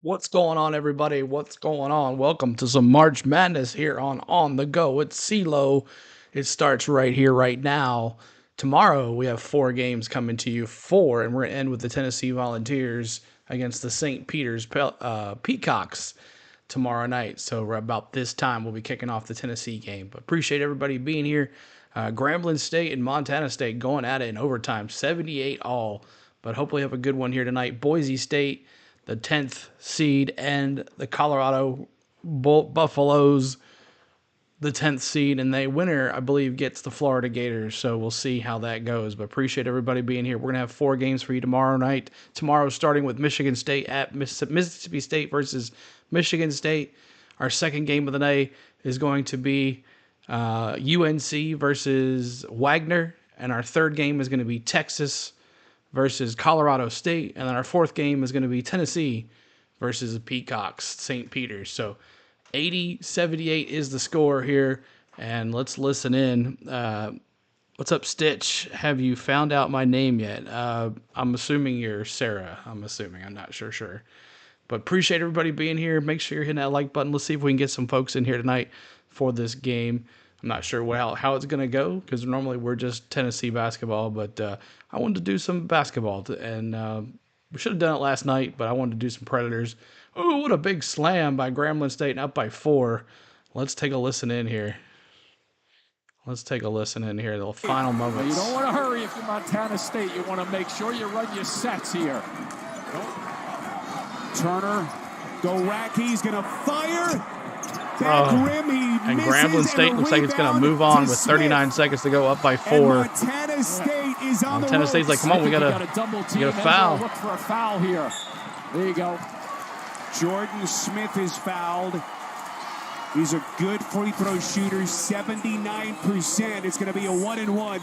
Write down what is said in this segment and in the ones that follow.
What's going on, everybody? What's going on? Welcome to some March Madness here on the Go. It's CeeLo. It starts right here, right now. Tomorrow, we have 4 games coming to you. 4, and we're going to end with the Tennessee Volunteers against the St. Peter's Peacocks tomorrow night. So about this time, we'll be kicking off the Tennessee game. But appreciate everybody being here. Grambling State and Montana State going at it in overtime, 78 all. But hopefully have a good one here tonight. Boise State, the 10th seed, and the Colorado Buffaloes, the 10th seed, and the winner, I believe, gets the Florida Gators. So we'll see how that goes. But appreciate everybody being here. We're going to have 4 games for you tomorrow night. Tomorrow, starting with Michigan State at Mississippi State versus Michigan State. Our second game of the day is going to be UNC versus Wagner. And our third game is going to be Texas versus Colorado State. And then our fourth game is going to be Tennessee versus the Peacocks, St. Peter's. So 80-78 is the score here. And let's listen in. What's up, Stitch? Have you found out my name yet? I'm assuming you're Sarah. I'm not sure. But appreciate everybody being here. Make sure you're hitting that like button. Let's see if we can get some folks in here tonight for this game. I'm not sure how it's going to go because normally we're just Tennessee basketball, but I wanted to do some basketball, and we should have done it last night, but I wanted to do some Predators. Oh, what a big slam by Grambling State, up by 4. Let's take a listen in here. The final moments. You don't want to hurry if you're Montana State. You want to make sure you run your sets here. Turner, Goracki's going to fire. And Grambling State looks like it's going to move on with 39 seconds to go, up by 4. Montana State is on Montana State's like, come on, we got a foul. Look for a foul here. There you go. Jordan Smith is fouled. He's a good free throw shooter, 79%. It's going to be a 1-and-1.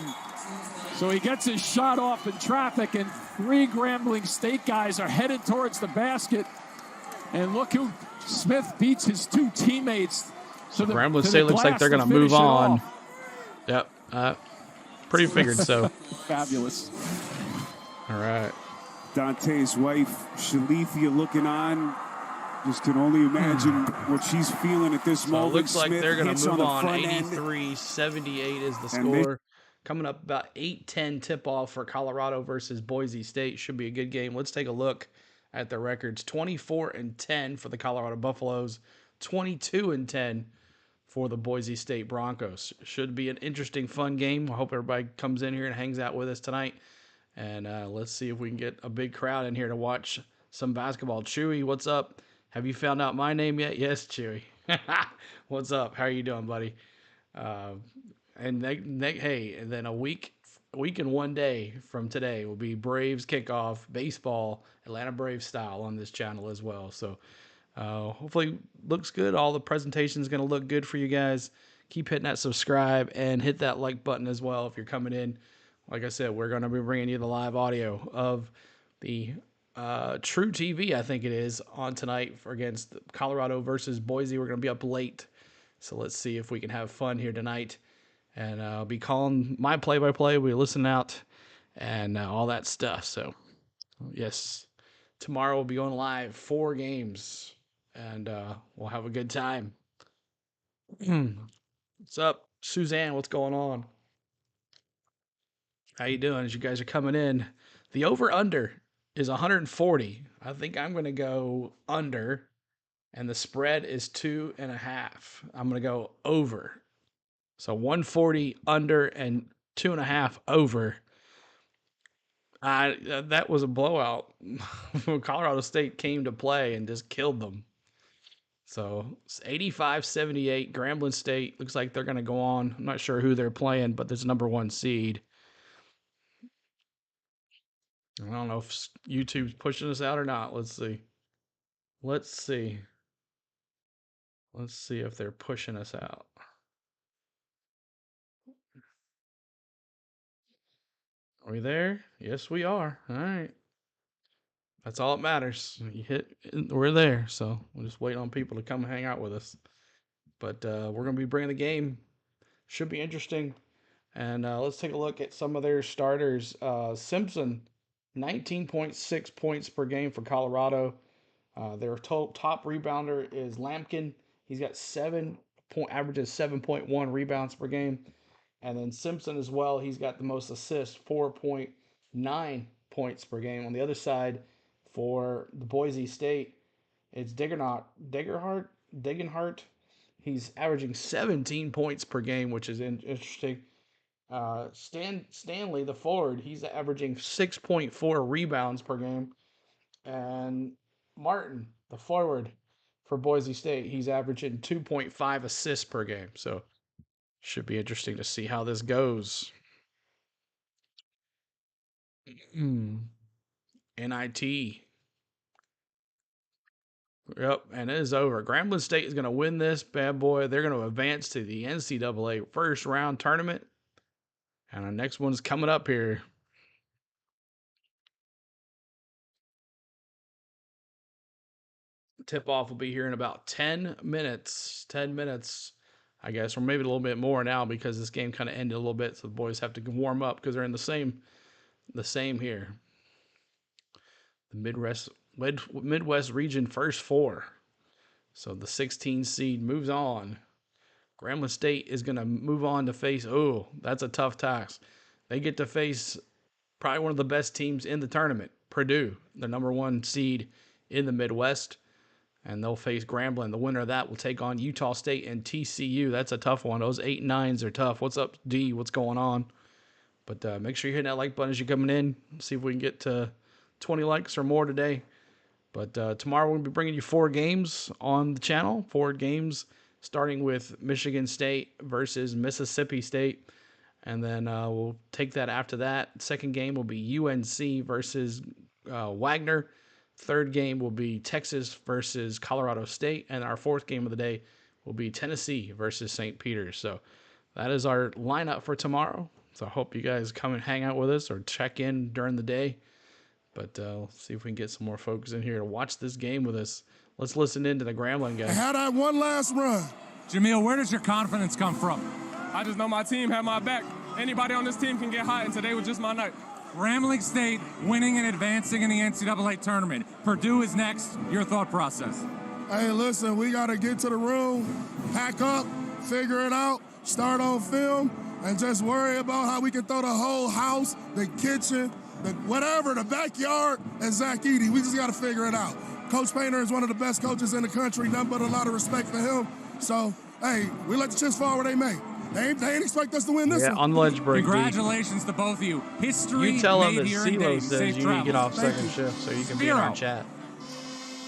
So he gets his shot off in traffic, and 3 Grambling State guys are headed towards the basket. And look who Smith beats his 2 teammates. So Grambling State looks like they're going to move on. Yep. Pretty figured so. Fabulous. All right. Dante's wife, Shalithia, looking on. Just can only imagine what she's feeling at this moment. It looks like Smith they're going to move on. 83-78 is the score. Coming up about 8:10 tip-off for Colorado versus Boise State. Should be a good game. Let's take a look at the records. 24-10 for the Colorado Buffaloes. 22-10 for the Boise State Broncos. Should be an interesting, fun game. I hope everybody comes in here and hangs out with us tonight. And let's see if we can get a big crowd in here to watch some basketball. Chewy, what's up? Have you found out my name yet? Yes, Chewy. What's up? How are you doing, buddy? And then a week and 1 day from today will be Braves kickoff baseball, Atlanta Braves style on this channel as well. So hopefully looks good. All the presentation is going to look good for you guys. Keep hitting that subscribe and hit that like button as well if you're coming in. Like I said, we're going to be bringing you the live audio of the True TV, I think it is, on tonight against Colorado versus Boise. We're going to be up late. So let's see if we can have fun here tonight. And I'll be calling my play-by-play. We listen out and all that stuff. So, yes, tomorrow we'll be going live 4 games. And we'll have a good time. What's up, Suzanne? What's going on? How you doing as you guys are coming in? The over-under is 140. I think I'm going to go under, and the spread is 2.5. I'm going to go over. So 140 under and 2.5 over. That was a blowout. Colorado State came to play and just killed them. So it's 85-78. Grambling State looks like they're going to go on. I'm not sure who they're playing, but there's number 1 seed. I don't know if YouTube's pushing us out or not. Let's see. Let's see if they're pushing us out. Are we there? Yes, we are. All right. That's all that matters. We're there. So we'll just wait on people to come hang out with us. But we're going to be bringing the game. Should be interesting. And let's take a look at some of their starters. Simpson, 19.6 points per game for Colorado. Their top rebounder is Lampkin. He's got averages 7.1 rebounds per game. And then Simpson as well, he's got the most assists, 4.9 points per game. On the other side, for the Boise State, it's Degenhart. He's averaging 17 points per game, which is interesting. Stanley, the forward, he's averaging 6.4 rebounds per game. And Martin, the forward for Boise State, he's averaging 2.5 assists per game. So should be interesting to see how this goes. NIT. Yep, and it is over. Grambling State is going to win this bad boy. They're going to advance to the NCAA First Round Tournament. And our next one's coming up here. Tip-off will be here in about 10 minutes. 10 minutes, I guess, or maybe a little bit more now because this game kind of ended a little bit, so the boys have to warm up because they're in the same here. The Midwest region First Four. So the 16 seed moves on. Grambling State is going to move on to face, that's a tough task. They get to face probably one of the best teams in the tournament, Purdue, the number 1 seed in the Midwest. And they'll face Grambling. The winner of that will take on Utah State and TCU. That's a tough one. Those 8 and 9s are tough. What's up, D? What's going on? But make sure you're hitting that like button as you're coming in. See if we can get to 20 likes or more today. But tomorrow we're going to be bringing you 4 games on the channel. 4 games starting with Michigan State versus Mississippi State. And then we'll take that after that. Second game will be UNC versus Wagner. Third game will be Texas versus Colorado State. And our fourth game of the day will be Tennessee versus St. Peter's. So that is our lineup for tomorrow. So I hope you guys come and hang out with us or check in during the day. But let's see if we can get some more folks in here to watch this game with us. Let's listen in to the Grambling guys. Had that one last run. Jamil, where does your confidence come from? I just know my team had my back. Anybody on this team can get hot, and today was just my night. Grambling State winning and advancing in the NCAA Tournament. Purdue is next. Your thought process? Hey, listen, we got to get to the room, pack up, figure it out, start on film, and just worry about how we can throw the whole house, the kitchen, the whatever, the backyard, and Zach Edey. We just got to figure it out. Coach Painter is one of the best coaches in the country, nothing but a lot of respect for him. So, hey, we let the chips fall where they may. They ain't expect us to win this one. On the ledge break. Congratulations to both of you. History You tell them made that here in CeeLo Dayton. says Safe you need to get off travels. second shift so you can be in our chat.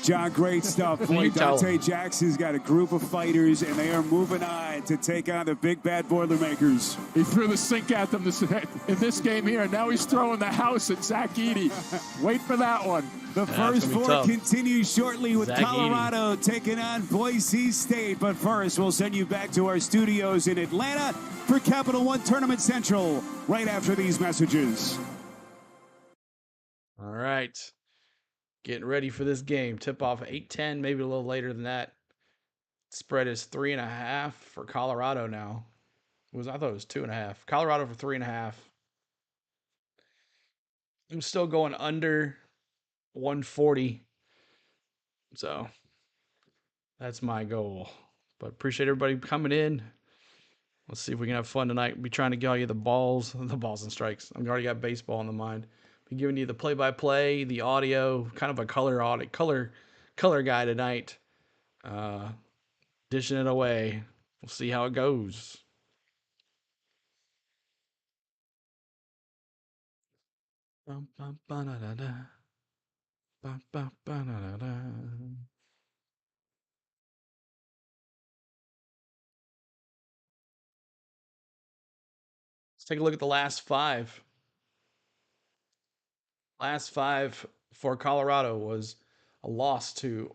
John, great stuff. Boy, You tell Dante him. Jackson's got a group of fighters, and they are moving on to take on the big bad Boilermakers. He threw the sink at them in this game here, and now he's throwing the house at Zach Edey. Wait for that one. The That's First gonna be Four tough. continues shortly with Zach Colorado taking on Boise State. But first, we'll send you back to our studios in Atlanta for Capital One Tournament Central right after these messages. All right. Getting ready for this game. Tip off at 8:10, maybe a little later than that. Spread is 3.5 for Colorado now. I thought it was 2.5. Colorado for 3.5. I'm still going under 140. So that's my goal. But appreciate everybody coming in. Let's see if we can have fun tonight. Be trying to get all you the balls and strikes. I've already got baseball in the mind. Be giving you the play-by-play, the audio, kind of a color audit, color guy tonight. Dishing it away. We'll see how it goes. Bum, bum, ba-da-da-da. Bum, bum, ba-da-da-da. Let's take a look at the last five. Last five for Colorado was a loss to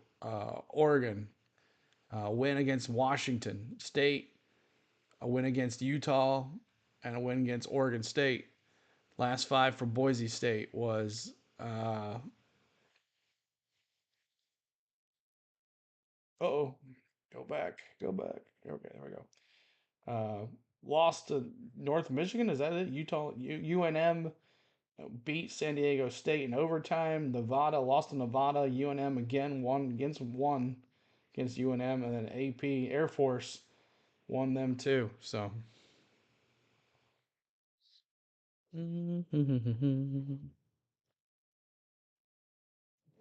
Oregon, a win against Washington State, a win against Utah, and a win against Oregon State. Last five for Boise State was go back. Okay, there we go. Lost to North Michigan. Is that it? Utah, UNM beat San Diego State in overtime. Nevada lost to Nevada. UNM again won against UNM, and then AP Air Force won them too. So.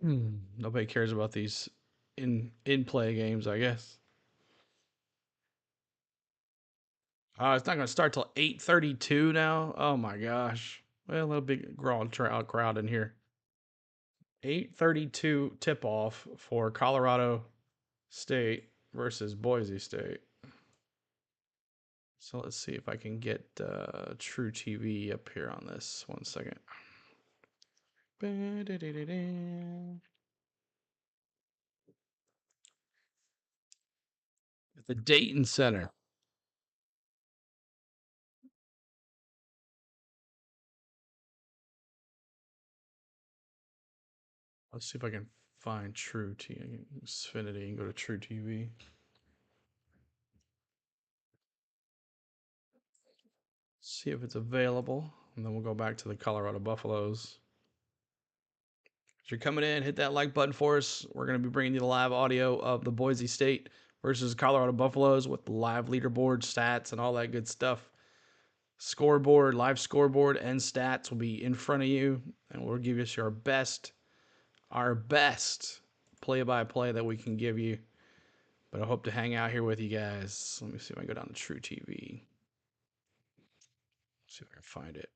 Nobody cares about these in play games, I guess. It's not going to start till 8:32 now. Oh my gosh. Well, a big crowd in here. 8:32 tip off for Colorado State versus Boise State. So let's see if I can get True TV up here on this. 1 second. At the Dayton Center. Let's see if I can find True TV. Xfinity and go to True TV. See if it's available, and then we'll go back to the Colorado Buffaloes. As you're coming in, hit that like button for us. We're going to be bringing you the live audio of the Boise State versus Colorado Buffaloes with the live leaderboard, stats, and all that good stuff. Scoreboard, live scoreboard, and stats will be in front of you, and we'll give you our best play-by-play that we can give you. But I hope to hang out here with you guys. Let me see if I can go down to True TV. See if I can find it.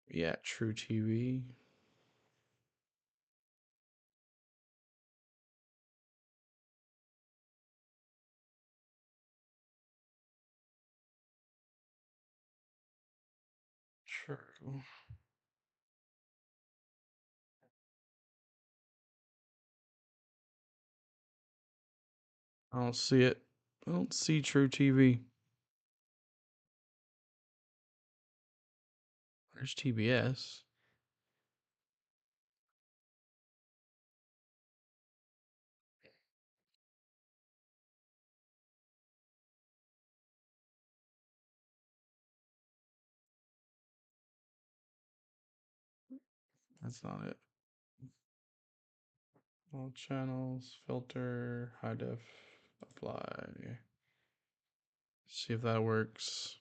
Yeah, True TV. True. I don't see it. I don't see True TV. There's TBS. That's not it. All channels, filter, high def, apply. See if that works.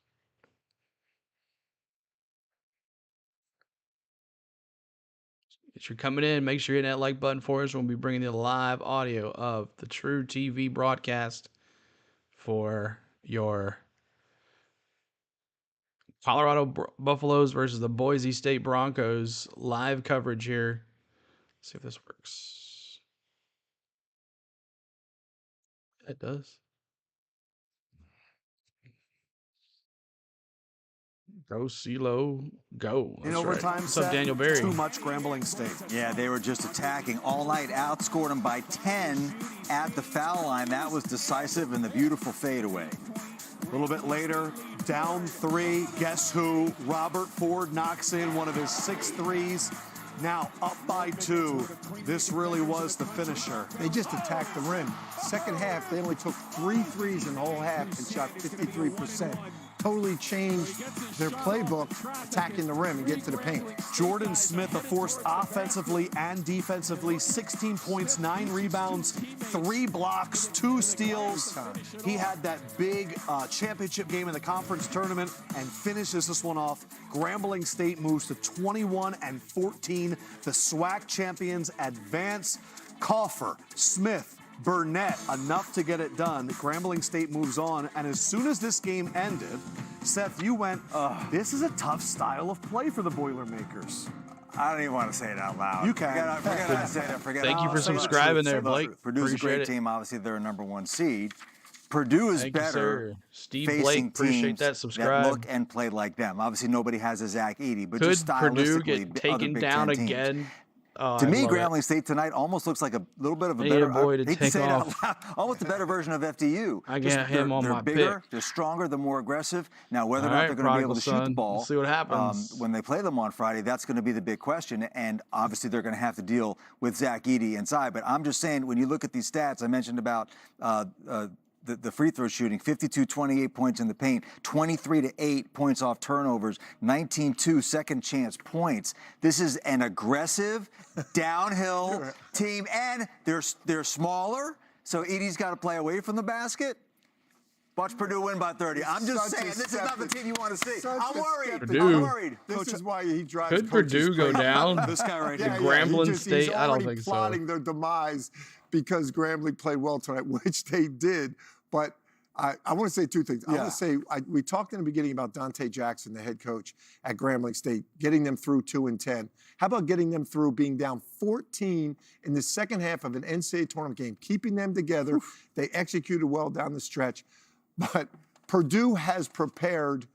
If you're coming in, make sure you hit that like button for us. We'll be bringing you the live audio of the True TV broadcast for your Colorado Buffaloes versus the Boise State Broncos live coverage here. Let's see if this works. It does. Go CeeLo, go. In That's overtime, right. What's up, Daniel Berry? Too much Grambling State. Yeah, they were just attacking all night, outscored them by 10 at the foul line. That was decisive and the beautiful fadeaway. A little bit later, down 3. Guess who? Robert Ford knocks in one of his 6 threes. Now up by 2. This really was the finisher. They just attacked the rim. Second half, they only took 3 threes in the whole half and shot 53%. Totally changed their playbook, attacking the rim and getting to the paint. Jordan Smith, a force offensively and defensively. 16 points, 9 rebounds, 3 blocks, 2 steals. He had that big championship game in the conference tournament and finishes this one off. Grambling State moves to 21-14. The SWAC champions advance. Coffer, Smith, Burnett, enough to get it done. Grambling State moves on, and as soon as this game ended, Seth, you went, this is a tough style of play for the Boilermakers. I don't even want to say it out loud. You can. Forget I said it. Forget Thank it. you for subscribing there, Blake. Purdue's a Appreciate great it. team. Obviously, they're a #1 seed. Purdue is Thank you, better sir. Steve Blake, facing appreciate teams that. Subscribe. that look and play like them. Obviously, nobody has a Zach Edey, but Could just Purdue stylistically, get other taken Big down Ten teams. again? Oh, To I me, love it. Grambling State tonight almost looks like a little bit of a Need better, a boy to hate take say it out off. loud, almost a better version of FDU. I Just got him on they're my bigger, pick. They're stronger, they're more aggressive. Now, whether or All not right, they're going to be able to prodigal shoot the son. ball We'll see what happens. when they play them on Friday, that's going to be the big question. And obviously, they're going to have to deal with Zach Edey inside. But I'm just saying, when you look at these stats, I mentioned about the free throw shooting, 52-28 points in the paint, 23-8 points off turnovers, 19-2 second chance points. This is an aggressive, downhill team, and they're smaller, so Edey's got to play away from the basket. Watch Purdue win by 30. I'm just saying, this is not the team you want to see. I'm worried. Purdue. I'm worried. This is why he drives. Could Purdue go down? This guy right The here. Grambling he's State? I don't already think so. plotting their demise because Grambling played well tonight, which they did. But I want to say 2 things. I want to say we talked in the beginning about Dante Jackson, the head coach at Grambling State, getting them through 2-10. How about getting them through being down 14 in the second half of an NCAA tournament game, keeping them together? They executed well down the stretch. But Purdue has prepared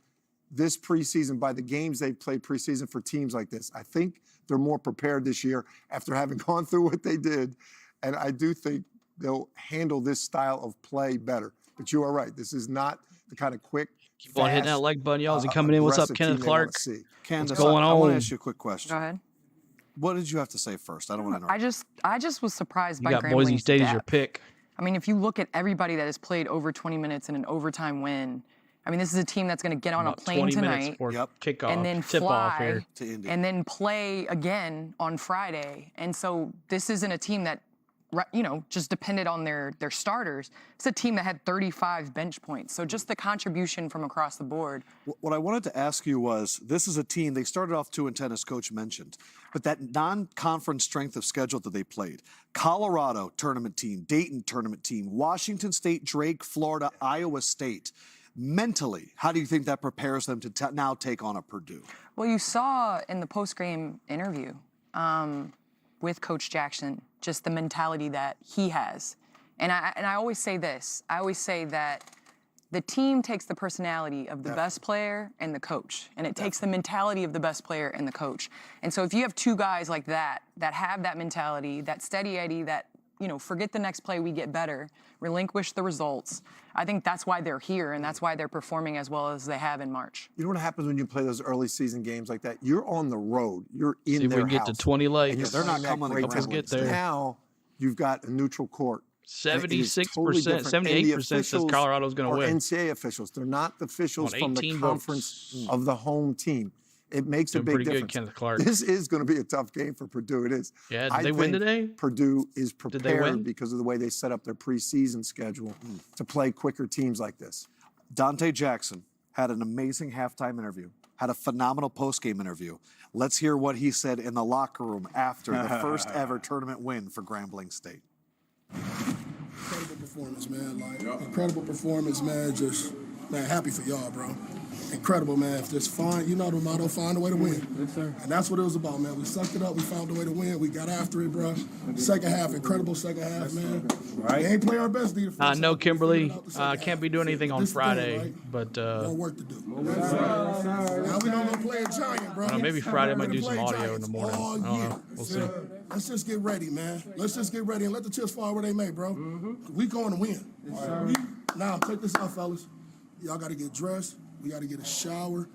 this preseason by the games they've played preseason for teams like this. I think they're more prepared this year after having gone through what they did. And I do think they'll handle this style of play better. But you are right. This is not the kind of quick, Keep on hitting that like button, y'all. Is he coming in? What's up, Kenneth Clark? Candace, What's going I want to on? ask you a quick question. Go ahead. What did you have to say first? I don't want to interrupt. I just was surprised You by got Grambling's Boise State as your depth. pick. I mean, if you look at everybody that has played over 20 minutes in an overtime win, I mean, this is a team that's going to get on a About plane 20 minutes tonight for kickoff, and then tip-off fly here. To Indy. and then play again on Friday. And so this isn't a team that, you know, just depended on their starters. It's a team that had 35 bench points. So just the contribution from across the board. What I wanted to ask you was, this is a team, they started off 2-10, as Coach mentioned, but that non-conference strength of schedule that they played, Colorado tournament team, Dayton tournament team, Washington State, Drake, Florida, Iowa State. Mentally, how do you think that prepares them to now take on a Purdue? Well, you saw in the post-game interview with Coach Jackson just the mentality that he has. And I always say this. I always say that the team takes the personality of the best player and the coach, and it takes the mentality of the best player and the coach. And so if you have 2 guys like that have that mentality, that steady Eddie, that forget the next play, we get better, relinquish the results. I think that's why they're here, and that's why they're performing as well as they have in March. You know what happens when you play those early season games like that? You're on the road. You're in See if their we can house. get to 20 likes. And they're not coming to Let's get there. Now you've got a neutral court. 76%, Totally 78% says Colorado's going to win. NCAA officials. They're not the officials On from the 18 conference votes. of the home team. It makes a Doing big pretty difference. good, Kenneth Clark. This is going to be a tough game for Purdue. It is. Yeah, did I they win think today? Purdue is Did they win? prepared because of the way they set up their preseason schedule to play quicker teams like this. Dante Jackson had an amazing halftime interview, had a phenomenal postgame interview. Let's hear what he said in the locker room after the first ever tournament win for Grambling State. Incredible performance, man. Incredible performance, man. Just, man, happy for y'all, bro. Incredible, man. Just find, the motto, find a way to win. Yes, sir. And that's what it was about, man. We sucked it up. We found a way to win. We got after it, bro. Second half, incredible second half, man. Right. We ain't play our best D. No, Kimberly. Can't be doing anything on Friday, but more work to do. Now we don't go play a giant, bro. maybe Friday I might do some audio in the morning. I don't know. We'll see. Let's just get ready, man. Let's just get ready and let the chips fall where they may, bro. We going to win. Now, check this out, fellas. Y'all got to get dressed. We got to get a shower.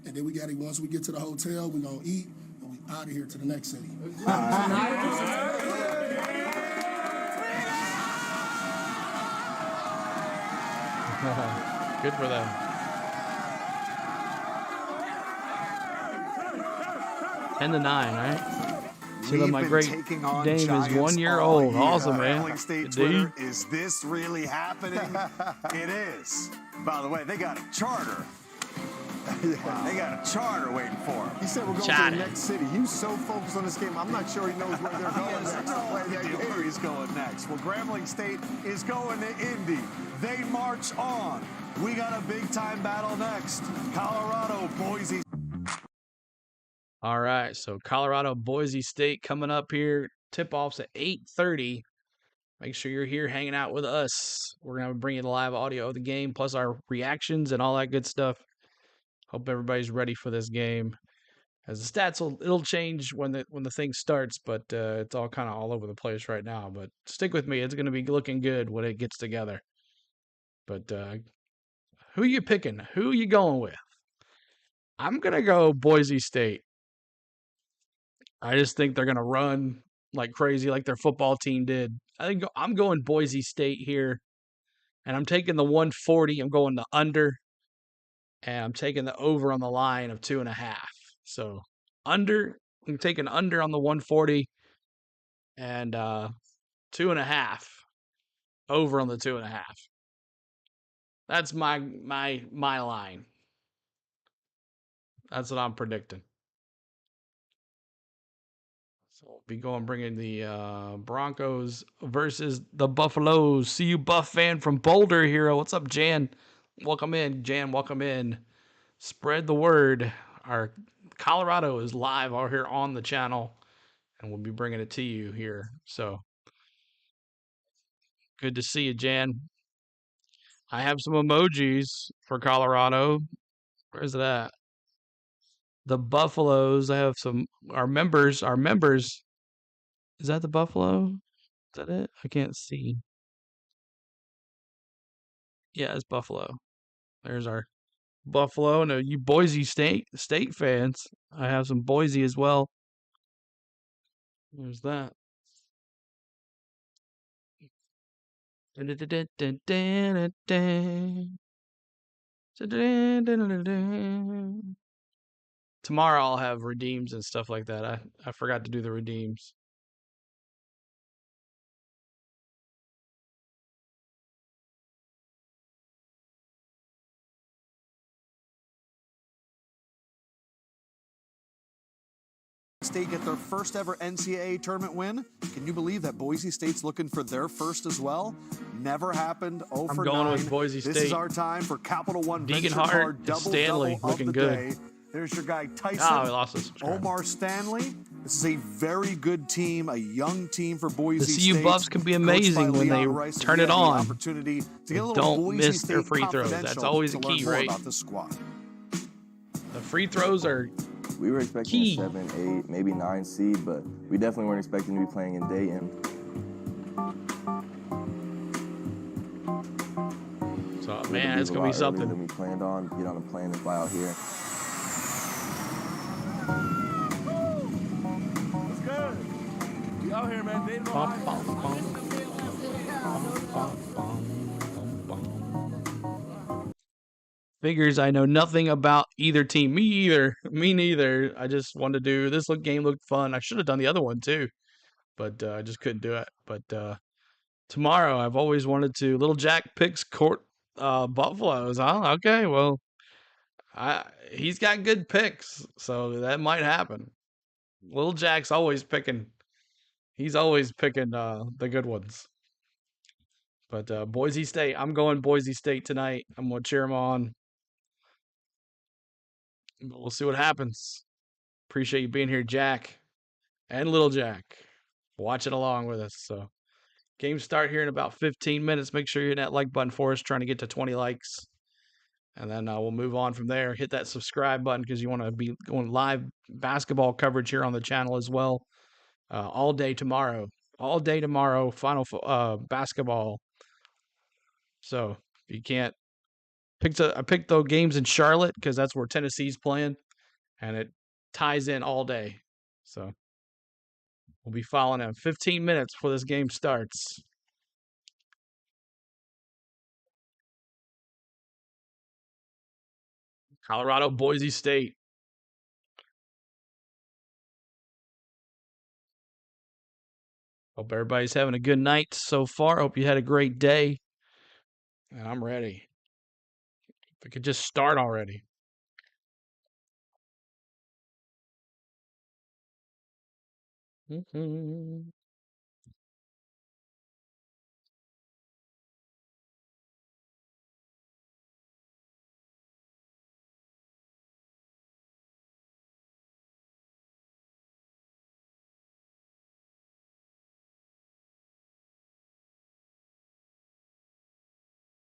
And then once we get to the hotel, we're going to eat. And we out of here to the next city. Good for them. And the 9, right? See, my great Dame is 1 year old. Awesome, man. Grambling State Twitter, is this really happening? It is. By the way, they got a charter. They got a charter waiting for him. He said we're going to the next city. He was so focused on this game, I'm not sure he knows where they're going next. Where he's going next. Well, Grambling State is going to Indy. They march on. We got a big-time battle next. Colorado, Boise. All right, so Colorado, Boise State coming up here. Tip-offs at 8:30. Make sure you're here hanging out with us. We're going to bring you the live audio of the game, plus our reactions and all that good stuff. Hope everybody's ready for this game. As the stats it'll change when the thing starts, but it's all kind of all over the place right now. But stick with me; it's going to be looking good when it gets together. But who are you picking? Who are you going with? I'm gonna go Boise State. I just think they're gonna run like crazy, like their football team did. I think I'm going Boise State here, and I'm taking the 140. I'm going the under. And I'm taking the over on the line of 2.5. So under, I'm taking under on the 140 and 2.5 over on the 2.5. That's my line. That's what I'm predicting. So we'll be bringing the Broncos versus the Buffaloes. See you, Buff fan from Boulder Hero. What's up, Jan? Welcome in, Jan. Welcome in. Spread the word. Our Colorado is live out here on the channel, and we'll be bringing it to you here. So good to see you, Jan. I have some emojis for Colorado. Where's it at? The Buffaloes. I have some. Our members. Is that the Buffalo? Is that it? I can't see. Yeah, it's Buffalo. There's our Buffalo. No, you Boise State fans. I have some Boise as well. There's that. Tomorrow I'll have redeems and stuff like that. I forgot to do the redeems. State get their first ever NCAA tournament win. Can you believe that Boise State's looking for their first as well? Never happened. 0 for 9. I'm going with Boise State. This is our time for Capital One Deegan Hart and Stanley looking good. There's your guy Tyson. Oh, we lost this. Omar Stanley. This is a very good team, a young team for Boise State. The CU Buffs can be amazing when they turn it on. Opportunity to get a little Don't Boise miss State their free throws. That's always a key, right? About the squad. The free throws are we were expecting key. a 7, 8, maybe 9 seed, but we definitely weren't expecting to be playing in Dayton. Man, it's gonna be something. Than we planned on. Get on a plane and fly out here. What's good? You out here, man? Dayton, Figures I know nothing about either team. Me either. Me neither. I just wanted to do this. Game looked fun. I should have done the other one too, but I just couldn't do it. But tomorrow, I've always wanted to. Little Jack picks Buffaloes. Huh? Okay, well, he's got good picks, so that might happen. Little Jack's always picking. He's always picking the good ones. But Boise State, I'm going Boise State tonight. I'm going to cheer them on. But we'll see what happens. Appreciate you being here, Jack and Little Jack, watching along with us. So, games start here in about 15 minutes. Make sure you hit that like button for us, trying to get to 20 likes. And then we'll move on from there. Hit that subscribe button because you want to be going live basketball coverage here on the channel as well. All day tomorrow. All day tomorrow, final basketball. So, if you can't, I picked those games in Charlotte because that's where Tennessee's playing, and it ties in all day. So, we'll be following them 15 minutes before this game starts. Colorado, Boise State. Hope everybody's having a good night so far. Hope you had a great day. And I'm ready. If we could just start already.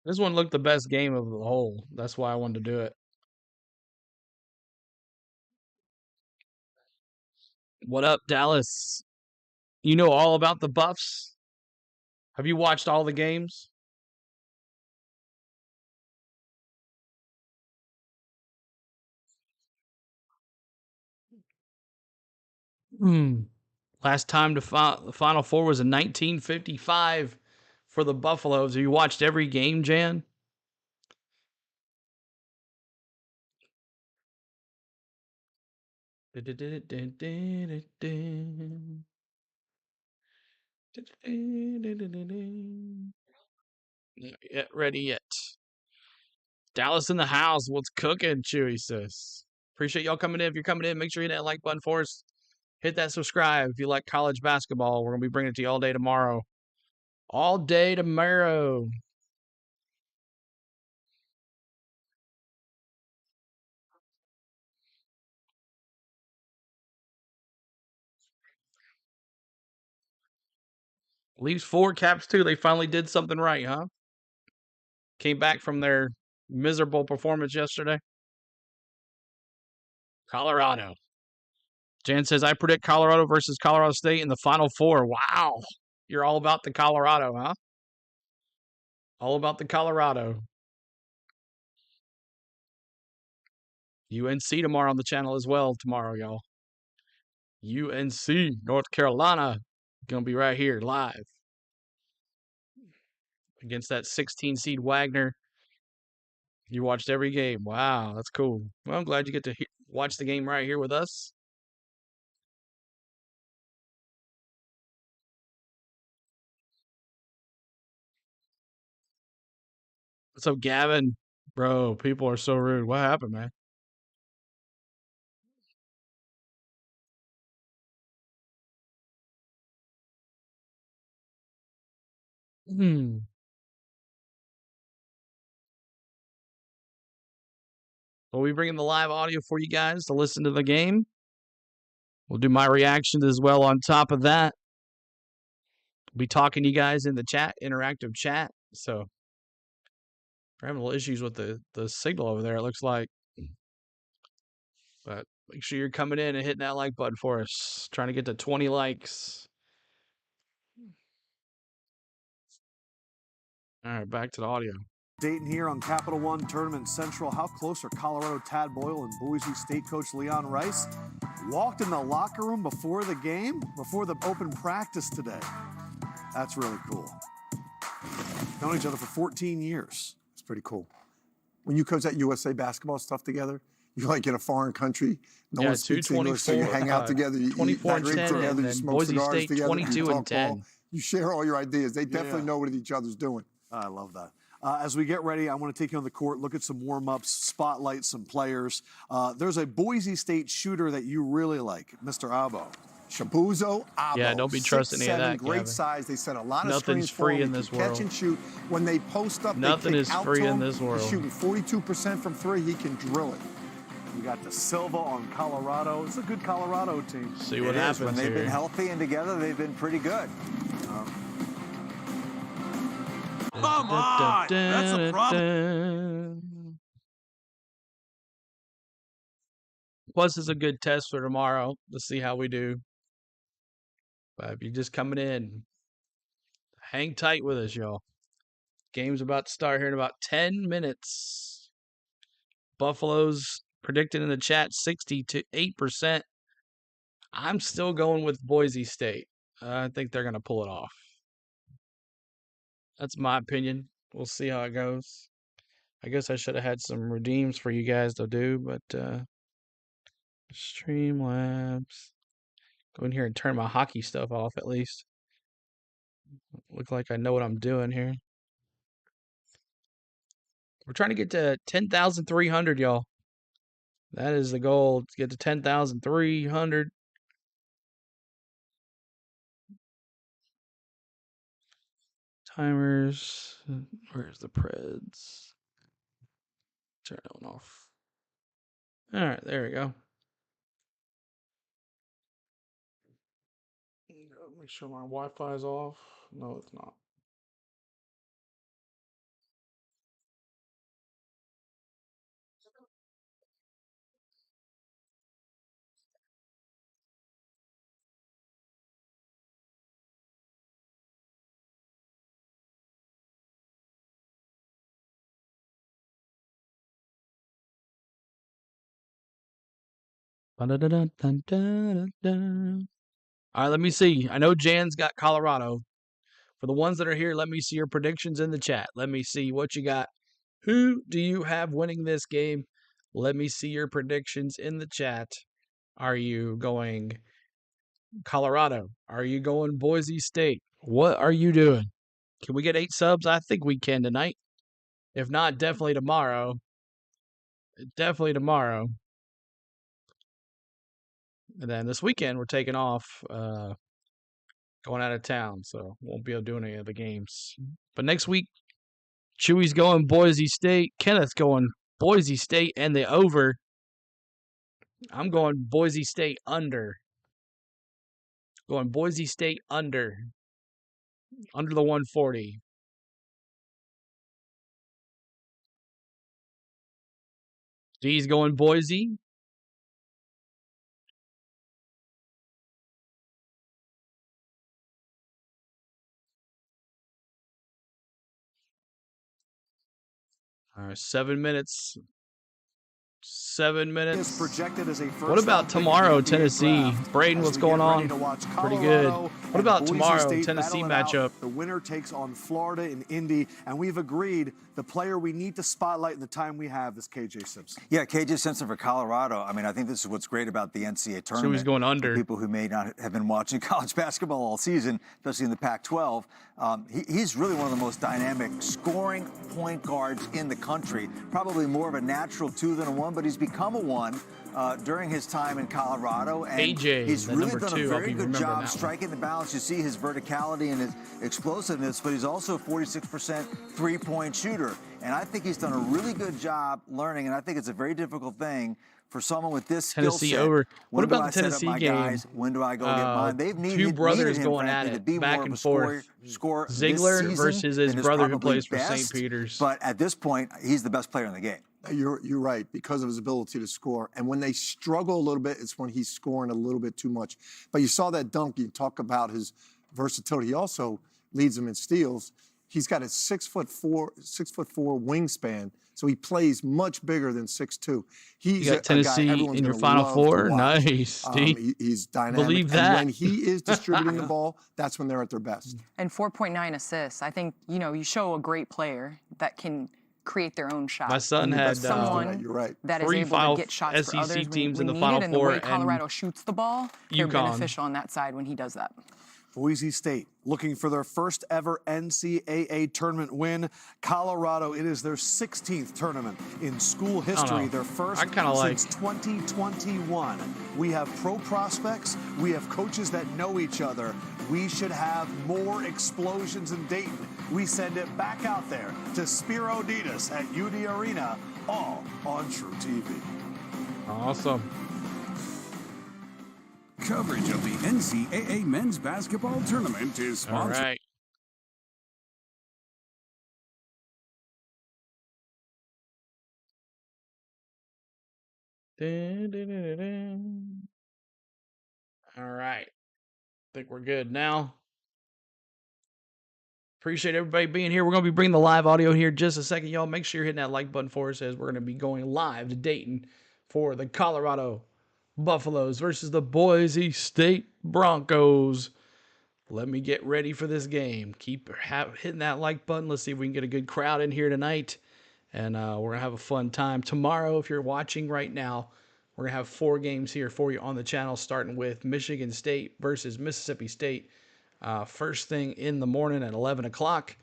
This one looked the best game of the whole. That's why I wanted to do it. What up, Dallas? You know all about the Buffs? Have you watched all the games? Last time to the Final Four was in 1955 for the Buffaloes. Have you watched every game, Jan? Not yet ready yet. Dallas in the house. What's cooking, Chewy says. Appreciate y'all coming in. If you're coming in, make sure you hit that like button for us. Hit that subscribe if you like college basketball. We're going to be bringing it to you all day tomorrow. All day tomorrow. Leafs 4, Caps 2. They finally did something right, huh? Came back from their miserable performance yesterday. Colorado. Jan says, I predict Colorado versus Colorado State in the Final Four. Wow. You're all about the Colorado, huh? All about the Colorado. UNC tomorrow on the channel as well tomorrow, y'all. UNC, North Carolina. Going to be right here live. Against that 16 seed Wagner. You watched every game. Wow, that's cool. Well, I'm glad you get to watch the game right here with us. What's up, Gavin? Bro, people are so rude. What happened, man? We'll be bringing the live audio for you guys to listen to the game. We'll do my reactions as well on top of that. We'll be talking to you guys in the chat, interactive chat. So we're having a little issues with the signal over there, it looks like. But make sure you're coming in and hitting that like button for us. Trying to get to 20 likes. All right, back to the audio. Dayton here on Capital One Tournament Central. How close are Colorado Tad Boyle and Boise State coach Leon Rice? Walked in the locker room before the game, before the open practice today. That's really cool. Known each other for 14 years. It's pretty cool. When you coach that USA basketball stuff together, you're like in a foreign country. No one speaks English, so you hang out together. You 24 and 10, together, and you then smoke Boise cigars State together, 22 you and talk 10. ball. You share all your ideas. They definitely know what each other's doing. I love that. As we get ready, I want to take you on the court, look at some warm-ups, spotlight some players. There's a Boise State shooter that you really like, Mr. Abo. Shabuzo Abo. Yeah, don't be trusting any of that, Great Gavin. size. They set a lot of Nothing's screens free for him. in He this can world. Catch and shoot. When they post up, Nothing they is kick out free to in him. this world. He's shooting 42% from three. He can drill it. We got the Silva on Colorado. It's a good Colorado team. See what It is. happens When they've here. been healthy and together, they've been pretty good. Come on! That's a problem. Plus, it's a good test for tomorrow. Let's see how we do. But if you're just coming in, hang tight with us, y'all. Game's about to start here in about 10 minutes. Buffalo's predicted in the chat 68%. I'm still going with Boise State. I think they're going to pull it off. That's my opinion. We'll see how it goes. I guess I should have had some redeems for you guys to do, but Streamlabs. Go in here and turn my hockey stuff off at least. Look like I know what I'm doing here. We're trying to get to 10,300, y'all. That is the goal, to get to 10,300. Timers. Where's the Preds? Turn that one off. All right, there we go. Make sure my Wi-Fi is off. No, it's not. All right, let me see. I know Jan's got Colorado. For the ones that are here, let me see your predictions in the chat. Let me see what you got. Who do you have winning this game? Let me see your predictions in the chat. Are you going Colorado? Are you going Boise State? What are you doing? Can we get 8 subs? I think we can tonight. If not, definitely tomorrow. Definitely tomorrow. And then this weekend, we're taking off, going out of town, so won't be able to do any of the games. But next week, Chewy's going Boise State. Kenneth's going Boise State and the over. I'm going Boise State under. Going Boise State under. Under the 140. D's going Boise. All right, 7 minutes. 7 minutes. Is projected as a first What about tomorrow, Tennessee? Braden, what's going on? Pretty good. What about tomorrow, Tennessee matchup? The winner takes on Florida in Indy, and we've agreed the player we need to spotlight in the time we have is KJ Simpson. Yeah, KJ Simpson for Colorado. I mean, I think this is what's great about the NCAA tournament. So he's going under. For people who may not have been watching college basketball all season, especially in the Pac-12, he's really one of the most dynamic scoring point guards in the country. Probably more of a natural 2 than a 1, but he's become a 1 during his time in Colorado. And AJ, he's really done two, a very good job that striking the balance. You see his verticality and his explosiveness, but he's also a 46% three-point shooter. And I think he's done a really good job learning, and I think it's a very difficult thing for someone with this skill set. Tennessee over. What about the Set up Tennessee my game? Guys? When do I go get mine? They've needed Two brothers needed him, going frankly, at to be it, back more of and a forth. Score Ziegler this season versus his than is brother who probably plays for St. best. Peter's. But at this point, he's the best player in the game. You're right, because of his ability to score. And when they struggle a little bit, it's when he's scoring a little bit too much. But you saw that dunk. You talk about his versatility. He also leads them in steals. He's got a 6'4" wingspan, so he plays much bigger than 6'2". He's you got Tennessee in your Final Four. Nice, Steve. He's dynamic. Believe that. And when he is distributing the ball, that's when they're at their best. And 4.9 assists. I think, you show a great player that can create their own shot. My son had someone you're right. that is able to get shots for others teams in the need Final it, and the Four, way Colorado shoots the ball, they're beneficial on that side when he does that. Boise State looking for their first ever NCAA tournament win. Colorado, it is their 16th tournament in school history, their first since 2021. We have pro prospects, we have coaches that know each other. We should have more explosions in Dayton. We send it back out there to Spiro Ditas at UD Arena, all on True TV. Awesome. Coverage of the NCAA men's basketball tournament is sponsored. All right. All right. I think we're good now. Appreciate everybody being here. We're going to be bringing the live audio here in just a second, y'all. Make sure you're hitting that like button for us as we're going to be going live to Dayton for the Colorado Buffaloes versus the Boise State Broncos. Let me get ready for this game. Keep hitting that like button. Let's see if we can get a good crowd in here tonight. And we're going to have a fun time. Tomorrow, if you're watching right now, we're going to have 4 games here for you on the channel, starting with Michigan State versus Mississippi State. First thing in the morning at 11 o'clock.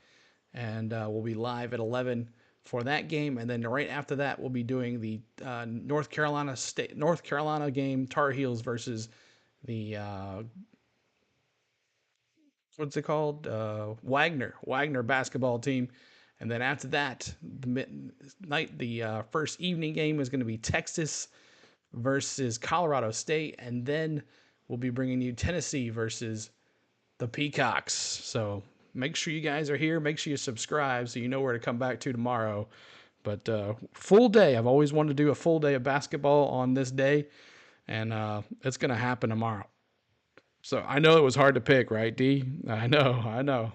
And we'll be live at 11 for that game. And then right after that, we'll be doing the North Carolina game, Tar Heels versus the what's it called? Wagner basketball team. And then after that, the first evening game is going to be Texas versus Colorado State. And then we'll be bringing you Tennessee versus the Peacocks. So make sure you guys are here. Make sure you subscribe so you know where to come back to tomorrow. But full day. I've always wanted to do a full day of basketball on this day. And it's going to happen tomorrow. So I know it was hard to pick, right, D? I know.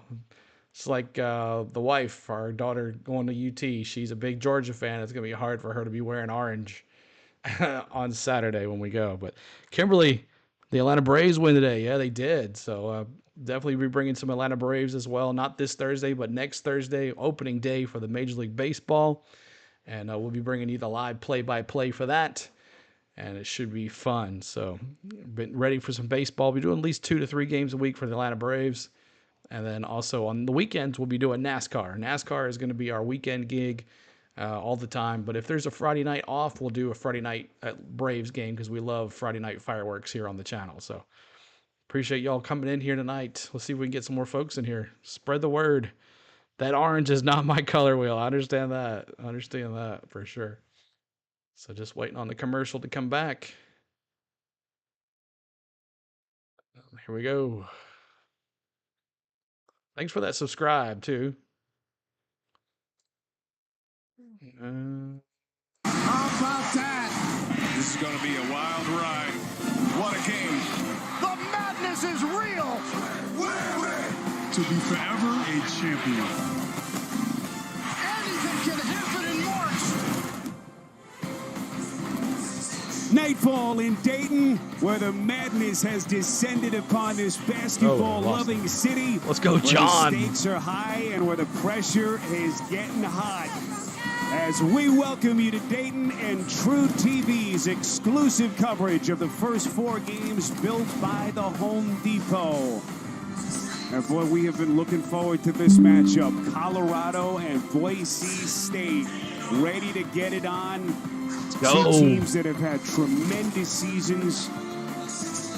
It's like the wife, our daughter going to UT. She's a big Georgia fan. It's going to be hard for her to be wearing orange on Saturday when we go. But Kimberly, the Atlanta Braves win today. Yeah, they did. So definitely be bringing some Atlanta Braves as well. Not this Thursday, but next Thursday, opening day for the Major League Baseball. And we'll be bringing you the live play-by-play for that. And it should be fun. So been ready for some baseball. We'll be doing at least 2 to 3 games a week for the Atlanta Braves. And then also on the weekends, we'll be doing NASCAR. NASCAR is going to be our weekend gig all the time. But if there's a Friday night off, we'll do a Friday night Braves game because we love Friday night fireworks here on the channel. So appreciate y'all coming in here tonight. Let's see if we can get some more folks in here. Spread the word. That orange is not my color wheel. I understand that. For sure. So just waiting on the commercial to come back. Here we go. Thanks for that subscribe, too. How about that? This is going to be a wild ride. What a game. The madness is real. To be forever a champion. Anything can happen in March. Nightfall in Dayton, where the madness has descended upon this basketball-loving city. Let's go, John. Where the stakes are high and where the pressure is getting hot. As we welcome you to Dayton and True TV's exclusive coverage of the first 4 games built by the Home Depot. And boy, we have been looking forward to this matchup. Colorado and Boise State ready to get it on. Go. 2 teams that have had tremendous seasons.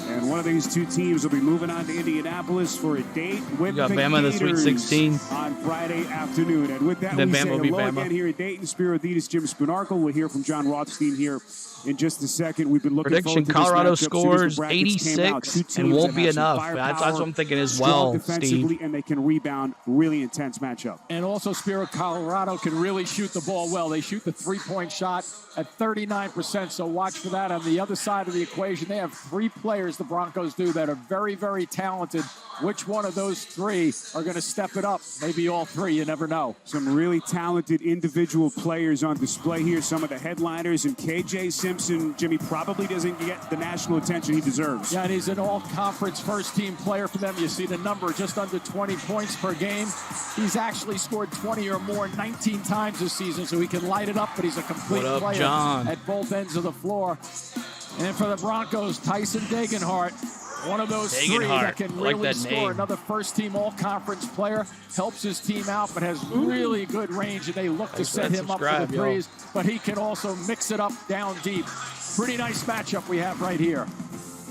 And one of these 2 teams will be moving on to Indianapolis for a date with the Bama in the Sweet 16 on Friday afternoon. And with that, then we Bama say will be hello Bama. again here at Dayton. Spiro Ditas, Jim Spinarkle. We'll hear from John Rothstein here in just a second. We've been looking prediction: forward to Colorado this matchup. As soon as the scores brackets came out, 2 86 teams and won't that be have some enough. firepower, That's what I'm thinking as strong well, defensively, Steve. and they can rebound. Really intense matchup. And also, Spiro, Colorado can really shoot the ball well. They shoot the 3-point shot at 39%, so watch for that. On the other side of the equation, they have 3 players. The Broncos do that are very, very talented. Which one of those three are going to step it up? Maybe all three. You never know. Some really talented individual players on display here. Some of the headliners, and KJ Simpson, Jimmy, probably doesn't get the national attention he deserves. Yeah, and he's an all-conference first-team player for them. You see the number, just under 20 points per game. He's actually scored 20 or more 19 times this season, so he can light it up, but he's a complete player John? at both ends of the floor. And for the Broncos, Tyson Degenhart, one of those three that can really score. Another first-team all-conference player, helps his team out, but has really good range, and they look to set him up for the threes. But he can also mix it up down deep. Pretty nice matchup we have right here.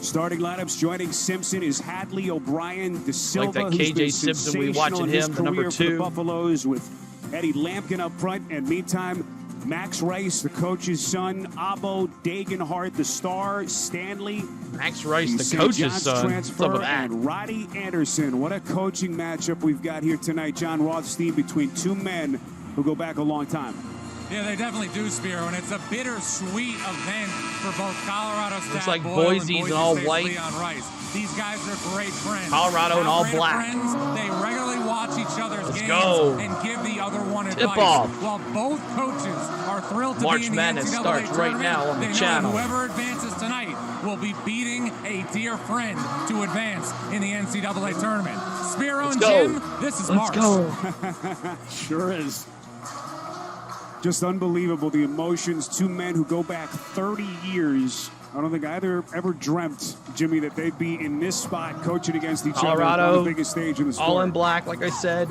Starting lineups joining Simpson is Hadley, O'Brien, De Silva, like that KJ Simpson, we watching him, the number 2 for the Buffaloes, with Eddie Lampkin up front, and meantime, Max Rice, the coach's son, Abo, Degenhart, the star, Stanley. Max Rice, the coach's son. What's up with that? And Roddy Anderson. What a coaching matchup we've got here tonight. John Rothstein, between two men who go back a long time. Yeah, they definitely do, Spiro, and it's a bittersweet event for both Colorado State. Looks like Boise's in all white. Leon Rice. These guys are great friends. Colorado in all black. Friends, they regularly watch each other's games and give the other one advice. Tip-off. While both coaches are thrilled to March be in the Madness NCAA starts right tournament, now on the they know channel. Whoever advances tonight will be beating a dear friend to advance in the NCAA tournament. Spiro and Jim, this is March. Sure is. Just unbelievable, the emotions. Two men who go back 30 years. I don't think either ever dreamt, Jimmy, that they'd be in this spot coaching against each other on the biggest stage in the sport. All in black, like I said.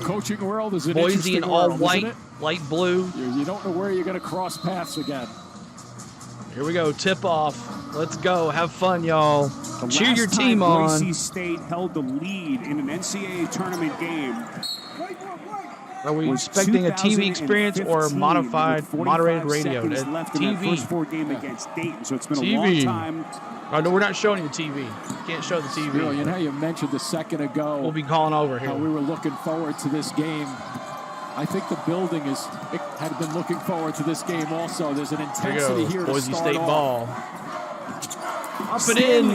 Coaching world is an Boise interesting in all world, white, light blue. You don't know where you're going to cross paths again. Here we go, tip off. Let's go, have fun, y'all. Cheer your team on. Boise State held the lead in an NCAA tournament game. Are we expecting a TV experience or moderated radio? Left in that first 4 game against Dayton, so it's been a long time. Oh, no, we're not showing you the TV. Can't show the TV. You know, you mentioned a second ago. We'll be calling over here. How we were looking forward to this game. I think the building had been looking forward to this game also. There's an intensity here to Boise start State off. ball. Up and in.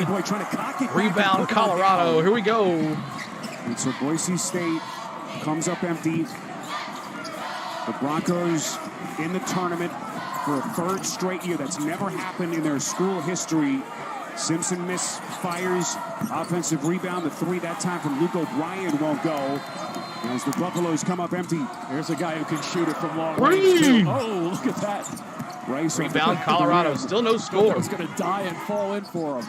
Rebound Colorado. Here we go. And so Boise State comes up empty. The Broncos in the tournament for a 3rd straight year. That's never happened in their school history. Simpson misfires. Offensive rebound. The 3 that time from Luke O'Brien won't go. As the Buffaloes come up empty. There's a guy who can shoot it from long range. Oh, look at that. Rice rebound Colorado. Still no score. It's going to die and fall in for him.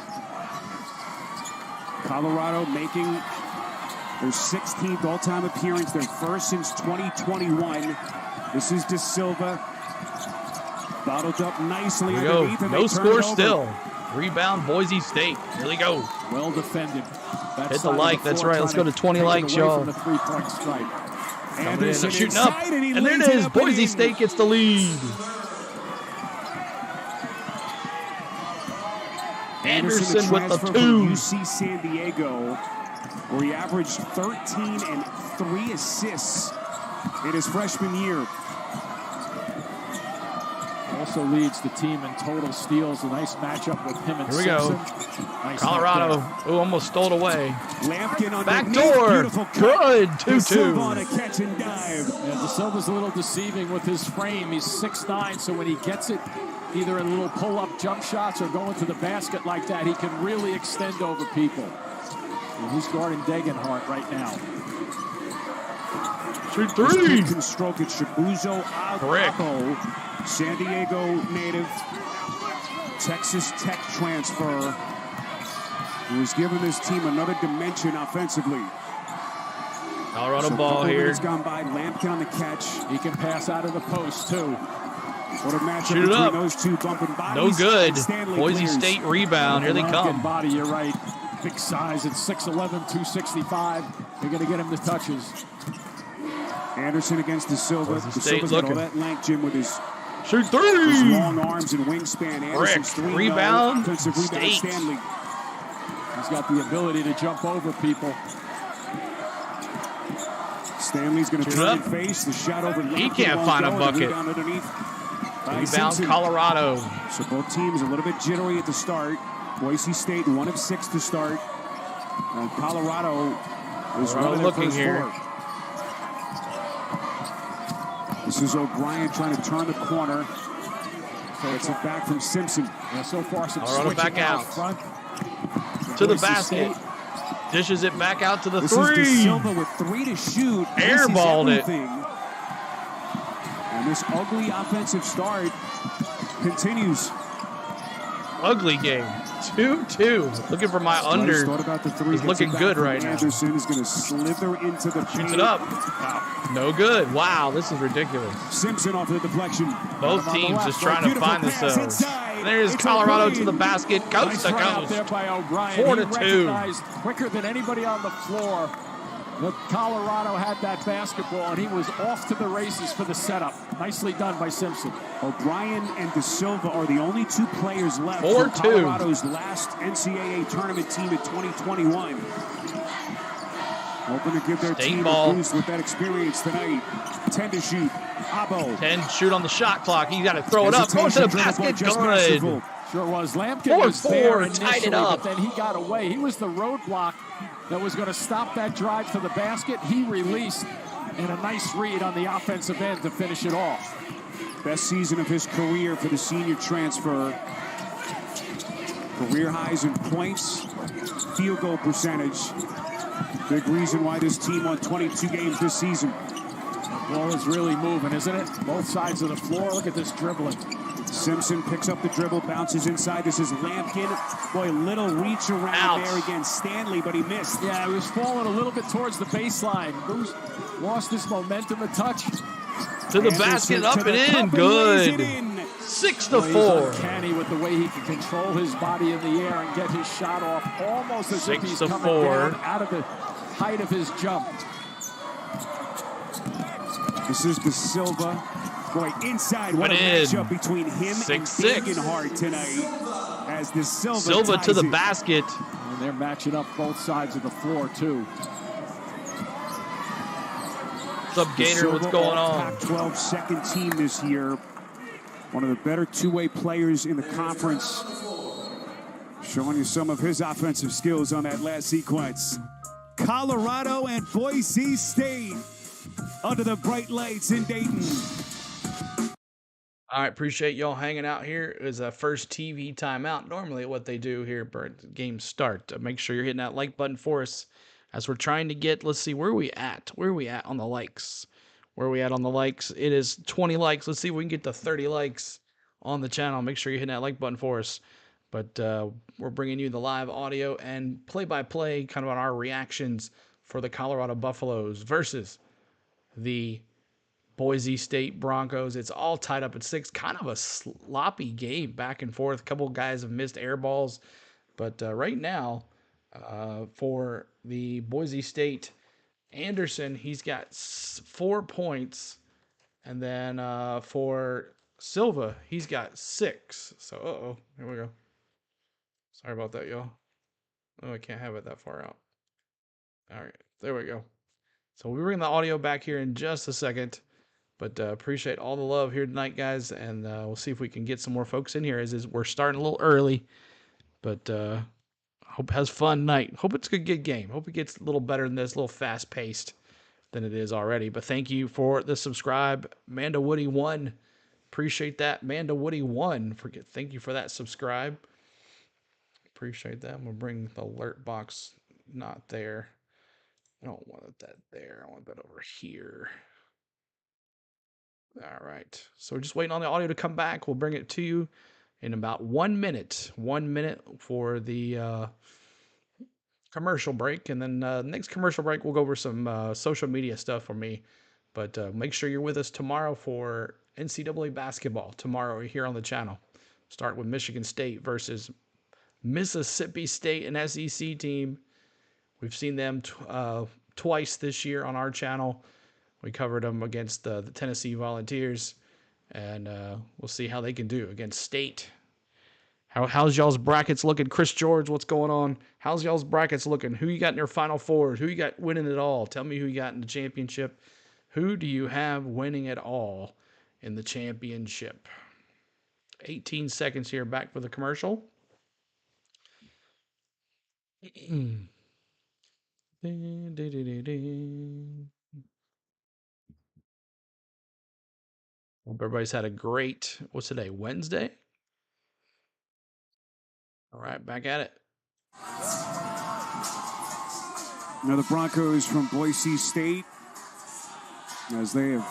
Colorado making their 16th all-time appearance. Their first since 2021. This is De Silva. Bottled up nicely underneath. And no score still. Rebound Boise State. Here we go. Well defended. Hit the like. That's right. Let's go to 20 likes, y'all. The 3-point strike. Anderson shooting up. And there it is. Boise State gets the lead. Anderson with the 2. UC San Diego, where he averaged 13 and 3 assists in his freshman year. Also leads the team in total steals. A nice matchup with him and Here we Simpson. go. Nice Colorado. Oh, almost stole it away. Lampkin on back door. Good. 2-2. De Silva on a catch and dive. Yeah, De Silva's a little deceiving with his frame. He's 6'9", so when he gets it, either in little pull-up jump shots or going to the basket like that, he can really extend over people. And he's guarding Degenhart right now. Shoot 3. Can stroke it. Shabuzo Agbo, San Diego native, Texas Tech transfer, who has given this team another dimension offensively. Colorado ball here. Has gone by. Lampkin on the catch. He can pass out of the post too. What a matchup Shoot it between up. those two bumping bodies. No good. Boise clears. State rebound. Here they come. Body, you're right. Big size at 6'11", 265. You're going to get him the touches. Anderson against De Silva. De Silva's got all that length, Jim, with his shoot 3. His long arms and wingspan. Anderson's 3 rebound. Offensive rebound. Stanley. He's got the ability to jump over people. Stanley's going to turn and face the shot over. He can't find a bucket. Rebound Colorado. So both teams a little bit jittery at the start. Boise State, 1 of 6 to start. And Colorado is one of their first four. This is O'Brien trying to turn the corner. So it's it back from Simpson. Yeah, so far, some Colorado back out. Front. To the basket. Dishes it back out to the this three. This is De Silva with 3 to shoot. Airballed it. And this ugly offensive start continues. Ugly game. 2-2. Looking for my under. He's looking good right now. Anderson is going to slither into the shoots it up. No good. Wow, this is ridiculous. Simpson off the deflection. Both teams just trying to find themselves. There's Colorado to the basket, coast to coast. 4-2. Quicker than anybody on the floor. But Colorado had that basketball, and he was off to the races for the setup. Nicely done by Simpson. O'Brien and De Silva are the only 2 players left from Colorado's last NCAA Tournament team in 2021. Hoping to give their team a boost with that experience tonight. 10 to shoot. Abo. 10 shoot on the shot clock. He's got to throw it up. Going to the basket. Good. Sure was. Lampkin was there initially, tied it up. But then he got away. He was the roadblock that was going to stop that drive to the basket. He released, and a nice read on the offensive end to finish it off. Best season of his career for the senior transfer. Career highs in points, field goal percentage. Big reason why this team won 22 games this season. The ball is really moving, isn't it? Both sides of the floor. Look at this dribbling. Simpson picks up the dribble, bounces inside. This is Lampkin. Boy, little reach around there against Stanley, but he missed. Yeah, he was falling a little bit towards the baseline. Lost his momentum a touch. To the basket, up and in. Good. 6-4. He's uncanny with the way he can control his body in the air and get his shot off almost as if he's coming down out of the height of his jump. This is De Silva. Boy, inside, what a matchup between him and Degenhart tonight. As De Silva to the basket. And they're matching up both sides of the floor, too. What's up, Gator? What's going on? Pac-12 second team this year. One of the better two-way players in the conference. Showing you some of his offensive skills on that last sequence. Colorado and Boise State under the bright lights in Dayton. All right, appreciate y'all hanging out here. It was a first TV timeout. Normally what they do here, but games start. Make sure you're hitting that like button for us as we're trying to get, let's see, where are we at? Where are we at on the likes? Where are we at on the likes? It is 20 likes. Let's see if we can get to 30 likes on the channel. Make sure you're hitting that like button for us. But we're bringing you the live audio and play-by-play kind of on our reactions for the Colorado Buffaloes versus the Boise State Broncos. It's all tied up at 6. Kind of a sloppy game back and forth. A couple guys have missed air balls. But right now, for the Boise State, Anderson, he's got 4 points. And then for Silva, he's got 6. So, here we go. Sorry about that, y'all. Oh, I can't have it that far out. All right, there we go. So we'll bring the audio back here in just a second. But appreciate all the love here tonight, guys. And we'll see if we can get some more folks in here. As we're starting a little early. But hope it has fun night. Hope it's a good game. Hope it gets a little better than this, a little fast-paced than it is already. But thank you for the subscribe. Manda Woody 1. Appreciate that. Manda Woody 1. Thank you for that subscribe. Appreciate that. I'm going to bring the alert box not there. I don't want that there. I want that over here. All right. So we're just waiting on the audio to come back. We'll bring it to you in about 1 minute. 1 minute for the commercial break. And then next commercial break, we'll go over some social media stuff for me. But make sure you're with us tomorrow for NCAA basketball. Tomorrow here on the channel. Start with Michigan State versus Mississippi State, an SEC team. We've seen them twice this year on our channel. We covered them against the Tennessee Volunteers, and we'll see how they can do against State. How's y'all's brackets looking? Chris George, what's going on? How's y'all's brackets looking? Who you got in your Final Fours? Who you got winning it all? Tell me who you got in the championship. Who do you have winning it all in the championship? 18 seconds here back for the commercial. Hope everybody's had a great, what's today, Wednesday? All right, back at it. Now the Broncos from Boise State, as they have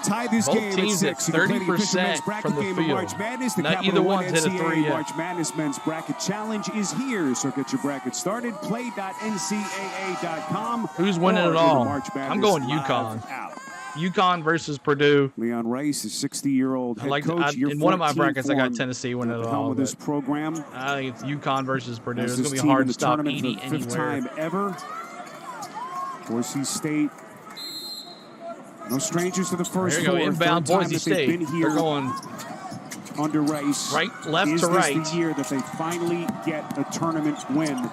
tied this Both game teams at at 6. 30% from the game field. Of March Madness. The Not either Capital One one's hit a NCAA three yet. March Madness Men's Bracket Challenge is here, so get your bracket started. Play.ncaa.com. Who's winning it all? I'm going Live UConn. app. UConn versus Purdue. Leon Rice is 60-year-old head coach. In one of my brackets, I got Tennessee winning it all. With this program. I think it's UConn versus Purdue. It's going to be team hard in to the stop tournament Edie for the 5th anywhere. time ever. Boise State. No strangers to the First There you Four. go, inbound Third time Boise that they've State. been here They're going under Rice. right, left Is to this right. the year that they finally get a tournament win?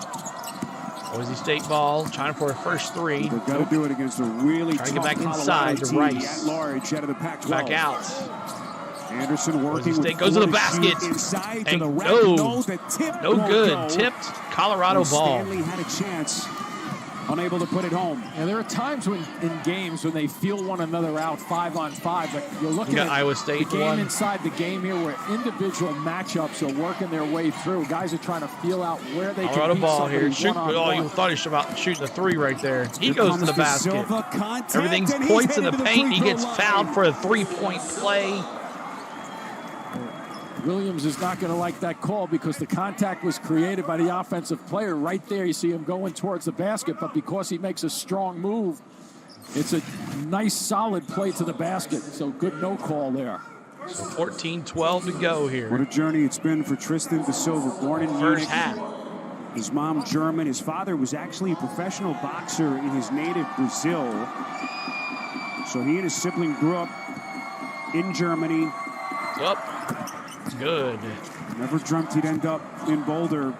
Boise State ball, trying for a first three. They've got to do it against a really Trying to tough get back inside to Colorado team Rice. at large out of the Pac-12. Back out. Anderson working Boise State with goes to the 4 shoot basket. inside to And the rack. no. The tip No won't good. go. Tipped Colorado And ball. Stanley had a chance, unable to put it home. And there are times when in games when they feel one another out 5-on-5, but you're looking You got at Iowa State the game one. inside the game here where individual matchups are working their way through. Guys are trying to feel out where they Colorado can beat ball somebody here. Shoot. Oh, one-on-one. you thought he was about shooting a three right there. He Here goes to comes the basket. Silva, contact, Everything's and he's points in the headed to paint. He free gets throw fouled line. for a three-point play. Williams is not going to like that call because the contact was created by the offensive player. Right there, you see him going towards the basket, but because he makes a strong move, it's a nice, solid play to the basket. So good no call there. So 14-12 to go here. What a journey it's been for Tristan Da Silva, born in First Munich. half. His mom German. His father was actually a professional boxer in his native Brazil. So he and his sibling grew up in Germany. Up. Good. Never dreamt he'd end up in Boulder.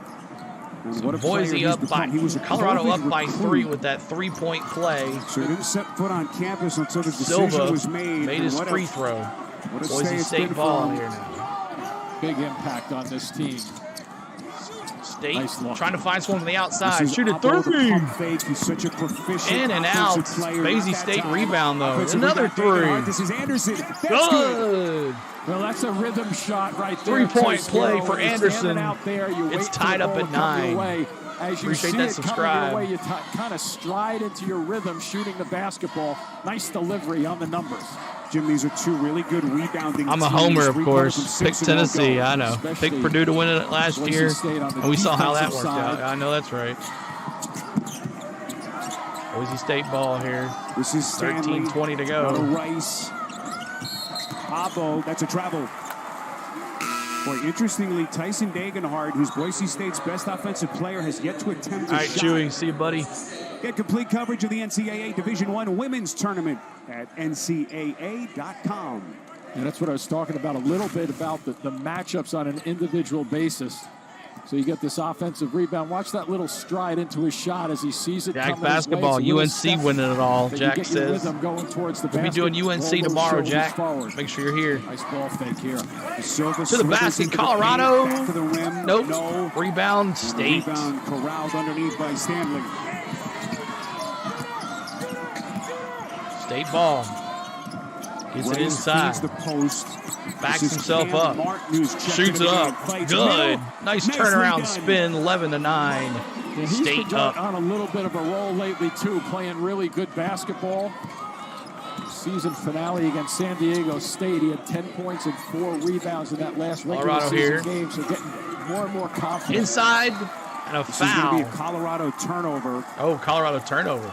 And what a player Boise he's up become. by He was a Colorado COVID up by recruit. 3 with that three-point play. So he didn't set foot on campus until the decision Silva was made. made And his what a- free throw. What a Boise stay it's State been ball for him. here now. Big impact on this team. State Nice look. trying to find someone from the outside. This is Shoot a Abo, the three. pump fake. He's such a proficient In and out. offensive player. Boise Not that State time. rebound, though. Offensive Another rebound, Dayton three. Hart. This is Anderson. That's good. Good. Well, that's a rhythm shot right there. Three-point So play Spiro, for when you're Anderson. standing out there, you It's wait for tied the up ball at to come your 9. way. As you Appreciate see that it subscribe. coming your way, you kind of stride into your rhythm shooting the basketball. Nice delivery on the numbers. Jim, these are two really good rebounding I'm a teams. homer, of 3 course. quarters Pick and 6 in a row. Tennessee, I know. Especially Pick Purdue to win it last Boise year, State on the and we saw how that defensive worked out. side. I know that's right. Boise State ball here. This is Stanley. 13-20 to Got a go. Rice. Abo, that's a travel. Boy, interestingly, Tyson Degenhardt, who's Boise State's best offensive player, has yet to attempt a All right, shot. Chewy. See you, buddy. Get complete coverage of the NCAA Division I Women's Tournament at ncaa.com. And that's what I was talking about a little bit about the matchups on an individual basis. So you get this offensive rebound. Watch that little stride into his shot as he sees it Jack coming his way. basketball, It's a little UNC step winning it all, that you Jack get your says. rhythm going towards the We'll be basket. doing UNC Roll those tomorrow, shoulders Jack. forward. Make sure you're here. Nice ball fake here. Silva To the slithers basket, into the Colorado. paint, back to the rim. Nope. No. Rebound, And the State. Rebound corralled underneath by Stanley. State ball. Gets it Rice inside. feeds the post. Backs This is himself Cam up. Martin, who's checked Shoots in it the up. game, fights Good. middle. Nice Nicely turnaround done. spin. 11-9. Yeah, he's State been up. on a little bit of a roll lately, too, playing really good basketball. Season finale against San Diego State. He had 10 points and 4 rebounds in that last regular Colorado season here. game, so getting more and more confident. Inside and a This is going to foul. be a Colorado turnover. Oh, Colorado turnover.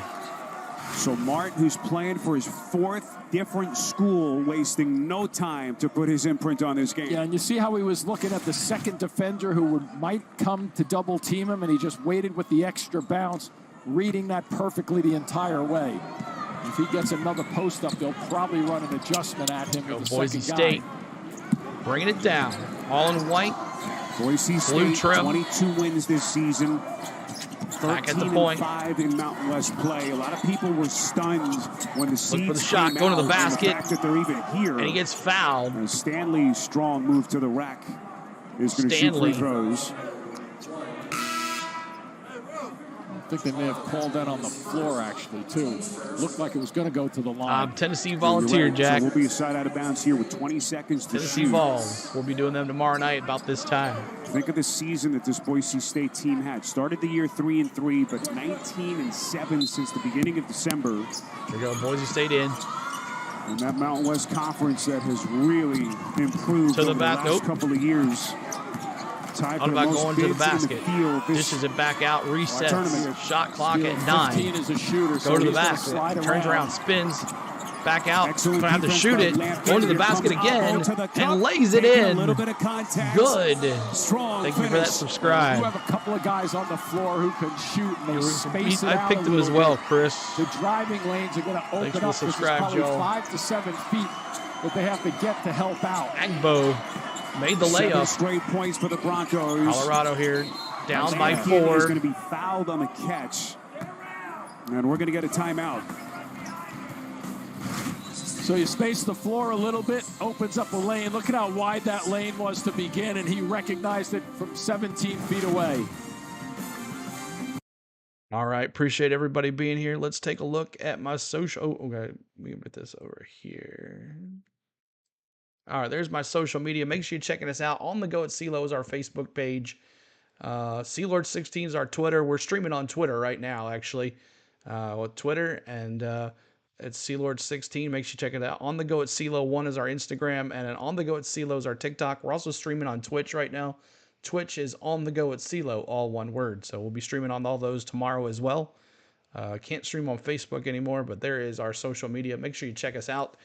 So Martin, who's playing for his 4th different school, wasting no time to put his imprint on this game. Yeah, and you see how he was looking at the second defender who might come to double team him, and he just waited with the extra bounce, reading that perfectly the entire way. If he gets another post up, they'll probably run an adjustment at him Go with the Boise second State. guy. Bringing it down. All in white. Boise Blue State, trim. 22 wins this season. Back at the 13 point. and 5 in Mountain West play. A lot of people were stunned when the seeds for the shot, came going to the out, and basket. The fact that they're even here. And he gets fouled. And Stanley's strong move to the rack is going to shoot Stanley. free throws. think they may have called that on the floor, actually, too. Looked like it was going to go to the line. Tennessee Volunteer, Jack. So we'll be a side out of bounds here with 20 seconds to Tennessee shoot. Vols. We'll be doing them tomorrow night about this time. Think of the season that this Boise State team had. Started the year 3-3, but 19-7 since the beginning of December. Here we go, Boise State in. And that Mountain West Conference that has really improved over the last couple of years. Thought about going to the basket. Dishes it back out, resets. Shot clock at 9. Is a shooter, go to the basket. Turns around, spins. Back out. Gonna have to shoot it. Going to the basket again and lays it in. Good. Thank you for that subscribe. You have a couple of guys on the floor who can shoot and they space it out. I picked them as well, Chris. The driving lanes are going to open up. There's probably 5 to 7 feet that they have to get to help out. Agbo made the layup. 7 straight points for the Broncos. Colorado here down by 4. He's going to be fouled on the catch. And we're going to get a timeout. So you space the floor a little bit, opens up a lane. Look at how wide that lane was to begin, and he recognized it from 17 feet away. All right, appreciate everybody being here. Let's take a look at my social. Oh, okay, we can put this over here. All right, there's my social media. Make sure you're checking us out. On the Go at CeeLo is our Facebook page. CLord16 is our Twitter. We're streaming on Twitter right now, actually, with Twitter, and it's CLord16. Make sure you check it out. On the Go at CeeLo 1 is our Instagram, and then On the Go at CeeLo is our TikTok. We're also streaming on Twitch right now. Twitch is On the Go at CeeLo, all one word. So we'll be streaming on all those tomorrow as well. Can't stream on Facebook anymore, but there is our social media. Make sure you check us out.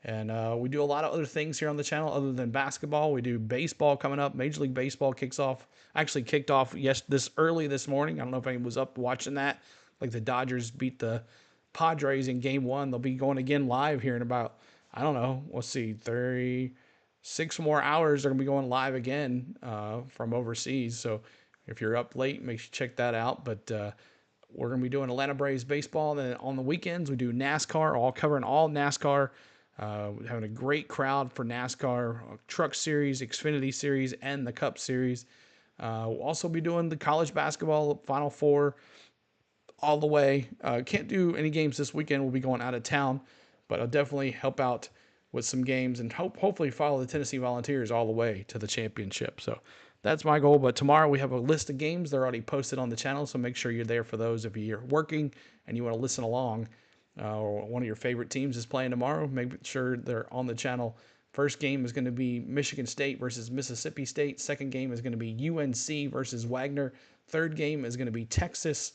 And we do a lot of other things here on the channel other than basketball. We do baseball coming up. Major League Baseball kicked off this early this morning. I don't know if anyone was up watching that. Like the Dodgers beat the Padres in game 1. They'll be going again live here in about, I don't know, let's see, 36 more hours. They're going to be going live again from overseas. So if you're up late, make sure you check that out. But we're going to be doing Atlanta Braves baseball. Then on the weekends, we do NASCAR, all covering all NASCAR. Having a great crowd for NASCAR, Truck Series, Xfinity Series, and the Cup Series. We'll also be doing the college basketball Final Four all the way. Can't do any games this weekend. We'll be going out of town, but I'll definitely help out with some games and hopefully follow the Tennessee Volunteers all the way to the championship. So that's my goal. But tomorrow we have a list of games. They're already posted on the channel, so make sure you're there for those. If you're working and you want to listen along, or one of your favorite teams is playing tomorrow, make sure they're on the channel. First game is going to be Michigan State versus Mississippi State. Second game is going to be UNC versus Wagner. Third game is going to be Texas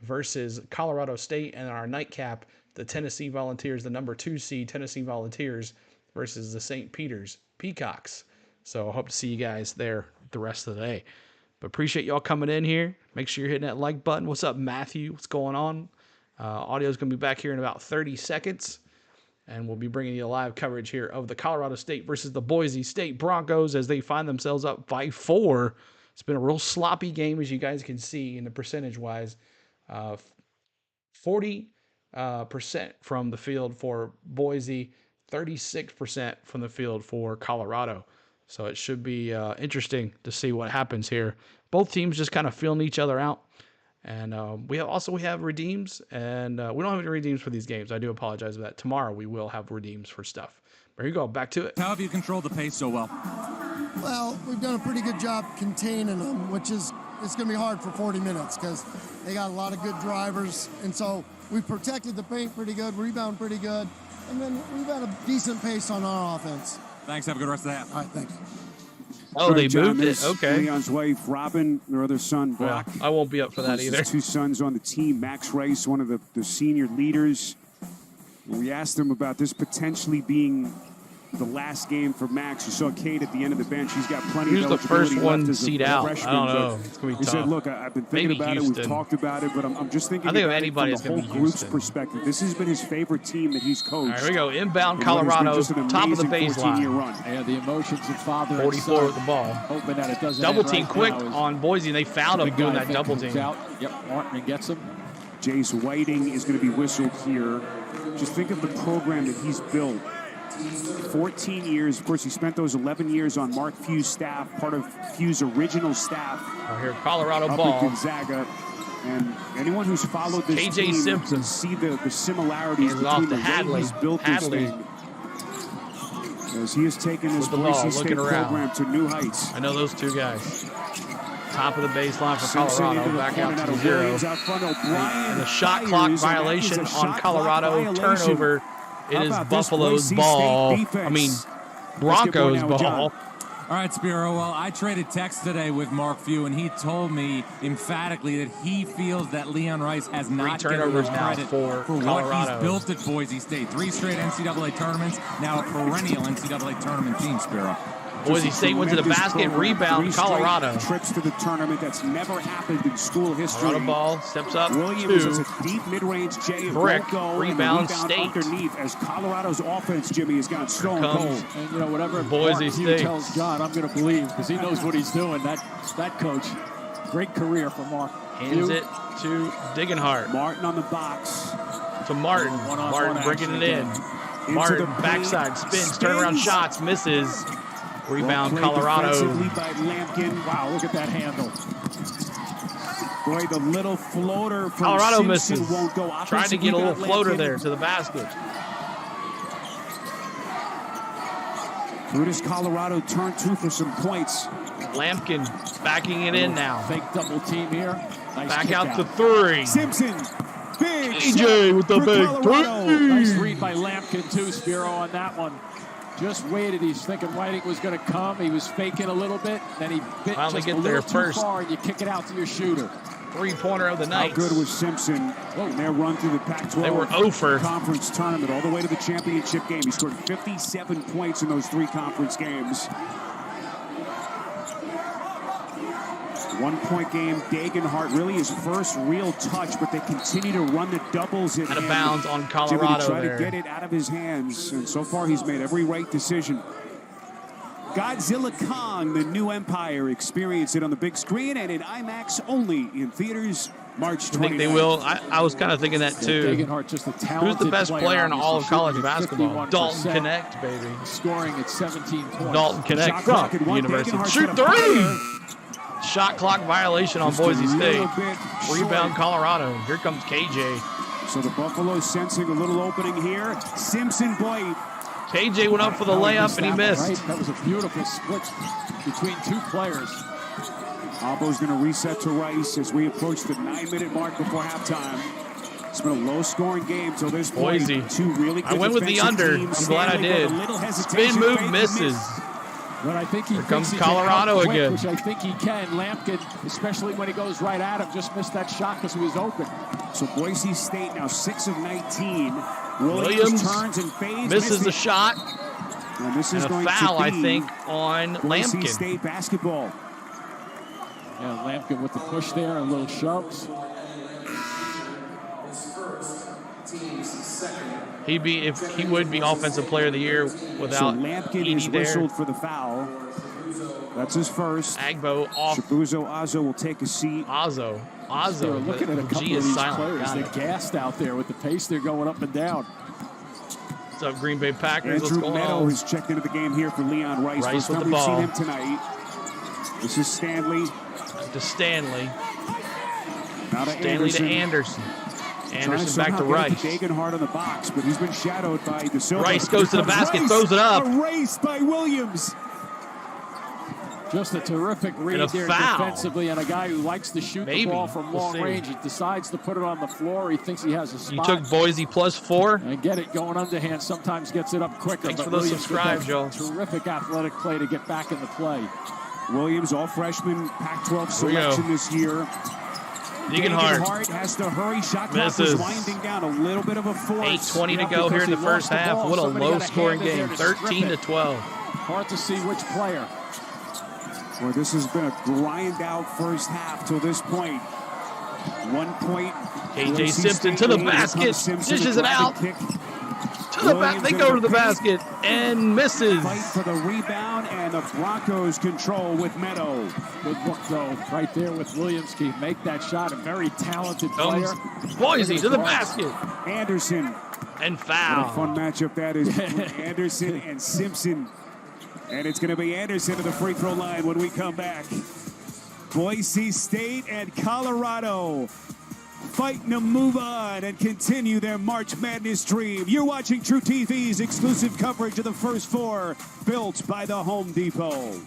versus Colorado State. And our nightcap, the Tennessee Volunteers, the number 2 seed Tennessee Volunteers versus the St. Peter's Peacocks. So I hope to see you guys there the rest of the day. But appreciate y'all coming in here. Make sure you're hitting that like button. What's up, Matthew? What's going on? Audio is going to be back here in about 30 seconds, and we'll be bringing you live coverage here of the Colorado State versus the Boise State Broncos as they find themselves up by 4. It's been a real sloppy game, as you guys can see in the percentage-wise. 40% from the field for Boise, 36% from the field for Colorado. So it should be interesting to see what happens here. Both teams just kind of feeling each other out. And we have redeems, and we don't have any redeems for these games. I do apologize for that. Tomorrow we will have redeems for stuff. There you go. Back to it. How have you controlled the pace so well? Well, we've done a pretty good job containing them, which is it's going to be hard for 40 minutes because they got a lot of good drivers. And so we've protected the paint pretty good, rebound pretty good, and then we've had a decent pace on our offense. Thanks. Have a good rest of the half. All right, thanks. Oh, they moved it. Okay. Leon's wife, Robin, their other son, Brock. Well, I won't be up for that either. His 2 sons on the team. Max Rice, one of the senior leaders. We asked him about this potentially being the last game for Max. You saw Kate at the end of the bench. He's got plenty Who's of the first eligibility one seed out? freshman, I don't know. It's going to be tough. He said, look, I've been thinking about it. We've talked about it, but I'm just thinking I think about anybody's it from the whole group's perspective. This has been his favorite team that he's coached. All right, here we go. Inbound Colorado, top of the baseline. Yeah, the emotions of father 44 with the ball. Hoping that it doesn't double team quick on Boise, and they fouled him doing that double team. Out. Yep, Martin gets him. Jace Whiting is going to be whistled here. Just think of the program that he's built. 14 years. Of course, he spent those 11 years on Mark Few's staff, part of Few's original staff. Here, Colorado up ball. At Gonzaga. And anyone who's followed this KJ team Simpson can see the similarities hands off between to the way Hadley. he's built this thing. As he has taken this Boise State program to new heights. I know those two guys. Top of the baseline for Colorado, back out to 0. And the shot clock violation on Colorado, turnover. It is Buffalo's ball. I mean, Broncos ball. All right, Spiro. Well, I traded text today with Mark Few, and he told me emphatically that he feels that Leon Rice has not given him credit for what he's built at Boise State. 3 straight NCAA tournaments, now a perennial NCAA tournament team, Spiro. Boise State went to the basket, rebound, Colorado. Trips to the tournament. That's never happened in school history. Colorado ball, steps up, Williams 2. is a deep mid-range J. Brick, rebound State. Underneath as Colorado's offense, Jimmy, has gone stone cold. And, you know, whatever Boise State tells John, I'm going to believe because he knows what he's doing. That coach, great career for Mark. Hands it to Degenhart. Martin on the box. To Martin. Martin bringing it in. Martin, backside, spins, turnaround shots, misses. Rebound, Colorado. By Lampkin. Wow, look at that handle. Boy, the little floater from Colorado Simpson misses. won't go. Trying to get a little floater there to the basket. Who does Colorado turn to for some points? Lampkin backing it in now. Fake double team here. Nice back out to out. 3. Simpson. Big AJ with the big 3. Nice read by Lampkin too, Spiro, on that one. Just waited. He's thinking Whiting was going to come. He was faking a little bit. Then he bit finally just get a little there too first. far, and you kick it out to your shooter. 3-pointer of the night. How good was Simpson in their run through the Pac-12 They were 0 for conference tournament all the way to the championship game? He scored 57 points in those 3 conference games. 1-point game. Degenhart really his first real touch, but they continue to run the doubles at out of him. bounds on Colorado. Try there. to get it out of his hands, and so far he's made every right decision. Godzilla Kong, the new empire. Experience it on the big screen and in IMAX only in theaters March 29th. I think they will. I was kind of thinking that too. Degenhart, just a talented Who's the best player in all of college shooting at basketball? 51%. Dalton Connect, baby. Scoring at 17 points. Dalton Connect Shot clock at from one. University. Degenhart's Shoot got a 3! Shot clock violation on Just a Boise State. little bit Rebound short. Colorado. Here comes KJ. So the Buffaloes sensing a little opening here. Simpson, boy. KJ went up for the layup and he missed. Right? That was a beautiful split between 2 players. Albo's going to reset to Rice as we approach the 9-minute mark before halftime. It's been a low-scoring game till this point. Boise. 2 really good I went with the defensive under. teams. I'm glad I Stanley did. with a little hesitation, Spin move fake, misses. But I think he Here comes thinks he can Colorado out quick, again. which I think he can. Lampkin, especially when he goes right at him, just missed that shot because he was open. So Boise State now 6 of 19. Williams turns and fades. misses the it. shot. And this is And a going foul, to I be think, on Boise Lampkin. State basketball. Yeah, Lampkin with the push there and little shoves. He would be offensive player of the year So without Lampkin Edie is there. whistled for the foul. That's his first. Agbo off. Shabuzo Azo will take a seat. Azo. They're looking at a The couple G of is these silent. players. Got They're it. gassed out there with the pace they're going up and down. What's up, Green Bay Packers? What's Andrew going Meadow on? has checked into the game here for Leon Rice. Rice First with time the we've seen ball. him tonight. This is Stanley. To Stanley. Now to Stanley Anderson. to Anderson. Trying Anderson back to somehow get it Rice. Degenhart on the box, but he's been shadowed by De Silva. Rice goes to the Here comes basket, Rice. throws it up. Erased by Williams. Just a terrific read And a there foul. defensively, and a guy who likes to shoot Maybe. the ball from We'll long see. range. He decides to put it on the floor. He thinks he has a You spot. took Boise +4. And get it going underhand. Sometimes gets it up quicker. Thanks but for the Williams with subscribe, that Joe. Terrific athletic play to get back in the play. Williams, all freshman Pac-12 Here we go. selection this year. Degenhart has to hurry. Shot clock misses. is winding down. A little bit of a force. 8:20 to go here in the first half. What a low-scoring game. 13-12. Hard to see which player. Well, this has been a grind-out first half till this point. 1 point. KJ Boise Simpson State to the lead. Here basket. comes Simpson, Dishes a it out. driving kick. To the back. They go to the basket and misses. Fight for the rebound, and the Broncos control with Meadow. Good look, though, right there with Williams. Can make that shot. A very talented player. Boise to the basket. Anderson. And What a foul. fun matchup that is between Anderson and Simpson. And it's going to be Anderson to the free throw line when we come back. Boise State and Colorado fighting to move on and continue their March Madness dream. You're watching True TV's exclusive coverage of the First Four, built by the Home Depot.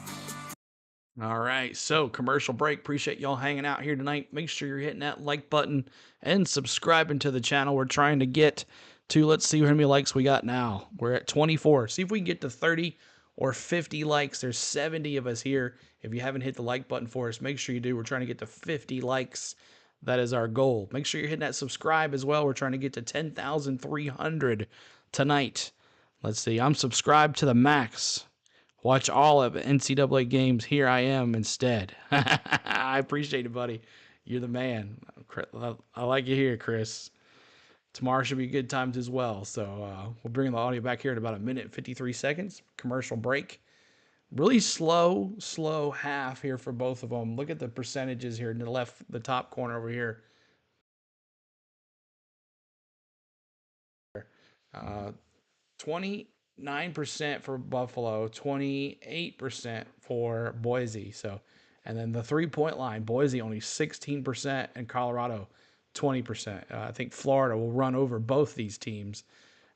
All right, so commercial break. Appreciate y'all hanging out here tonight. Make sure you're hitting that like button and subscribing to the channel. We're trying to get to, let's see how many likes we got now. We're at 24. See if we can get to 30 or 50 likes. There's 70 of us here. If you haven't hit the like button for us, make sure you do. We're trying to get to 50 likes. That is our goal. Make sure you're hitting that subscribe as well. We're trying to get to 10,300 tonight. Let's see. I'm subscribed to the max. Watch all of NCAA games. Here I am instead. I appreciate it, buddy. You're the man. I like you here, Chris. Tomorrow should be good times as well. So we'll bring the audio back here in about 1 minute and 53 seconds. Commercial break. Really slow half here for both of them. Look at the percentages here in the left, the top corner over here. 29% for Buffalo, 28% for Boise. So, and then the 3-point line, Boise only 16% and Colorado 20%. I think Florida will run over both these teams,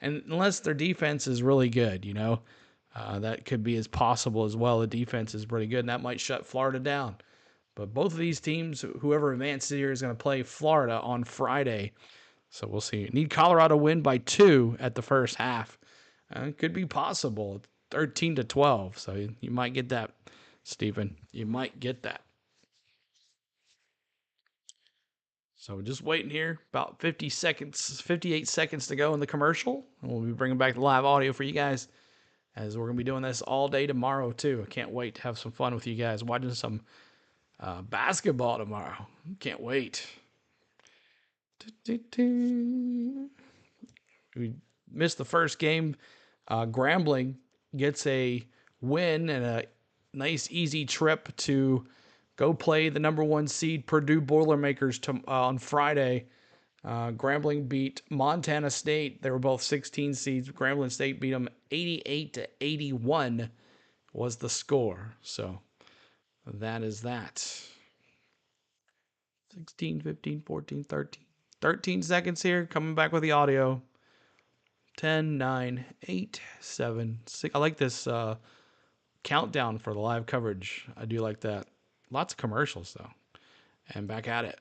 and unless their defense is really good, you know. That could be as possible as well. The defense is pretty good, and that might shut Florida down. But both of these teams, whoever advances here, is going to play Florida on Friday. So we'll see. Need Colorado win by 2 at the first half. It could be possible. 13-12. So you might get that, Stephen. You might get that. So just waiting here. About 58 seconds to go in the commercial. And we'll be bringing back the live audio for you guys, as we're going to be doing this all day tomorrow, too. I can't wait to have some fun with you guys, watching some basketball tomorrow. Can't wait. We missed the first game. Grambling gets a win and a nice, easy trip to go play the #1 seed Purdue Boilermakers on Friday. Grambling beat Montana State. They were both 16 seeds. Grambling State beat them 88-81 was the score. So that is that. 16, 15, 14, 13. 13 seconds here. Coming back with the audio. 10, 9, 8, 7, 6. I like this countdown for the live coverage. I do like that. Lots of commercials, though. And back at it.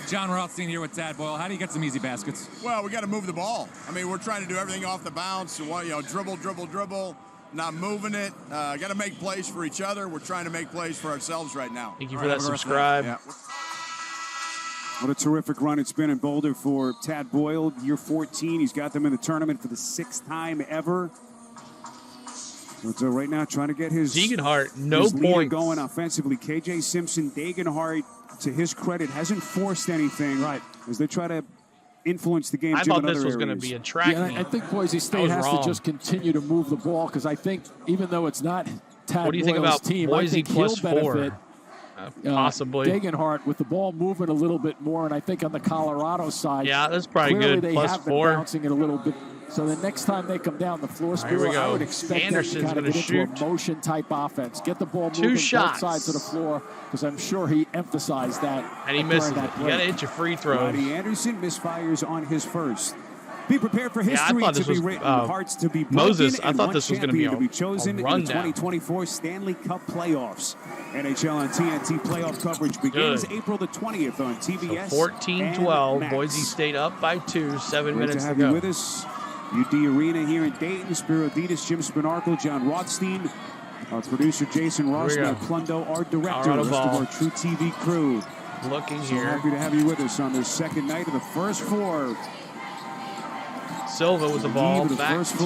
John Rothstein here with Tad Boyle. How do you get some easy baskets? Well, we got to move the ball. I mean, we're trying to do everything off the bounce. Dribble, not moving it. Got to make plays for each other. We're trying to make plays for ourselves right now. Thank you for that subscribe. Yeah. What a terrific run it's been in Boulder for Tad Boyle. Year 14. He's got them in the tournament for the 6th time ever. So right now, trying to get his Degenhart, no points going offensively. KJ Simpson, Degenhart, to his credit, hasn't forced anything. Right. As they try to influence the game. I thought this was going to be a track. Yeah, I think Boise State has to just continue to move the ball, because I think even though it's not Tad Boyle's team, Boise I think he'll benefit. Possibly. Degenhart with the ball moving a little bit more, and I think on the Colorado side, yeah, that's probably clearly good. They Plus have 4. been bouncing it a little bit. So the next time they come down the floor, I would expect Anderson's them to going to get shoot. into a motion type offense. Get the ball 2 moving shots. both sides of the floor, because I'm sure he emphasized that. And he misses it. You got to hit your free throws. Roddy Anderson misfires on his first. Be prepared for history to be written, hearts to be broken, Moses. I and thought one this was going to be champion chosen in the rundown. 2024 Stanley Cup playoffs. NHL on TNT playoff coverage begins April the 20th on TBS. So 14-12, Boise State up by 2, 7 minutes to have go. you with us. UD Arena here in Dayton. Spiro Ditas, Jim Spinarkle, John Rothstein, our producer Jason Ross, Matt Plundo, our director, the rest of our True TV crew. Looking so here. Happy to have you with us on this second night of the First Four. Silva with the ball back to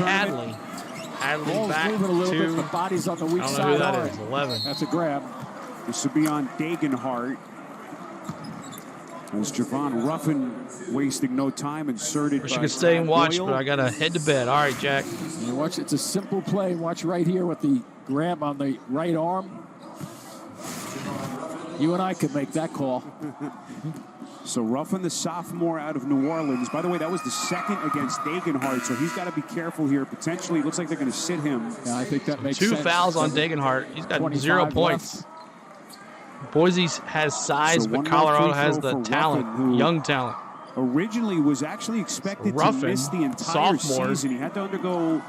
Hadley. Hadley back moving a little to bit. The body's on the weak I don't side. know who that is. 11. That's a grab. This will be on Degenhart. As Javon Ruffin wasting no time, inserted. Wish you could stay and watch, but I got to head to bed. All right, Jack. You watch. It's a simple play. Watch right here with the grab on the right arm. You and I could make that call. So Ruffin, the sophomore out of New Orleans. By the way, that was the second against Degenhardt, so he's got to be careful here. Potentially, it looks like they're going to sit him. Yeah, I think that makes sense. 2 fouls on Degenhardt. He's got 0 points. Boise has size, but Colorado has the talent, young talent. Originally was actually expected to miss the entire season. He had to undergo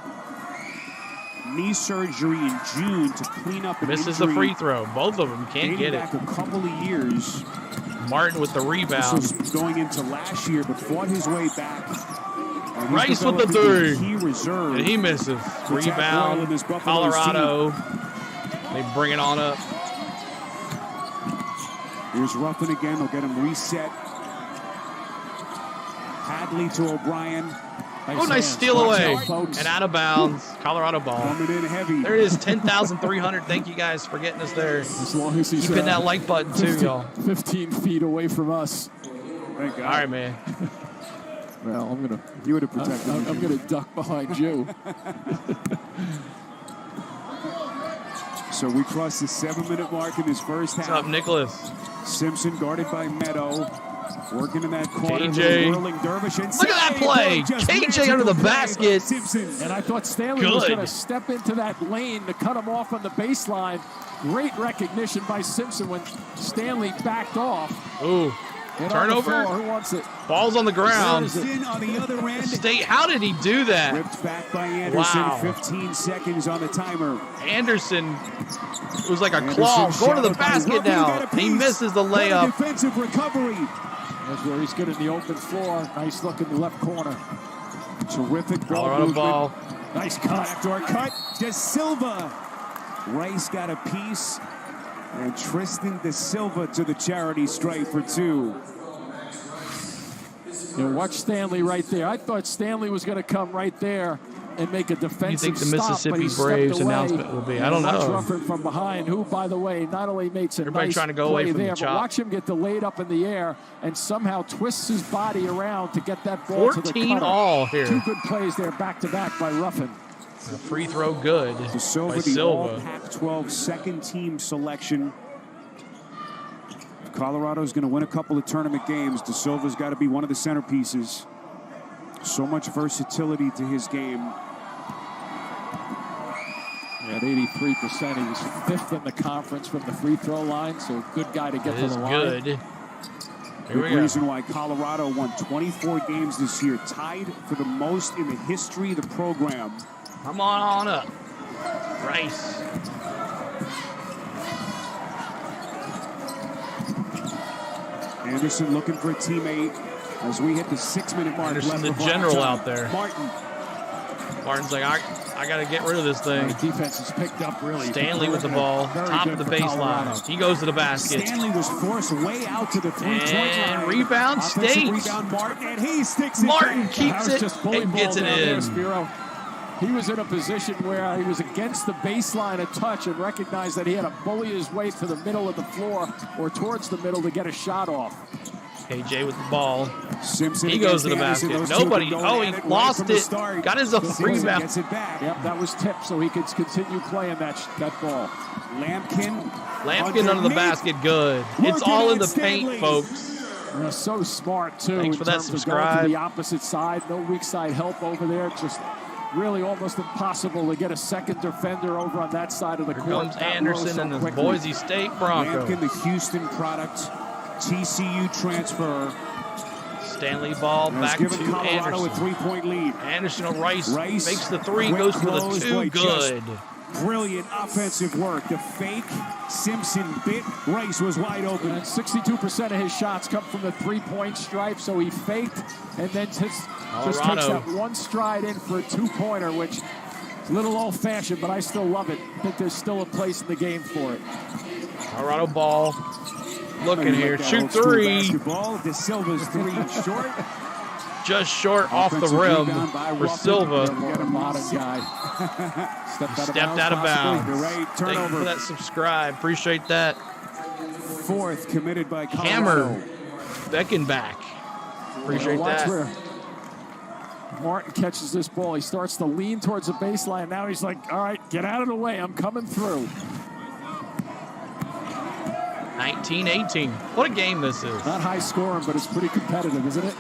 knee surgery in June to clean up an Misses injury. the free throw. Both of them can't get it. Back a couple of years. Martin with the rebound. This was going into last year, but fought his way back. Rice with the three. And he misses. Rebound. Colorado. They bring it on up. Here's Ruffin again. They'll get him reset. Hadley to O'Brien. Nice steal away. And out of bounds. Colorado ball. Coming in heavy. There it is, 10,300. Thank you guys for getting us there. As long as he's keeping that like button too, y'all. 15 feet away from us. Thank God. All right, man. Well, you would have protected me. I'm gonna duck behind you. So we crossed the 7-minute mark in this first half. What's up, Nicholas? Simpson guarded by Meadow. Working in that corner. KJ. Look at that play. KJ under the basket. And I thought Stanley was going to step into that lane to cut him off on the baseline. Great recognition by Simpson when Stanley backed off. Ooh. Turnover. Who wants it? Ball's on the ground. On the other end. State, how did he do that? Ripped back by Anderson. Wow. 15 seconds on the timer. Anderson was like a claw. Go to the basket now. He misses the layup. Defensive recovery. That's where he's good in the open floor. Nice look in the left corner. Terrific Colorado ball. Nice cut. Backdoor cut. De Silva. Rice got a piece. And Tristan De Silva to the charity stripe for 2. Watch Stanley right there. I thought Stanley was going to come right there and make a defensive You think the Mississippi stop, Braves announcement will be? I don't know. Ruffin from behind, who, by the way, not only makes a Everybody nice trying to go away play from the there, chop. but watch him get delayed up in the air and somehow twists his body around to get that ball to the 14 cutter. all here. 2 good plays there back-to-back by Ruffin. The free throw good by Silva, the Silva. All-Pac-12 second-team selection. If Colorado's going to win a couple of tournament games, De Silva's got to be one of the centerpieces. So much versatility to his game. At 83%, he was 5th in the conference from the free throw line, so good guy to get to the line. Good. Here we The go. reason why Colorado won 24 games this year, tied for the most in the history of the program. Come on up. Rice. Anderson looking for a teammate as we hit the 6-minute mark. Anderson, left the of general time. out there. Martin's like, I got to get rid of this thing. The defense is picked up really. Stanley with the ball, top of the baseline. He goes to the basket. Stanley was forced way out to the 3-point line. And rebound State. Rebound Martin, and he sticks it Martin back. keeps it and gets it in. He was in a position where he was against the baseline a touch and recognized that he had to bully his way to the middle of the floor or towards the middle to get a shot off. KJ with the ball. Simpson He goes to the basket. Nobody. Oh, he lost it. Got his own rebound. Gets it back. Yep, that was tipped, so he could continue playing that ball. Lampkin under the basket. Good. It's all in the paint, folks. They're so smart, too. Thanks for that in terms of subscribe. going to the opposite side. No weak side help over there. Just really almost impossible to get a second defender over on that side of the Here court. comes Anderson and the Boise State Broncos. Lampkin, the Houston product, TCU transfer. Stanley ball back to Colorado Anderson. a 3-point lead. Anderson to Rice makes the 3, quick goes for the close 2. by Good. Brilliant offensive work. The fake, Simpson bit. Rice was wide open. And 62% of his shots come from the 3-point stripe, so he faked and then just takes that one stride in for a 2-pointer, which is a little old-fashioned, but I still love it. I think there's still a place in the game for it. Colorado ball. Looking here. Shoot 3. Basketball. De Silva's 3 short. Just short off the rim for Silva. Get a modern guy. Stepped out of bounds. You're right. Thank you for that subscribe. Appreciate that. 4th committed by Colorado. Hammer. Beckenbach. Appreciate Watch that. where Martin catches this ball. He starts to lean towards the baseline. Now he's like, all right, get out of the way. I'm coming through. 19-18. What a game this is. Not high scoring, but it's pretty competitive, isn't it?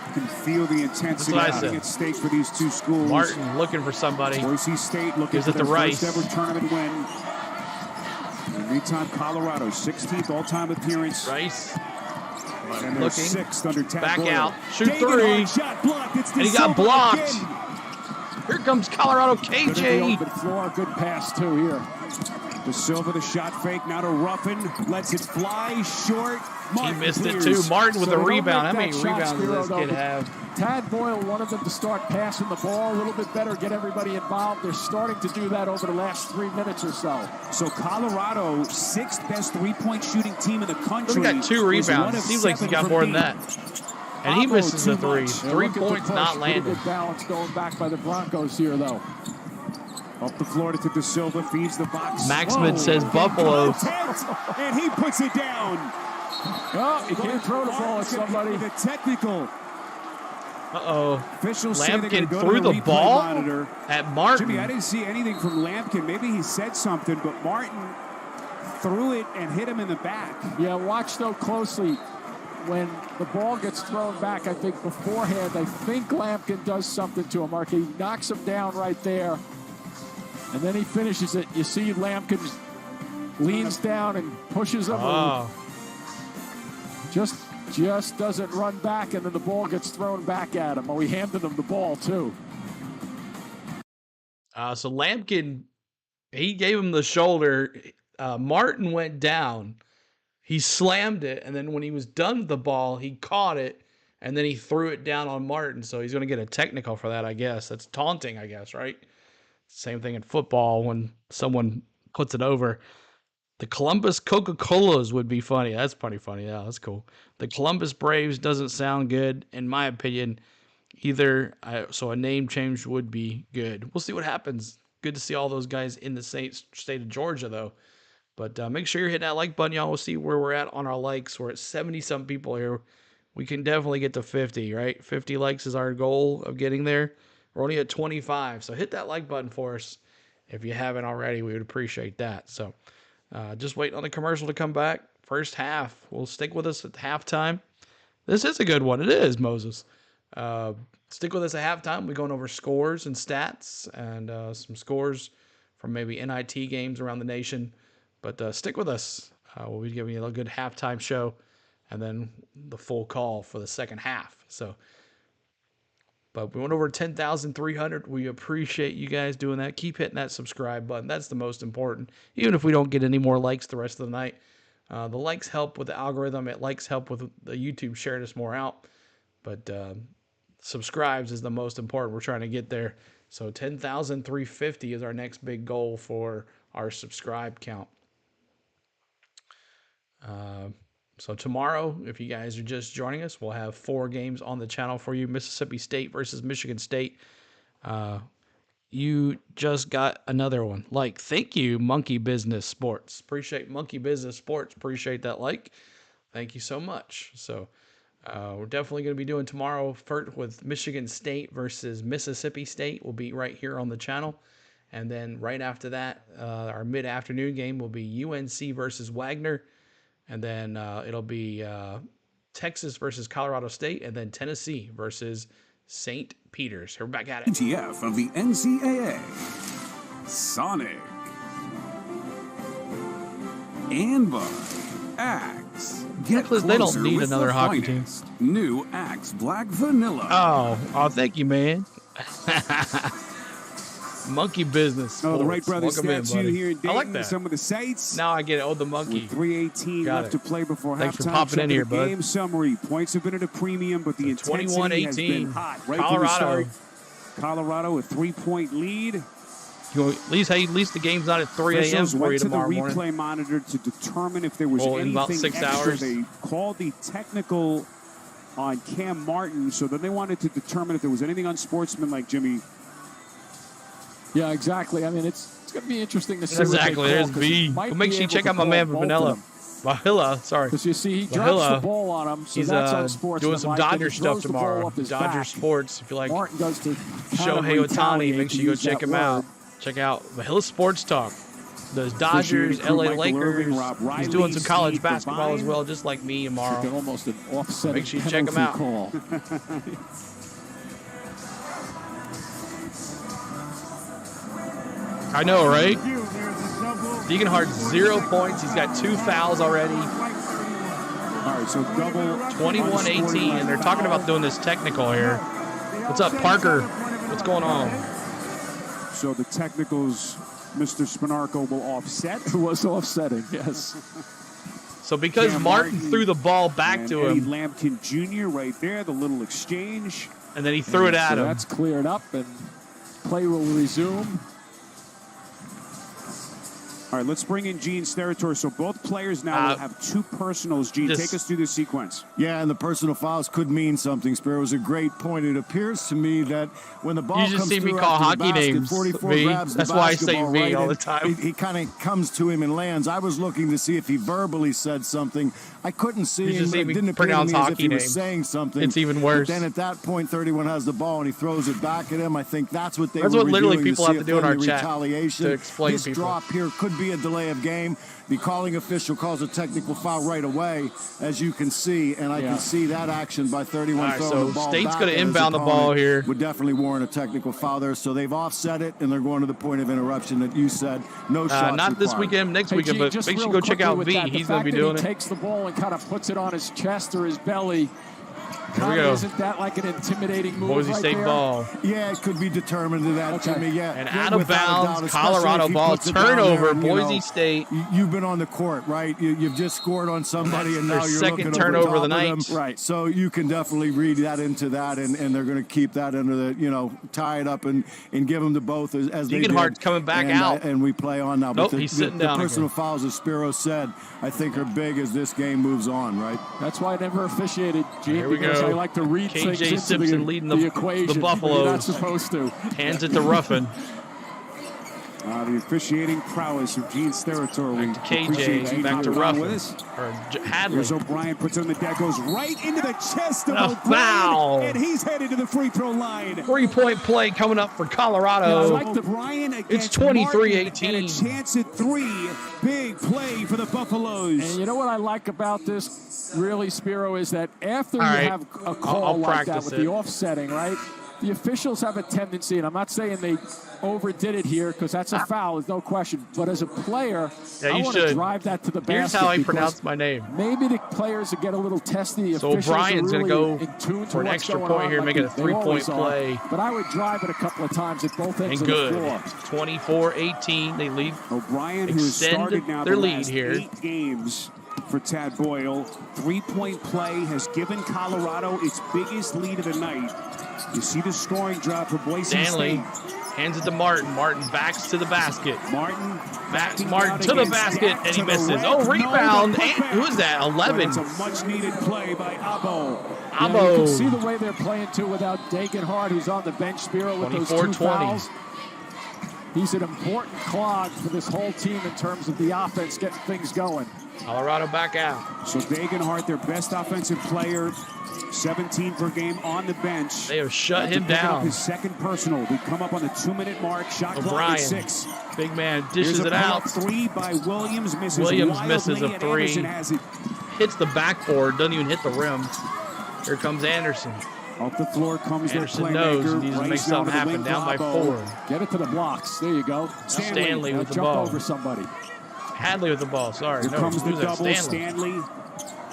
You can feel the intensity at stake for these two schools. Martin looking for somebody. Boise State looking for their first ever tournament win. In the meantime, Colorado, 16th all-time appearance. Rice. And they're 6th under Tad Back Boyle. out. Shoot three. Shot blocked. It's and he got blocked. Here comes Colorado KJ. Good floor, good pass too here. De Silva, the shot fake, now to Ruffin, lets it fly short. Martin he missed it too. Martin with a rebound. How many rebounds does this kid have? Tad Boyle wanted them to start passing the ball a little bit better, get everybody involved. They're starting to do that over the last 3 minutes or so. So Colorado, 6th best three-point shooting team in the country. He got 2 rebounds. Seems like he got more than that. And he misses the 3. 3 points not landed. Good balance going back by the Broncos here, though. Up the floor to De Silva, feeds the box. Maxman says Buffalo. And he puts it down. Oh, he can't throw the ball at somebody. The technical. Officials Lampkin threw the ball at Martin. Jimmy, I didn't see anything from Lampkin. Maybe he said something, but Martin threw it and hit him in the back. Yeah, watch though closely. When the ball gets thrown back, I think beforehand, I think Lampkin does something to him. Mark, he knocks him down right there. And then he finishes it. You see Lampkin leans down and pushes him. Just doesn't run back, and then the ball gets thrown back at him. Oh, he handed him the ball, too. So Lampkin, he gave him the shoulder. Martin went down. He slammed it, and then when he was done with the ball, he caught it, and then he threw it down on Martin. So he's going to get a technical for that, I guess. That's taunting, I guess, right? Same thing in football when someone puts it over. The Columbus Coca-Colas would be funny. That's pretty funny. Yeah, that's cool. The Columbus Braves doesn't sound good, in my opinion, either. So a name change would be good. We'll see what happens. Good to see all those guys in the state of Georgia, though. But make sure you're hitting that like button, y'all. We'll see where we're at on our likes. We're at 70-some people here. We can definitely get to 50, right? 50 likes is our goal of getting there. We're only at 25, so hit that like button for us. If you haven't already, we would appreciate that. So just waiting on the commercial to come back. First half, we'll stick with us at halftime. This is a good one. It is, Moses. Stick with us at halftime. We're going over scores and stats and some scores from maybe NIT games around the nation. But stick with us. We'll be giving you a good halftime show and then the full call for the second half. But we went over 10,300. We appreciate you guys doing that. Keep hitting that subscribe button. That's the most important. Even if we don't get any more likes the rest of the night. The likes help with the algorithm. It likes help with the YouTube sharing us more out. But subscribes is the most important. We're trying to get there. So 10,350 is our next big goal for our subscribe count. So tomorrow, if you guys are just joining us, we'll have 4 games on the channel for you. Mississippi State versus Michigan State. You just got another one. Thank you, Monkey Business Sports. Appreciate Monkey Business Sports. Appreciate that like. Thank you so much. So we're definitely going to be doing tomorrow with Michigan State versus Mississippi State. We'll be right here on the channel. And then right after that, our mid-afternoon game will be UNC versus Wagner. And then it'll be Texas versus Colorado State, and then Tennessee versus St. Peter's. Here, we're back at it. ETF of the NCAA, Sonic, and by Axe. Get closer they don't need with another the hockey team. New Axe Black Vanilla. Oh, thank you, man. Monkey Business Sports. Oh, the Wright Brothers statue here in Dayton. I like that. Some of the sites. Now I get it. Oh, the monkey. With 3:18 left to play before Thanks halftime. for popping in here, bud. Game summary. Points have been at a premium, but the intensity has been hot. Right Colorado. from the start. Colorado a 3-point lead. At least the game's not at 3 a.m. for you tomorrow morning. Went to the replay monitor to determine if there was anything in about 6 extra. hours. They called the technical on Cam Martin, so then they wanted to determine if there was anything unsportsmanlike, Jimmy. Yeah, exactly. I mean, it's going to be interesting to see. Exactly. There's B. Well, make sure you check out my man Vanilla. Bahilla, sorry. Because you see, he drops the ball on him, so he's that's unsportsmanlike. doing some Dodger stuff tomorrow. Dodger Sports. If you like Martin goes to Shohei Ohtani, make sure you go check him out. Check out Bahilla Sports Talk. those Dodgers, LA Lakers. He's doing some college basketball as well, just like me tomorrow. Almost an offset. Make sure you check him out. Call. I know, right? Degenhardt, 0 points. He's got 2 fouls already. All right, so double 21-18, and they're talking about doing this technical here. What's up, Parker? What's going on? So the technicals, Mr. Spinarco will offset. Who was offsetting, yes. So because Martin threw the ball back to him. Lampkin Jr. right there, the little exchange. And then he threw it at him. That's cleared up, and play will resume. All right, let's bring in Gene Steratore. So both players now will have 2 personals. Gene, take us through this sequence. Yeah, and the personal fouls could mean something. Spiro, it was a great point. It appears to me that when the ball comes through, you just see me call hockey names. 44 V. grabs That's the why I say basketball, V right, all the time. He kind of comes to him and lands. I was looking to see if he verbally said something. I couldn't see him, but it didn't appear to me as if he was saying something. It's even worse. But then at that point, 31 has the ball and he throws it back at him. I think that's what they were That's what literally reviewing people to have see to do in our if chat retaliation. to explain This people. drop here could be a delay of game. The calling official calls a technical foul right away, as you can see, and I can see that action by 31 All right, throwing so the ball State's back going to at his inbound the ball opponent here. would definitely warrant a technical foul there. So they've offset it, and they're going to the point of interruption that you said. No shots not this required. weekend, next weekend, but make sure you go check out V. He's going to be doing it. He takes the ball and kind of puts it on his chest or his belly. Here we go. Isn't that like an intimidating move? Boise State ball. Yeah, it could be determined to that, Jimmy. Yeah. And Yeah, out of without a bounds, doubt, especially Colorado if he ball, puts it down turnover, there and, Boise State. You've been on the court, right? You've just scored on somebody, and Their now you're second looking turnover over of the top night. of them. Right. So you can definitely read that into that, and they're going to keep that under the, tie it up and give them to both as they did. Degenhardt's coming back and, out. And we play on now. Nope, But he's sitting down The personal again. fouls, as Spiro said, I think are big as this game moves on, right? That's why I never officiated, Gene, Here we because go. I like to read things KJ into Simpson leading the equation. the Buffaloes. You're not supposed to. Hands it to Ruffin. The officiating prowess of Gene Steratore. Back to KJ, back to Ruffin. Or Hadley. Here's O'Brien, puts on the deck, goes right into the chest of A O'Brien, foul. and he's headed to the free throw line. 3-point play coming up for Colorado. I like the O'Brien It's against Martin, 23-18. and a chance at 3. Big play for the Buffaloes. And you know what I like about this, really, Spiro, is that after you have a call I'll like that practice with it. the offsetting, right? The officials have a tendency, and I'm not saying they overdid it here because that's a foul, there's no question. But as a player, I want to drive that to the basket. Here's how I pronounce my name. Maybe the players will get a little testy. The So officials O'Brien's are going really to go in tune to for an what's extra going point on, here, like make it a they 3-point always are. play. But I would drive it a couple of times at both ends And of good. the floor. 24-18. They lead. O'Brien, who has started now their the lead last here. 8 games for Tad Boyle. 3-point play has given Colorado its biggest lead of the night. You see the scoring drop for Boise Stanley State. hands it to Martin. Martin backs to the basket. Martin to the basket, and he misses. Oh, rebound. Who is that? 11. It's a much-needed play by Abo. Abo. You can see the way they're playing, too, without Degenhardt, who's on the bench, Spiro, with those 2 fouls. He's an important clog for this whole team in terms of the offense, getting things going. Colorado back out. So Degenhardt, their best offensive player, 17 per game on the bench. They have shut him Picking up down. his second personal. We come up on the 2-minute mark. Shot clock at 6. Big man dishes Here's a it out. pull-up 3 by Williams. Misses Williams misses a and 3. Anderson has it. Hits the backboard. Doesn't even hit the rim. Here comes Anderson. Off the floor comes Anderson their knows playmaker. he needs to make Race something down to the happen. wing Down by for Abo. 4. Get it to the blocks. There you go. Stanley with the jump ball. over somebody. Hadley with the ball. Sorry. Here No, comes the who's that? double. Stanley. Stanley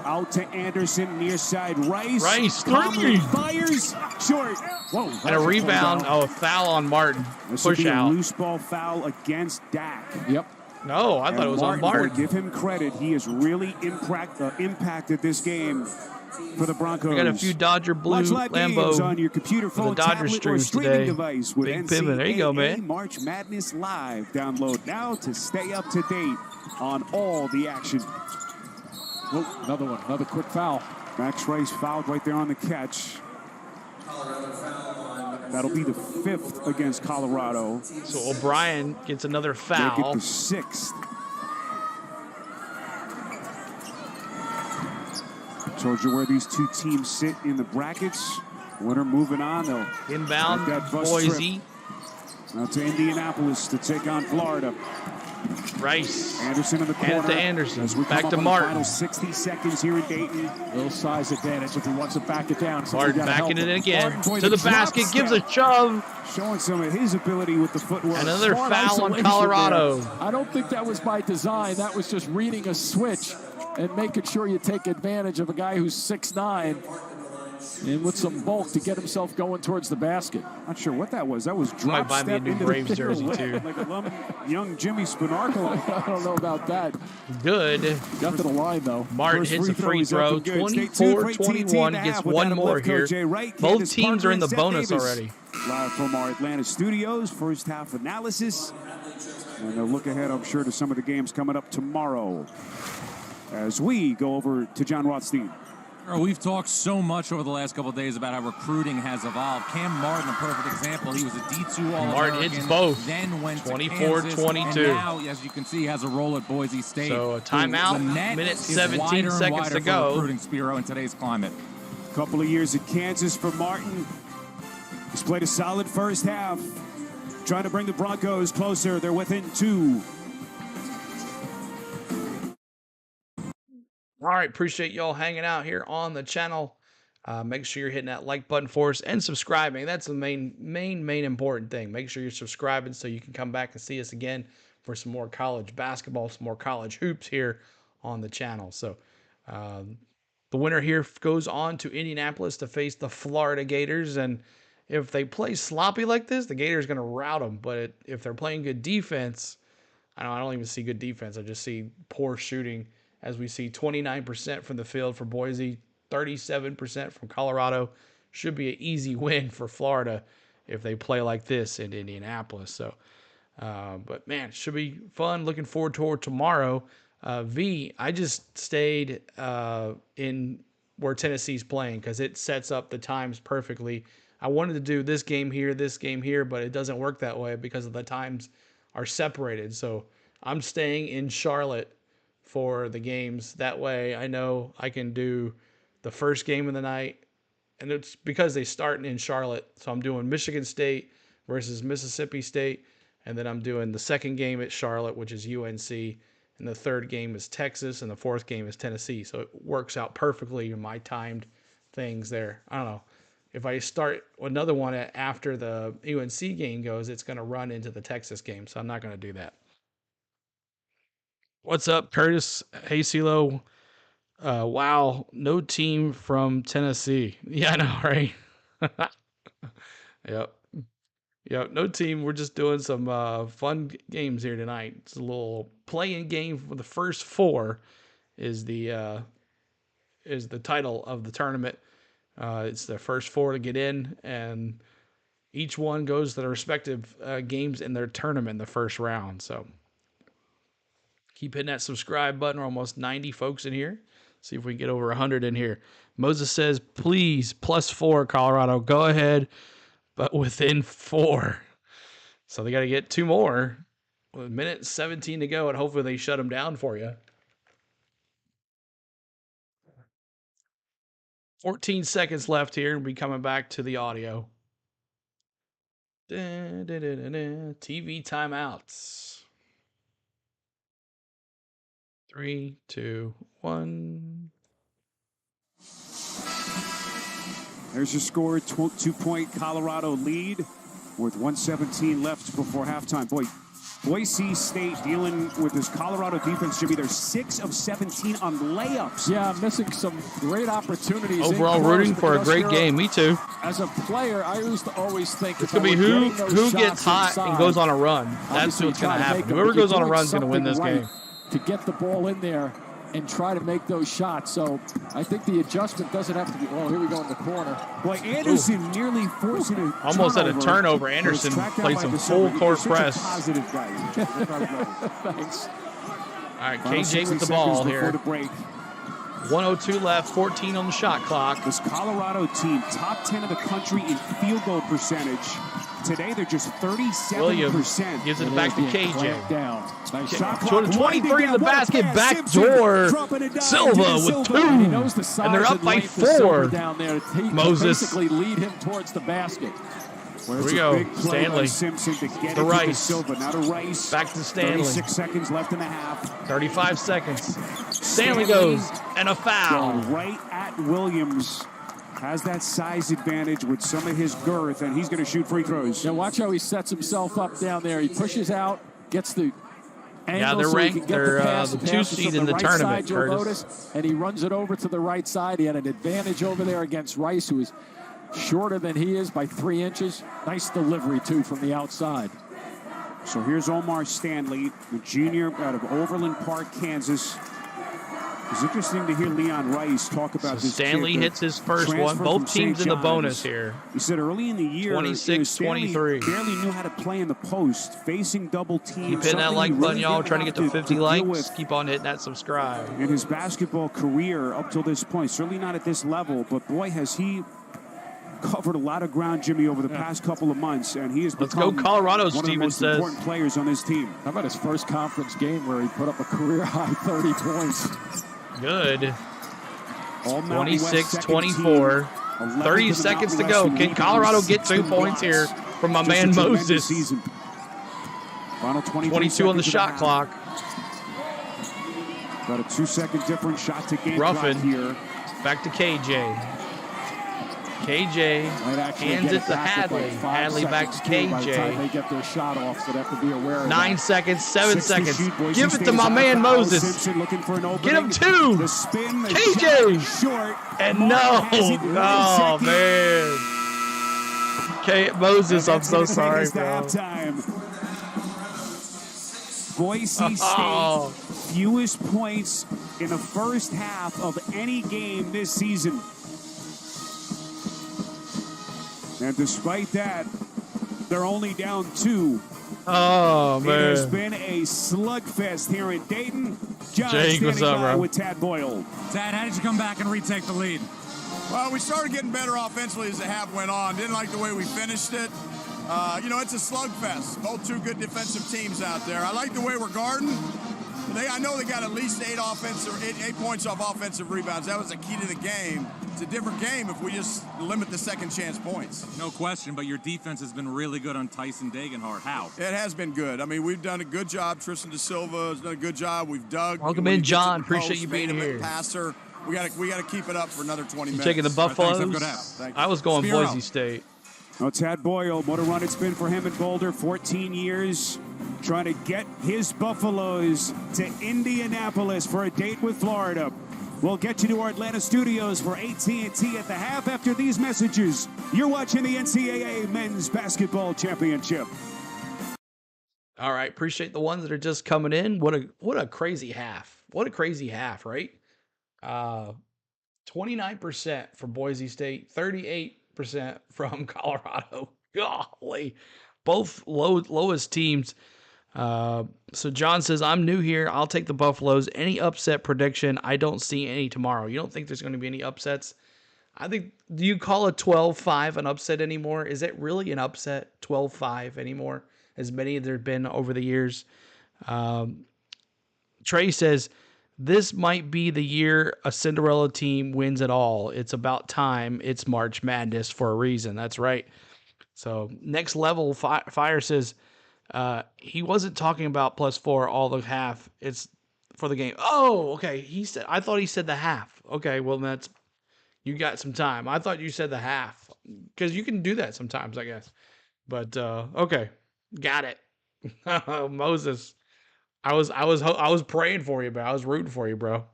out to Anderson. Near side. Rice. 3. Fires. Short. Whoa. And a rebound. Oh, a foul on Martin. This will Push be out. a loose ball foul against Dak. Yep. No, I thought it was on Martin. Give him credit. He has really impacted this game for the Broncos. We got a few Dodger blue Lambo on your computer, phone, for the Dodger tablet, or streams streaming today. device with Big NCAA pivot. There you go, man. March Madness Live. Download now to stay up to date on all the action. Oh, another one. Another quick foul. Max Rice fouled right there on the catch. That'll be the 5th against Colorado. So O'Brien gets another foul. Make it the 6th. Told you where these two teams sit in the brackets. Winner moving on. They'll inbound that bus Boise. trip. Now to Indianapolis to take on Florida. Rice. Anderson in the corner. And to Anderson. As we back to Martin. Final 60 seconds here in Dayton. Little size advantage if he wants to back it down. Martin backing it in again. To the basket. Gives a shove. Showing some of his ability with the footwork. Another foul on Colorado. There. I don't think that was by design. That was just reading a switch and making sure you take advantage of a guy who's 6'9". And with some bulk to get himself going towards the basket. Not sure what that was. That was drop step into the Braves jersey too. Like a young Jimmy Spanarkel. I don't know about that. Good. Got to the line though. Martin hits a free throw. 24-21. Gets one more here. Both teams are in the bonus already. Live from our Atlanta studios. First half analysis. And a look ahead, I'm sure, to some of the games coming up tomorrow. As we go over to John Rothstein. We've talked so much over the last couple of days about how recruiting has evolved. Cam Martin, a perfect example. He was a D2 All-American. Martin hits both. Then went 24-22. And now, as you can see, has a role at Boise State. So a timeout. Minute 17 seconds to go. Recruiting Spiro in today's climate. A couple of years at Kansas for Martin. He's played a solid first half. Trying to bring the Broncos closer. They're within 2. All right, appreciate y'all hanging out here on the channel. Make sure you're hitting that like button for us and subscribing. That's the main important thing. Make sure you're subscribing so you can come back and see us again for some more college basketball, some more college hoops here on the channel. So the winner here goes on to Indianapolis to face the Florida Gators. And if they play sloppy like this, the Gators are going to rout them. But if they're playing good defense, I don't even see good defense. I just see poor shooting. As we see 29% from the field for Boise, 37% from Colorado. Should be an easy win for Florida if they play like this in Indianapolis. So, but man, should be fun. Looking forward to tomorrow. I just stayed in where Tennessee's playing because it sets up the times perfectly. I wanted to do this game here, but it doesn't work that way because the times are separated. So I'm staying in Charlotte for the games. That way I know I can do the first game of the night, and it's because they start in Charlotte. So I'm doing Michigan State versus Mississippi State, and then I'm doing the second game at Charlotte, which is UNC, and the third game is Texas, and the fourth game is Tennessee. So it works out perfectly in my timed things there. I don't know. If I start another one after the UNC game goes, it's going to run into the Texas game, so I'm not going to do that. What's up, Curtis? Hey, CeeLo. Wow, no team from Tennessee. Yeah, I know, right? Yep, no team. We're just doing some fun games here tonight. It's a little play-in game for the first four is the title of the tournament. It's the first four to get in, and each one goes to their respective games in their tournament in the first round, so keep hitting that subscribe button. We're almost 90 folks in here. See if we can get over 100 in here. Moses says, please, +4, Colorado. Go ahead, but within 4. So they got to get 2 more. With a minute 17 to go, and hopefully they shut them down for you. 14 seconds left here, and we'll be coming back to the audio. TV timeouts. 3, 2, 1. There's your score, 2-point Colorado lead with 1:17 left before halftime. Boy, Boise State dealing with this Colorado defense. Jimmy, they're 6 of 17 on layups. Yeah, missing some great opportunities. Overall, rooting for a great game. Me too. As a player, I used to always think it's going to be who gets hot inside, and goes on a run. That's what's going to happen. Whoever goes on a run is going to win this game. To get the ball in there and try to make those shots. So I think the adjustment doesn't have to be, oh, here we go in the corner. Boy, Anderson nearly forcing a almost at a turnover. Anderson played some full court press. Positive guy. Thanks. All right, KJ with the ball here. 1:02 left, 14 on the shot clock. This Colorado team, top 10 of the country in field goal percentage. Today, they're just 37%. Williams gives it back to KJ. Nice 23 to the basket, back door. Silva with 2. And they're up by 4. Down there. Moses. Basically lead him towards the basket. Well, Here we go. big play Stanley. by Simpson to get To it Rice. to Silva. Now to Rice. Back to Stanley. 36 seconds left in the half. 35 seconds. Stanley goes, and a foul. Going right at Williams. Has that size advantage with some of his girth, and he's going to shoot free throws. Now watch how he sets himself up down there. He pushes out, gets the Yeah, they're ranked. They're the 2 seed in the tournament, Curtis. And he runs it over to the right side. He had an advantage over there against Rice, who is shorter than he is by 3 inches. Nice delivery, too, from the outside. So here's Omar Stanley, the junior out of Overland Park, Kansas. It's interesting to hear Leon Rice talk about this. Stanley kid, hits his first one. Both teams in the bonus here. He said early in the year, 26-23. barely knew how to play in the post, facing double teams. Keep hitting that like button, y'all. Trying to get to 50 likes. Keep on hitting that subscribe. In his basketball career up till this point, certainly not at this level, but boy, has he covered a lot of ground, Jimmy, over the past couple of months, and he has become Colorado, one of the most important players on this team. How about his first conference game where he put up a career-high 30 points? Good. 26-24. 30 seconds to go. Can Colorado get 2 points here from my man Moses? 22 on the shot clock. Got a 2-second difference shot to game Ruffin here. Back to KJ. KJ hands it to Hadley. Hadley back to KJ. By the time they get their shot off, so they have to be aware of 9 that. seconds, 7 seconds. Give it to my man Moses. Get him 2. KJ. Short. And no. Oh, man. Okay, Moses, I'm so sorry, bro. Boise State, fewest points in the first half of any game this season. And despite that, they're only down 2. Oh, man. It has been a slugfest here in Dayton. John Jake, what's up, bro? with Tad Boyle. Tad, how did you come back and retake the lead? Well, we started getting better offensively as the half went on. Didn't like the way we finished it. It's a slugfest. Both 2 good defensive teams out there. I like the way we're guarding. I know they got at least 8 points off offensive rebounds. That was the key to the game. It's a different game if we just limit the second chance points. No question, but your defense has been really good on Tyson Dagenhart. How? It has been good. I mean, we've done a good job. Tristan Da Silva has done a good job. We've dug. Welcome in, John. Appreciate you being here. Passer. We got to keep it up for another 20 minutes. Taking the Buffaloes? I was going Spiro. Boise State. Well, Tad Boyle, what a run it's been for him in Boulder. 14 years trying to get his Buffaloes to Indianapolis for a date with Florida. We'll get you to our Atlanta studios for AT&T at the half after these messages. You're watching the NCAA Men's Basketball Championship. All right, appreciate the ones that are just coming in. What a crazy half. What a crazy half, right? 29% for Boise State, 38% from Colorado. Golly. Both lowest teams. So John says, I'm new here. I'll take the Buffaloes. Any upset prediction? I don't see any tomorrow. You don't think there's going to be any upsets? I think, do you call a 12-5 an upset anymore? Is it really an upset, 12-5 anymore? As many as there have been over the years. Trey says, this might be the year a Cinderella team wins it all. It's about time. It's March Madness for a reason. That's right. So next level, Fire says, he wasn't talking about +4 all the half. It's for the game. Oh, okay. I thought he said the half. Okay, well, you got some time. I thought you said the half because you can do that sometimes, I guess. But okay, got it. Moses, I was praying for you, bro. I was rooting for you, bro.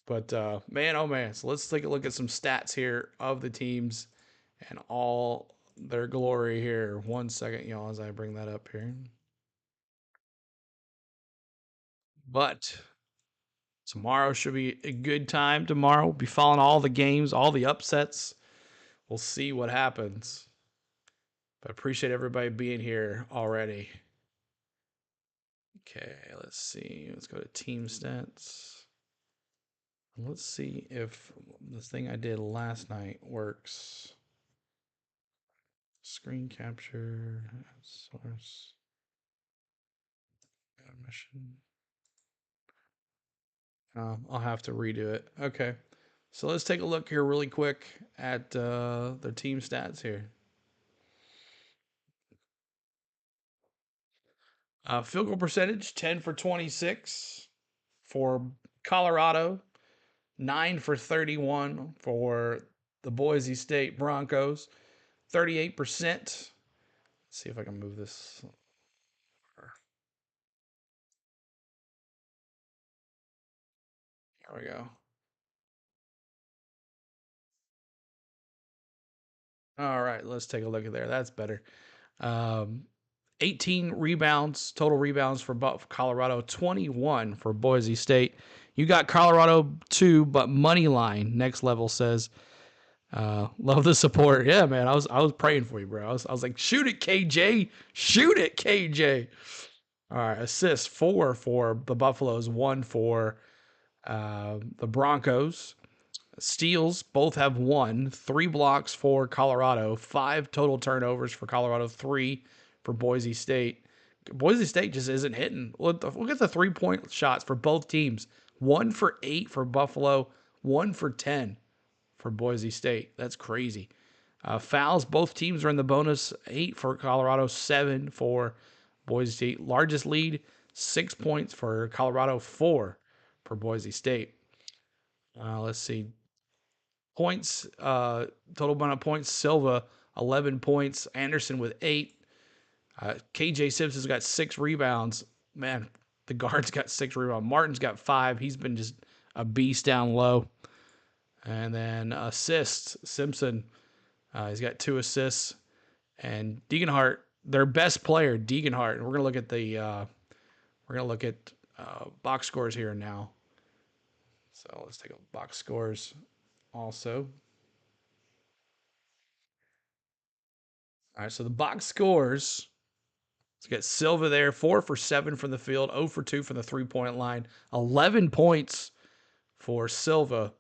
But man, oh man. So let's take a look at some stats here of the teams and all their glory here. 1 second, y'all, as I bring that up here. But tomorrow should be a good time. Tomorrow we'll be following all the games, all the upsets. We'll see what happens. But I appreciate everybody being here already. Okay, let's see. Let's go to team stats. Let's see if this thing I did last night works. Screen capture, source, mission. I'll have to redo it. Okay, so let's take a look here really quick at the team stats here. Field goal percentage, 10 for 26 for Colorado, 9 for 31 for the Boise State Broncos, 38%. Let's see if I can move this. There we go. All right, let's take a look at there. That's better. 18 rebounds, total rebounds for Colorado, 21 for Boise State. You got Colorado 2, but money line, next level says, love the support. Yeah, man, I was praying for you, bro. I was like, shoot it, KJ. Shoot it, KJ. All right, assists, 4 for the Buffaloes, 1 for the Broncos. Steals, both have 1. 3 blocks for Colorado. 5 total turnovers for Colorado. 3 for Boise State. Boise State just isn't hitting. Look at the 3-point shots for both teams. 1 for 8 for Buffalo. 1 for 10 for Boise State. That's crazy. Fouls, both teams are in the bonus. 8 for Colorado. 7 for Boise State. Largest lead, 6 points for Colorado. 4 for Boise State. Let's see. Points, total amount of points, Silva, 11 points. Anderson with 8. KJ Simpson's got 6 rebounds. Man, the guard's got 6 rebounds. Martin's got 5. He's been just a beast down low. And then assists, Simpson, he's got 2 assists. And Degenhart, their best player, Degenhart. And we're gonna look at box scores here now. So let's take a box scores also. All right, so the box scores. Let's get Silva there, 4 for 7 from the field, 0 for 2 from the 3-point line, 11 points for Silva.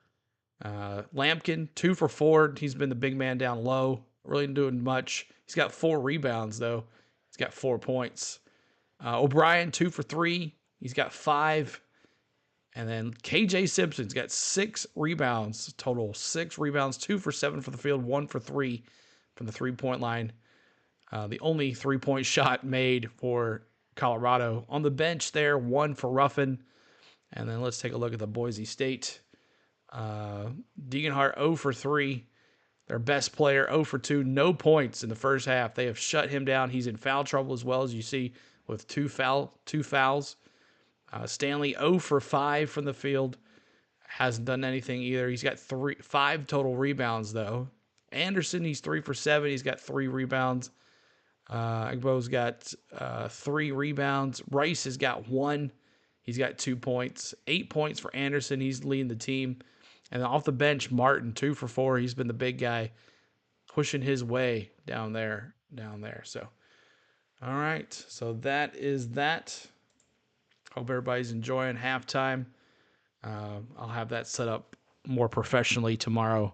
Lampkin, 2 for 4. He's been the big man down low, really doing much. He's got 4 rebounds, though. He's got 4 points. O'Brien, 2 for 3. He's got 5. And then KJ Simpson's got 6 rebounds total. 6 rebounds, 2 for 7 for the field, 1 for 3 from the 3-point line. The only 3-point shot made for Colorado. On the bench there, 1 for Ruffin. And then let's take a look at the Boise State. Degenhart 0 for 3. Their best player 0 for 2. No points in the first half. They have shut him down. He's in foul trouble as well, as you see, with 2 fouls. Stanley 0 for 5 from the field. Hasn't done anything either. He's got 5 total rebounds, though. Anderson, he's 3 for 7. He's got 3 rebounds. Agbo's got 3 rebounds. Rice has got 1. He's got 2 points. 8 points for Anderson. He's leading the team. And then off the bench, Martin, 2 for 4. He's been the big guy pushing his way down there. So, all right. So that is that. Hope everybody's enjoying halftime. I'll have that set up more professionally tomorrow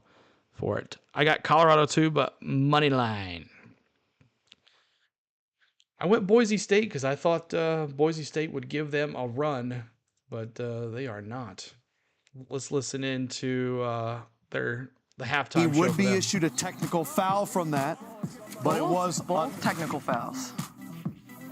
for it. I got Colorado too, but money line. I went Boise State because I thought Boise State would give them a run, but they are not. Let's listen in to the halftime show. He would be issued a technical foul from that, but it was both technical fouls.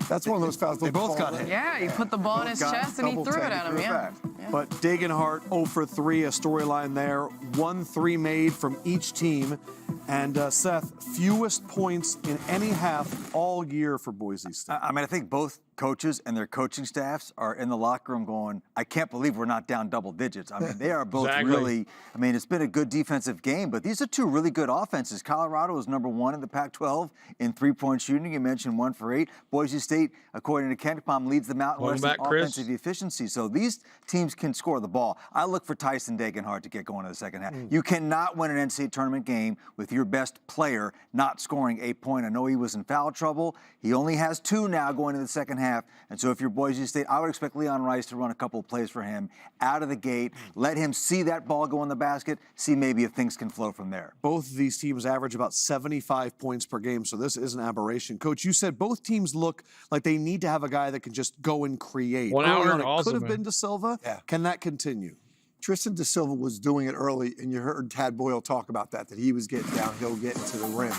That's one of those fouls. They both got hit. Yeah, he put the ball in his chest and he threw it at him. Yeah. But Degenhart 0 for 3, a storyline there. 1 3 made from each team. And Seth, fewest points in any half all year for Boise State. I mean, I think both coaches and their coaching staffs are in the locker room going, I can't believe we're not down double digits. I mean, they are both really, I mean, it's been a good defensive game, but these are 2 really good offenses. Colorado is number 1 in the Pac-12 in 3-point shooting. You mentioned 1 for 8. Boise State, according to KenPom, leads the Mountain West in offensive efficiency. So these teams can score the ball. I look for Tyson Degenhart to get going in the second half. You cannot win an NCAA tournament game with your best player not scoring a point. I know he was in foul trouble. He only has 2 now going into the second half. And so if you're Boise State, I would expect Leon Rice to run a couple of plays for him out of the gate. Let him see that ball go in the basket, see maybe if things can flow from there. Both of these teams average about 75 points per game, so this is an aberration. Coach, you said both teams look like they need to have a guy that can just go and create. 1 hour and it could have been De Silva. Yeah. Can that continue? Tristan De Silva was doing it early, and you heard Tad Boyle talk about that he was getting downhill, getting to the rim.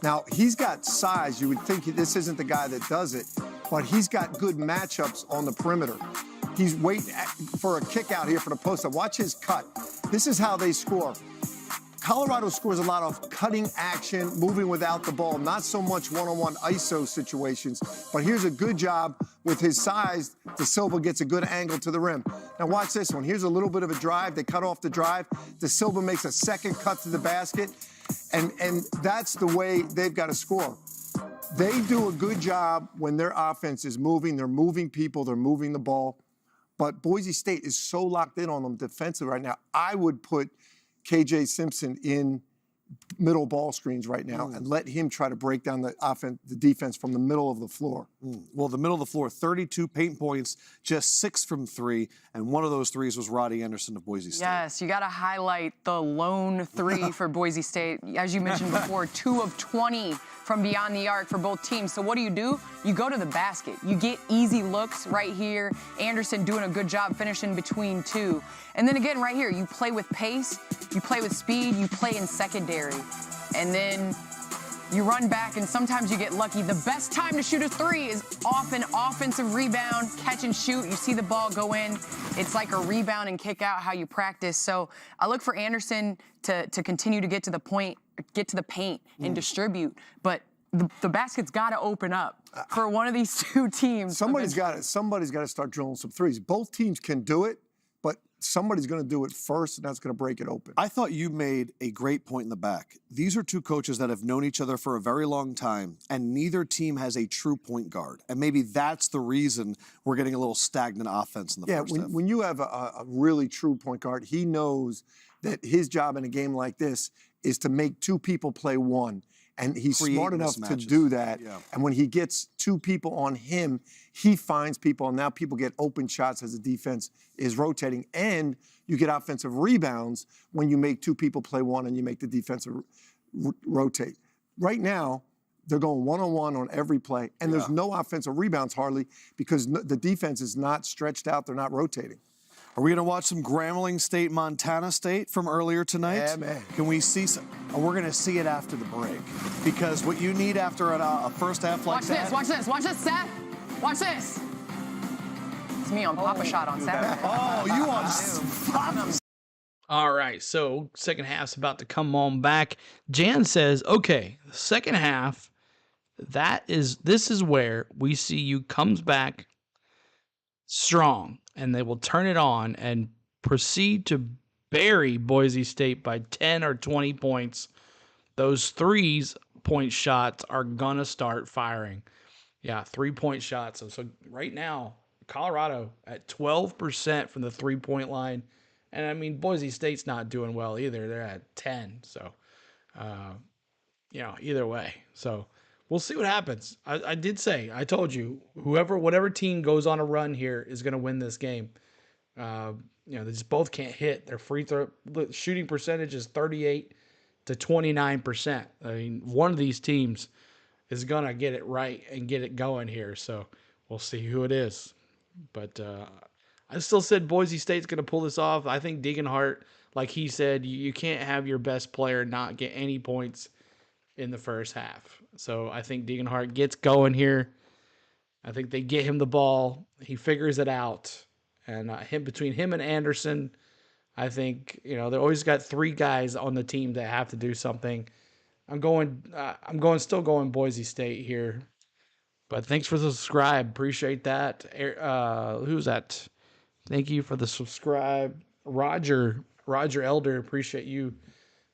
Now, he's got size. You would think this isn't the guy that does it, but he's got good matchups on the perimeter. He's waiting for a kick out here for the post-up. Watch his cut. This is how they score. Colorado scores a lot of cutting action, moving without the ball, not so much one-on-one ISO situations. But here's a good job with his size. De Silva gets a good angle to the rim. Now watch this one. Here's a little bit of a drive. They cut off the drive. De Silva makes a second cut to the basket. And that's the way they've got to score. They do a good job when their offense is moving. They're moving people. They're moving the ball. But Boise State is so locked in on them defensively right now. I would put KJ Simpson in middle ball screens right now and let him try to break down the defense from the middle of the floor. Well, the middle of the floor, 32 paint points, just 6 from 3, and one of those threes was Roddy Anderson of Boise State. Yes, you got to highlight the lone 3 for Boise State. As you mentioned before, 2 of 20 from beyond the arc for both teams. So what do? You go to the basket. You get easy looks right here. Anderson doing a good job finishing between 2. And then again, right here, you play with pace, you play with speed, you play in secondary. And then you run back, and sometimes you get lucky. The best time to shoot a 3 is off an offensive rebound, catch and shoot. You see the ball go in. It's like a rebound and kick out, how you practice. So I look for Anderson to continue to get to the point, get to the paint and distribute. But the basket's got to open up for one of these two teams. Somebody's got to start drilling some threes. Both teams can do it, but somebody's going to do it first, and that's going to break it open. I thought you made a great point in the back. These are two coaches that have known each other for a very long time, and neither team has a true point guard. And maybe that's the reason we're getting a little stagnant offense in the first half. When you have a really true point guard, he knows that his job in a game like this is to make 2 people play 1. And he's smart enough to do that. Yeah. And when he gets 2 people on him, he finds people, and now people get open shots as the defense is rotating. And you get offensive rebounds when you make 2 people play 1 and you make the defense rotate. Right now, they're going one-on-one on every play, and there's no offensive rebounds hardly because the defense is not stretched out. They're not rotating. Are we going to watch some Grambling State, Montana State from earlier tonight? Yeah, man. Can we see some? We're going to see it after the break. Because what you need after a first half like that... Watch this, Seth. Watch this. It's me on Papa Shot on Saturday. You on... All right, so second half's about to come on back. Jan says, okay, the second half, this is where we see you comes back strong, and they will turn it on and proceed to bury Boise State by 10 or 20 points. Those 3-point shots are going to start firing. Yeah, 3-point shots. So right now, Colorado at 12% from the 3-point line. And, I mean, Boise State's not doing well either. They're at 10. So, either way. So, we'll see what happens. I did say, I told you, whatever team goes on a run here is going to win this game. They just both can't hit. Their free throw shooting percentage is 38 to 29%. I mean, one of these teams is going to get it right and get it going here. So we'll see who it is. But I still said Boise State's going to pull this off. I think Degenhart, like he said, you can't have your best player not get any points in the first half. So I think Degenhart gets going here. I think they get him the ball. He figures it out. And between him and Anderson, I think, they always got 3 guys on the team that have to do something. Still going Boise State here. But thanks for the subscribe. Appreciate that. Who's that? Thank you for the subscribe. Roger Elder, appreciate you.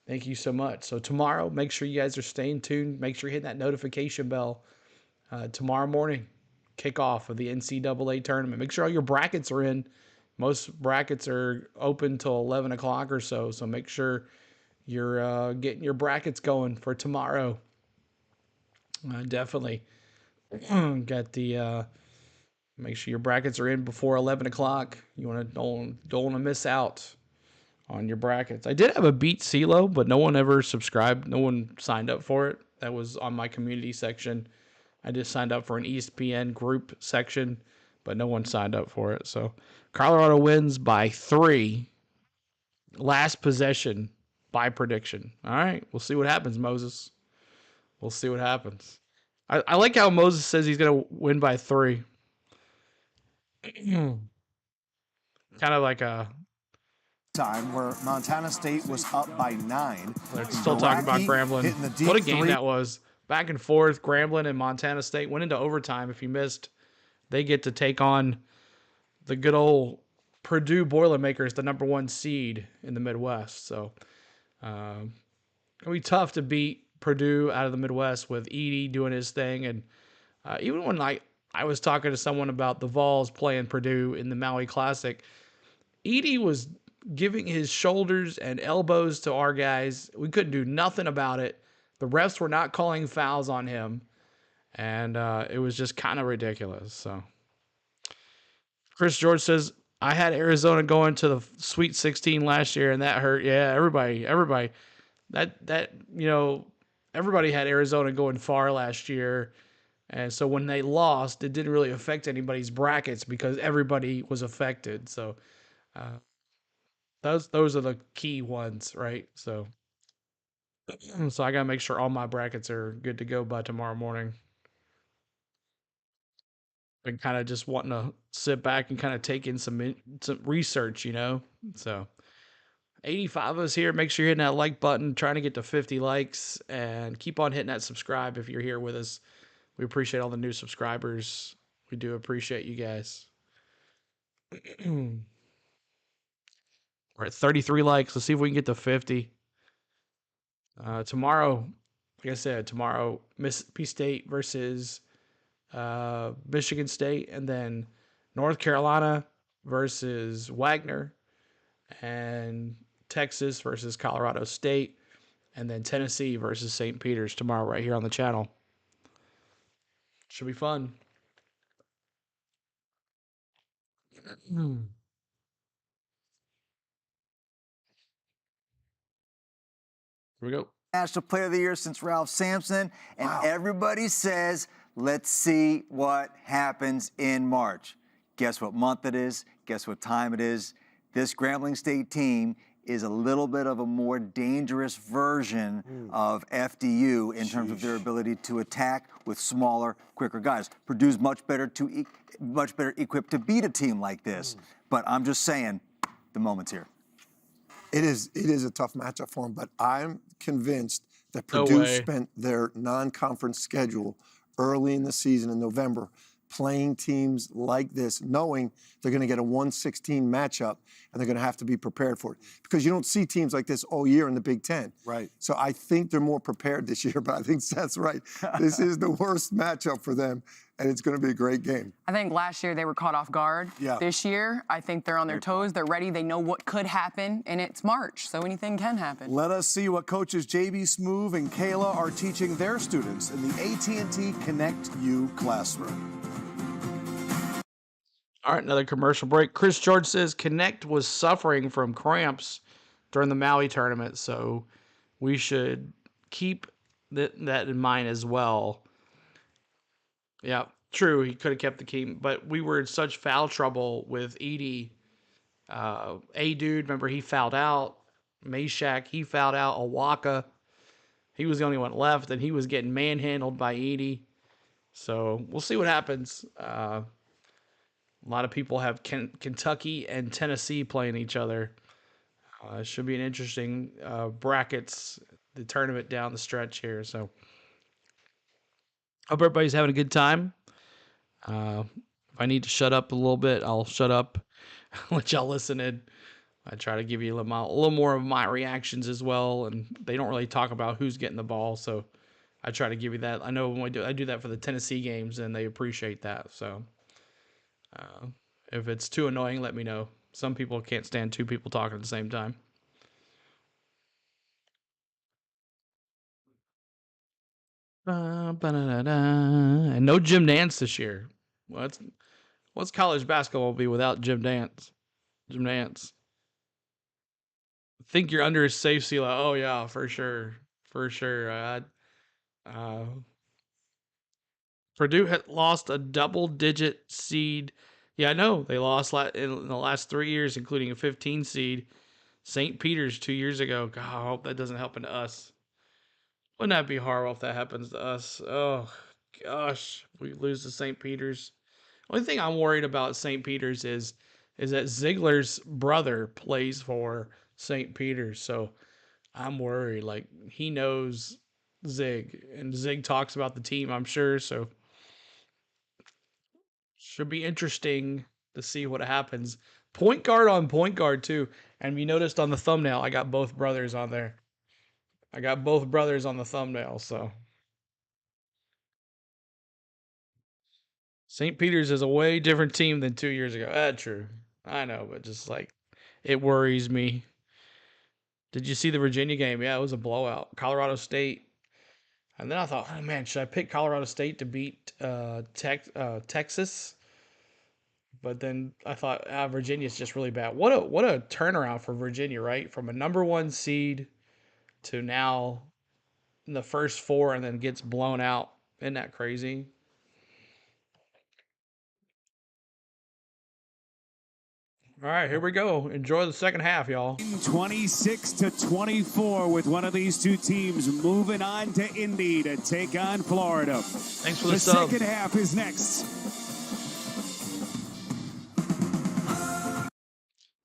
Thank you so much. So tomorrow, make sure you guys are staying tuned. Make sure you hit that notification bell. Tomorrow morning, kickoff of the NCAA tournament. Make sure all your brackets are in. Most brackets are open till 11 o'clock or so. So make sure you're getting your brackets going for tomorrow. Definitely get the... Make sure your brackets are in before 11 o'clock. You don't want to miss out on your brackets. I did have a beat CeeLo, but no one ever subscribed. No one signed up for it. That was on my community section. I just signed up for an ESPN group section, but no one signed up for it. So Colorado wins by 3. Last possession by prediction. All right, we'll see what happens, Moses. We'll see what happens. I like how Moses says he's going to win by 3. Kind of like a time where Montana State was up by 9. They're still talking about Grambling. What a game that was. Back and forth, Grambling and Montana State went into overtime. If you missed, they get to take on the good old Purdue Boilermakers, the #1 seed in the Midwest. So it'll be tough to beat Purdue out of the Midwest with Edey doing his thing. And even when I was talking to someone about the Vols playing Purdue in the Maui Classic, Edey was giving his shoulders and elbows to our guys. We couldn't do nothing about it. The refs were not calling fouls on him. And it was just kind of ridiculous. So Chris George says, I had Arizona going to the Sweet 16 last year, and that hurt. Yeah, everybody. Everybody had Arizona going far last year. And so when they lost, it didn't really affect anybody's brackets because everybody was affected. So those are the key ones, right? So I got to make sure all my brackets are good to go by tomorrow morning. Been kind of just wanting to sit back and kind of take in some research, So 85 of us here. Make sure you're hitting that like button, trying to get to 50 likes, and keep on hitting that subscribe if you're here with us. We appreciate all the new subscribers. We do appreciate you guys. We're at 33 likes. Let's see if we can get to 50. Tomorrow, like I said, Mississippi State versus Michigan State, and then North Carolina versus Wagner, and Texas versus Colorado State, and then Tennessee versus St. Peter's tomorrow right here on the channel. Should be fun. Here we go. National Player of the Year since Ralph Sampson, and everybody says, let's see what happens in March. Guess what month it is? Guess what time it is? This Grambling State team is a little bit of a more dangerous version of FDU in terms of their ability to attack with smaller, quicker guys. Purdue's much better equipped to beat a team like this. But I'm just saying, the moment's here. It is a tough matchup for them, but I'm convinced that Purdue spent their non-conference schedule early in the season in November playing teams like this, knowing they're going to get a 1-16 matchup and they're going to have to be prepared for it. Because you don't see teams like this all year in the Big Ten. Right. So I think they're more prepared this year, but I think Seth's right. This is the worst matchup for them, and it's going to be a great game. I think last year they were caught off guard. Yeah. This year, I think they're on their toes. They're ready. They know what could happen, and it's March, so anything can happen. Let us see what coaches JB Smoove and Kayla are teaching their students in the AT&T Connect U classroom. All right, another commercial break. Chris George says Connect was suffering from cramps during the Maui tournament, so we should keep that in mind as well. Yeah, true, he could have kept the team, but we were in such foul trouble with Edey. A-Dude, remember, he fouled out. Meshack, he fouled out. Awaka, he was the only one left, and he was getting manhandled by Edey. So we'll see what happens. A lot of people have Kentucky and Tennessee playing each other. It should be an interesting brackets, the tournament down the stretch here. So hope everybody's having a good time. If I need to shut up a little bit, I'll shut up. Let y'all listen in. I try to give you a little more of my reactions as well. And they don't really talk about who's getting the ball, so I try to give you that. I know when I do that for the Tennessee games, and they appreciate that. So if it's too annoying, let me know. Some people can't stand two people talking at the same time. And no Jim Nance this year. What's college basketball be without Jim Nance? Jim Nance. Think you're under a safe seal. Oh yeah, for sure. For sure. Purdue had lost a double-digit seed. Yeah, I know. They lost in the last 3 years, including a 15 seed. St. Peter's 2 years ago. God, I hope that doesn't happen to us. Wouldn't that be horrible if that happens to us? Oh, gosh, we lose to St. Peter's. Only thing I'm worried about St. Peter's is that Ziegler's brother plays for St. Peter's, so I'm worried. Like, he knows Zig, and Zig talks about the team, I'm sure, so should be interesting to see what happens. Point guard on point guard, too. And you noticed on the thumbnail, I got both brothers on there. I got both brothers on the thumbnail, so. St. Peter's is a way different team than 2 years ago. True. I know, but just like, it worries me. Did you see the Virginia game? Yeah, it was a blowout. Colorado State. And then I thought, oh man, should I pick Colorado State to beat Texas? But then I thought, Virginia's just really bad. What a turnaround for Virginia, right? From a #1 seed to now in the first four, and then gets blown out. Isn't that crazy? All right, here we go. Enjoy the second half, y'all. 26-24 with one of these two teams moving on to Indy to take on Florida. Thanks for the sub. Second half is next.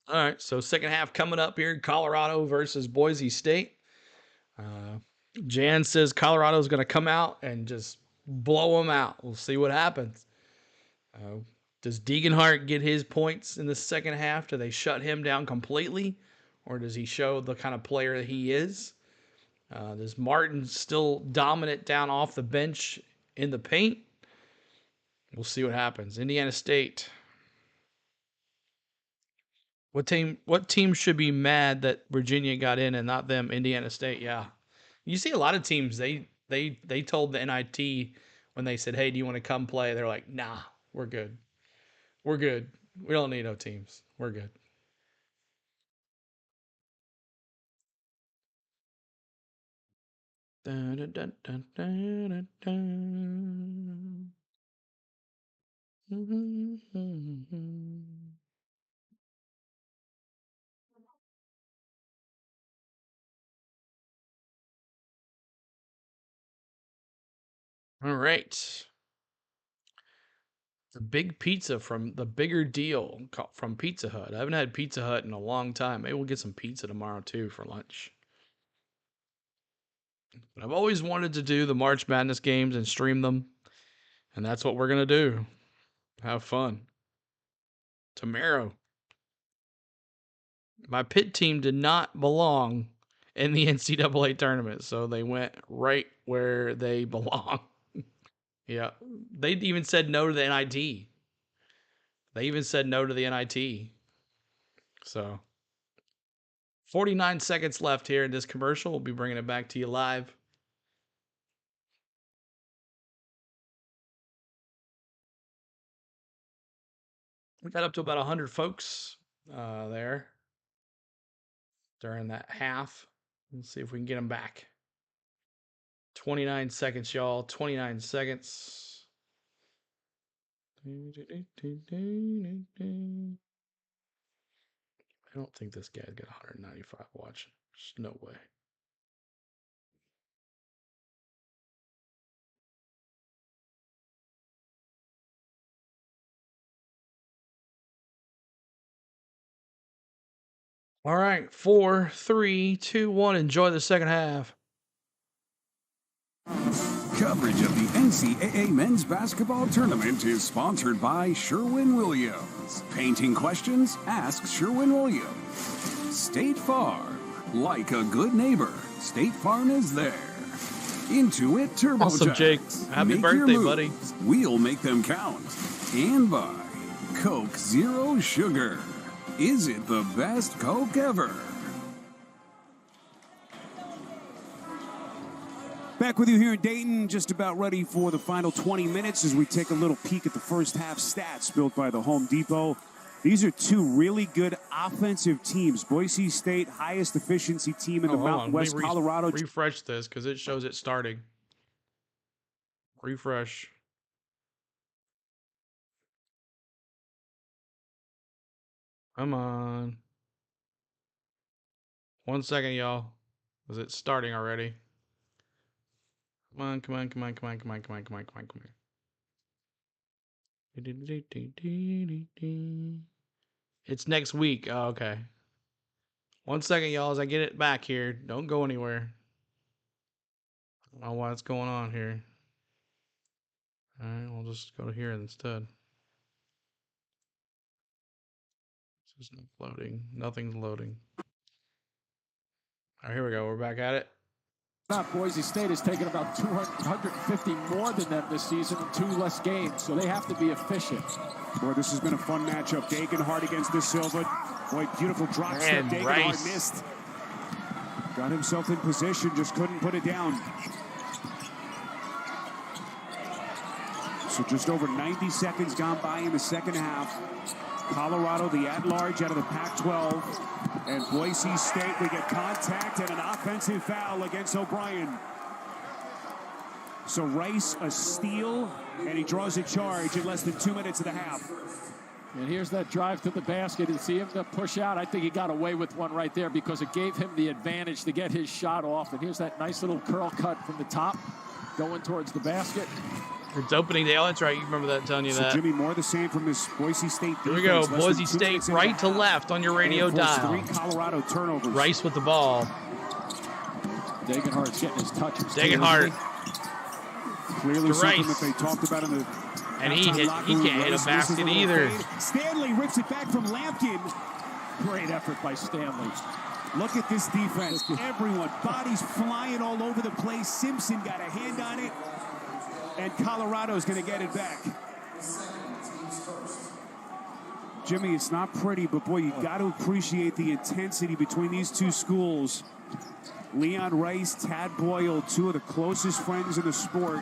All right, so second half coming up here. Colorado versus Boise State. Jan says Colorado's going to come out and just blow them out. We'll see what happens. Does Degenhart get his points in the second half? Do they shut him down completely? Or does he show the kind of player that he is? Does Martin still dominant down off the bench in the paint? We'll see what happens. Indiana State. What team should be mad that Virginia got in and not them? Indiana State, yeah. You see a lot of teams, they told the NIT when they said, hey, do you want to come play? They're like, nah, we're good. We're good. We don't need no teams. We're good. Dun, dun, dun, dun, dun, dun, dun. All right. The big pizza from the Bigger Deal from Pizza Hut. I haven't had Pizza Hut in a long time. Maybe we'll get some pizza tomorrow too for lunch. But I've always wanted to do the March Madness games and stream them. And that's what we're going to do. Have fun. Tomorrow. My pit team did not belong in the NCAA tournament, so they went right where they belong. Yeah. They even said no to the NIT. They even said no to the NIT. So, 49 seconds left here in this commercial. We'll be bringing it back to you live. We got up to about 100 folks there during that half. Let's see if we can get them back. 29 seconds, y'all. 29 seconds. I don't think this guy's got 195 watching. There's no way. All right, 4, 3, 2, 1. Enjoy the second half. Coverage of the NCAA Men's Basketball Tournament is sponsored by Sherwin-Williams. Painting questions? Ask Sherwin-Williams. State Farm. Like a good neighbor, State Farm is there. Intuit TurboTax. Awesome, Jake. Happy birthday, buddy. We'll make them count. And by Coke Zero Sugar. Is it the best Coke ever? Back with you here in Dayton, just about ready for the final 20 minutes as we take a little peek at the first half stats built by the Home Depot. These are two really good offensive teams. Boise State, highest efficiency team in the Mountain West. Colorado. Refresh this because it shows it starting. Refresh. Come on. 1 second, y'all. Was it starting already? Come on, come on, come on, come on, come on, come on, come on, come on, come on. It's next week. Oh, okay. 1 second, y'all, as I get it back here. Don't go anywhere. I don't know what's going on here. All right, we'll just go to here instead. This isn't loading. Nothing's loading. All right, here we go. We're back at it. Boise State has taken about 250 more than them this season in 2 less games, so they have to be efficient. Boy, this has been a fun matchup. Degenhardt against De Silva. Boy, beautiful drop step. Degenhardt missed. Got himself in position, just couldn't put it down. So just over 90 seconds gone by in the second half. Colorado, the at-large out of the Pac-12. And Boise State, we get contact and an offensive foul against O'Brien. So Rice, a steal, and he draws a charge in less than 2 minutes of the half. And here's that drive to the basket, and see him to push out. I think he got away with one right there because it gave him the advantage to get his shot off. And here's that nice little curl cut from the top, going towards the basket. It's opening day. Oh, that's right. You remember that, telling you so that. Jimmy, more the same from this Boise State defense. Here we go. Boise State right to left on your radio dial. 3 Colorado turnovers. Rice with the ball. Degenhardt's getting his touches. Degenhardt. Clearly something that they talked about in the and he can't hit a basket either. Stanley rips it back from Lampkin. Great effort by Stanley. Look at this defense. Everyone, bodies flying all over the place. Simpson got a hand on it. And Colorado's going to get it back. Jimmy, it's not pretty, but boy, you got to appreciate the intensity between these two schools. Leon Rice, Tad Boyle, 2 of the closest friends in the sport.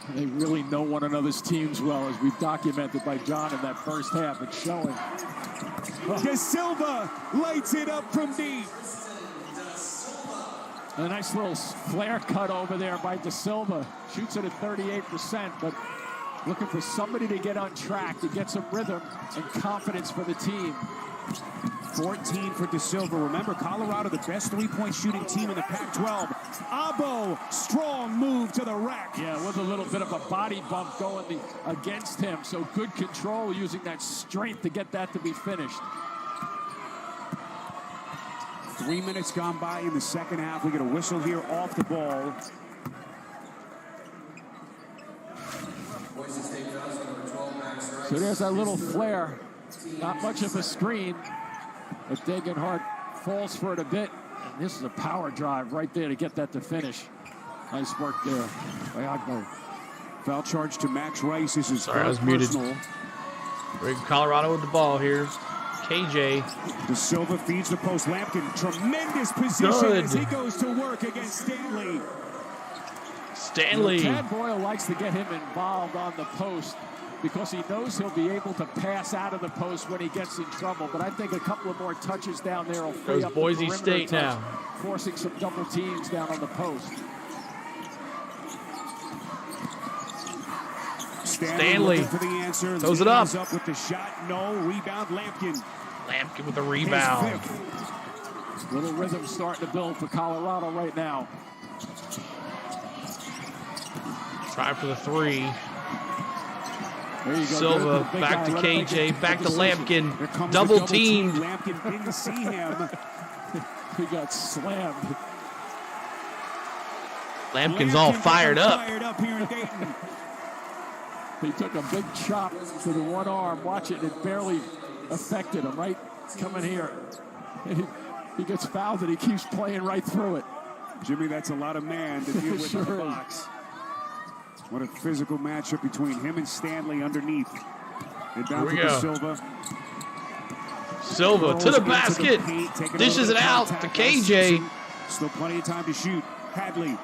They really know one another's teams well, as we've documented by John in that first half. It's showing. De Silva lights it up from deep. A nice little flare cut over there by De Silva. Shoots it at 38%, but looking for somebody to get on track, to get some rhythm and confidence for the team. 14 for De Silva. Remember, Colorado, the best three-point shooting team in the Pac-12. Abo, strong move to the rack. Yeah, with a little bit of a body bump going against him. So good control, using that strength to get that to be finished. 3 minutes gone by in the second half. We get a whistle here off the ball. So there's that little flare. Not much of a screen. But Degenhardt falls for it a bit. And this is a power drive right there to get that to finish. Nice work there by Agbo. Foul charge to Max Rice. This is sorry, I was muted. Colorado with the ball here. KJ. De Silva feeds the post. Lampkin, tremendous position as he goes to work against Stanley. Stanley. Tad Boyle likes to get him involved on the post because he knows he'll be able to pass out of the post when he gets in trouble. But I think a couple of more touches down there will free up Boise the State touch, now, forcing some double teams down on the post. Stanley for the answer. Throws it up. Up with the shot. No rebound. Lampkin. Lampkin with the rebound. Little rhythm starting to build for Colorado right now. Try for the 3. There you go. Silva back to KJ, back to Lampkin. Double teamed. Lampkin didn't see him. He got slammed. Lampkin's all fired up. Fired up here in Dayton. He took a big chop to the one arm. Watch it. It barely affected him. Right coming here. He gets fouled and he keeps playing right through it. Jimmy, that's a lot of man to deal with sure in the box. What a physical matchup between him and Stanley underneath. And down to Silva. Silva to the basket. Dishes it out to KJ. Still plenty of time to shoot. Hadley.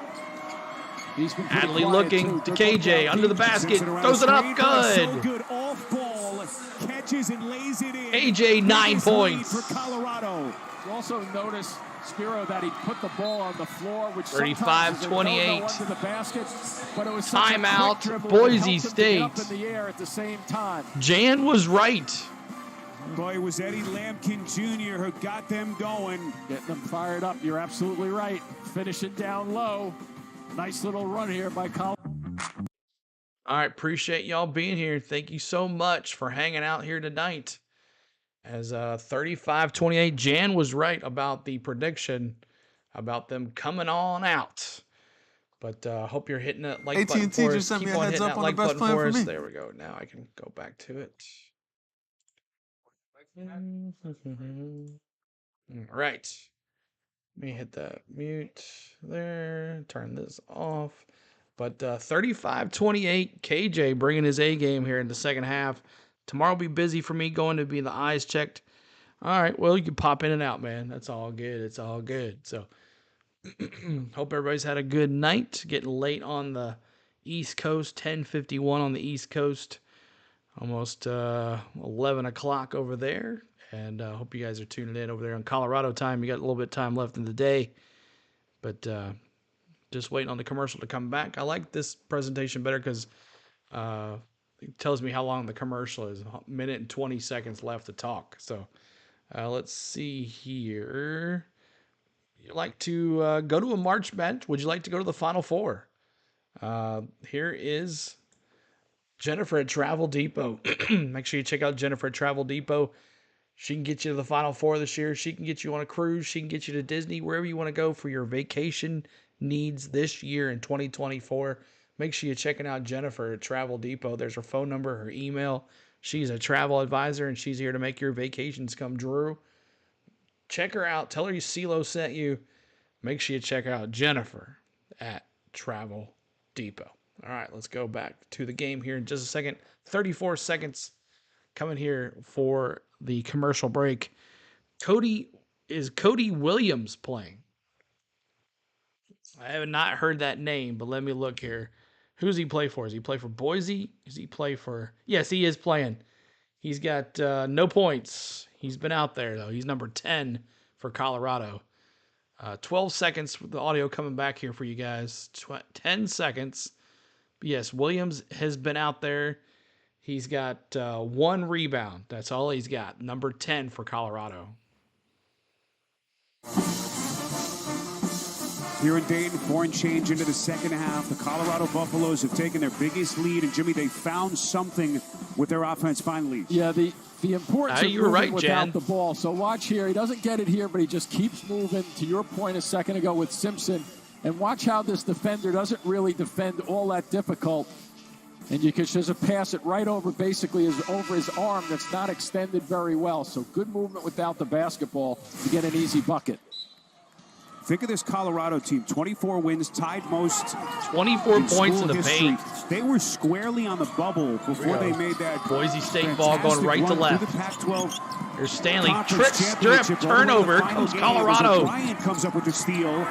Hadley looking to KJ under the basket. Throws it up. Good. So good off ball. Catches and lays it in. AJ 9 points. For Colorado. You also notice, Spiro, that he put the ball on the floor, which 35-28. Under the basket, but it was timeout. Boise State. Up in the air at the same time. Jan was right. Boy, it was Eddie Lampkin Jr. who got them going. Getting them fired up. You're absolutely right. Finishing down low. Nice little run here by Colorado. All right, appreciate y'all being here. Thank you so much for hanging out here tonight. As 35-28, Jan was right about the prediction about them coming on out. But hope you're hitting that like button for us. Keep on hitting that like button for us. There we go. Now I can go back to it. All right. Let me hit that mute there. Turn this off. But 35-28, KJ bringing his A game here in the second half. Tomorrow will be busy for me, going to be the eyes checked. All right, well, you can pop in and out, man. That's all good. It's all good. So hope everybody's had a good night. Getting late on the East Coast, 10:51 on the East Coast. Almost 11 o'clock over there. And hope you guys are tuning in over there on Colorado time. You got a little bit of time left in the day. But just waiting on the commercial to come back. I like this presentation better because it tells me how long the commercial is. A minute and 20 seconds left to talk. So let's see here. You like to go to a March Madness? Would you like to go to the Final Four? Here is Jennifer at Travel Depot. Make sure you check out Jennifer at Travel Depot. She can get you to the Final Four this year. She can get you on a cruise. She can get you to Disney, wherever you want to go for your vacation needs this year in 2024. Make sure you're checking out Jennifer at Travel Depot. There's her phone number, her email. She's a travel advisor, and she's here to make your vacations come true. Check her out. Tell her CeeLo sent you. Make sure you check out Jennifer at Travel Depot. All right, let's go back to the game here in just a second. 34 seconds coming here for the commercial break. Cody Williams playing? I have not heard that name, but let me look here. Who's he play for? Does he play for Boise? Does he play for... Yes, he is playing. He's got no points. He's been out there, though. He's number 10 for Colorado. 12 seconds with the audio coming back here for you guys. 10 seconds. Yes, Williams has been out there. He's got 1 rebound. That's all he's got. Number 10 for Colorado. Here in Dayton, 4 and change into the second half. The Colorado Buffaloes have taken their biggest lead, and Jimmy, they found something with their offense finally. Yeah, the importance of moving without the ball. So watch here. He doesn't get it here, but he just keeps moving. To your point a second ago with Simpson. And watch how this defender doesn't really defend all that difficult. And you can just pass it right over, basically, over his arm that's not extended very well. So good movement without the basketball to get an easy bucket. Think of this Colorado team, 24 wins, tied most 24 points in the paint. They were squarely on the bubble before they made that Boise State ball going right to left. There's Stanley, trick, strip, turnover, comes Colorado. Bryant comes up with the steal.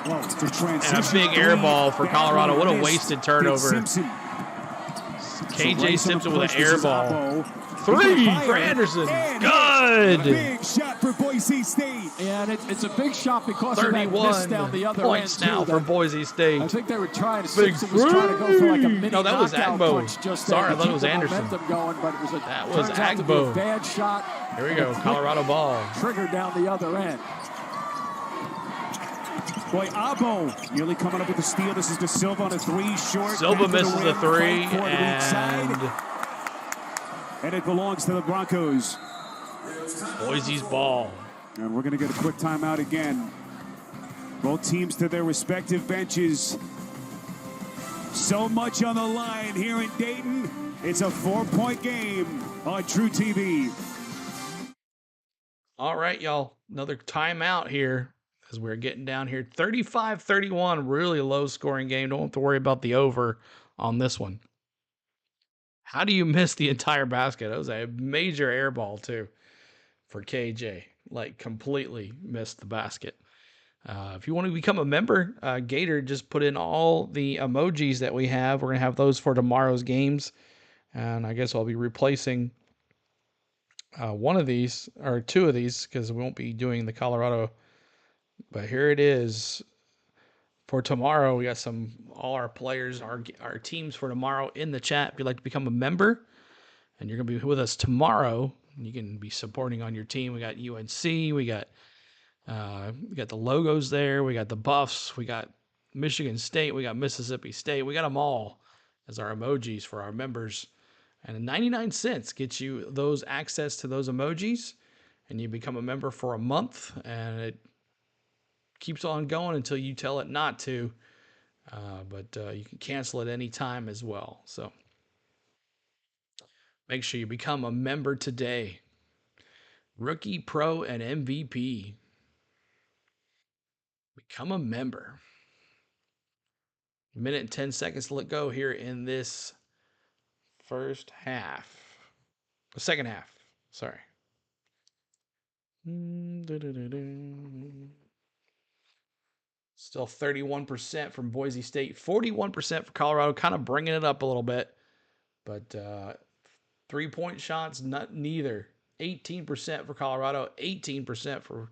And a big air ball for Colorado. What a wasted turnover. KJ Simpson with an air ball. 3 for Anderson. Good. Big shot for Boise State. And it's a big shot because of that miss down the other points end now for Boise State. I think they were trying. Simpson was trying to go for like a mini No, that was Agbo. Sorry, I thought it was Anderson. Going, but it was that was Agbo. Bad shot. Here we go, Colorado ball. Trigger down the other end. Boy, Abo nearly coming up with the steal. This is De Silva on a 3 short. Silva misses the 3, and it belongs to the Broncos. Boise's ball. And we're going to get a quick timeout again. Both teams to their respective benches. So much on the line here in Dayton. It's a 4-point game on True TV. All right, y'all. Another timeout here as we're getting down here. 35-31, really low-scoring game. Don't have to worry about the over on this one. How do you miss the entire basket? That was a major air ball, too, for KJ. Like, completely missed the basket. If you want to become a member, Gator just put in all the emojis that we have. We're going to have those for tomorrow's games. And I guess I'll be replacing one of these, or 2 of these, because we won't be doing the Colorado. But here it is for tomorrow. We got all our players, our teams for tomorrow in the chat. If you'd like to become a member and you're going to be with us tomorrow, you can be supporting on your team. We got UNC. We got the logos there. We got the Buffs. We got Michigan State. We got Mississippi State. We got them all as our emojis for our members. And 99 cents gets you those access to those emojis. And you become a member for a month. And it keeps on going until you tell it not to. But you can cancel at any time as well. So make sure you become a member today. Rookie, Pro, and MVP. Become a member. A minute and 10 seconds to let go here in this first half. The second half. Sorry. Still 31% from Boise State. 41% for Colorado. Kind of bringing it up a little bit. But 3-point shots, neither. 18% for Colorado. 18% for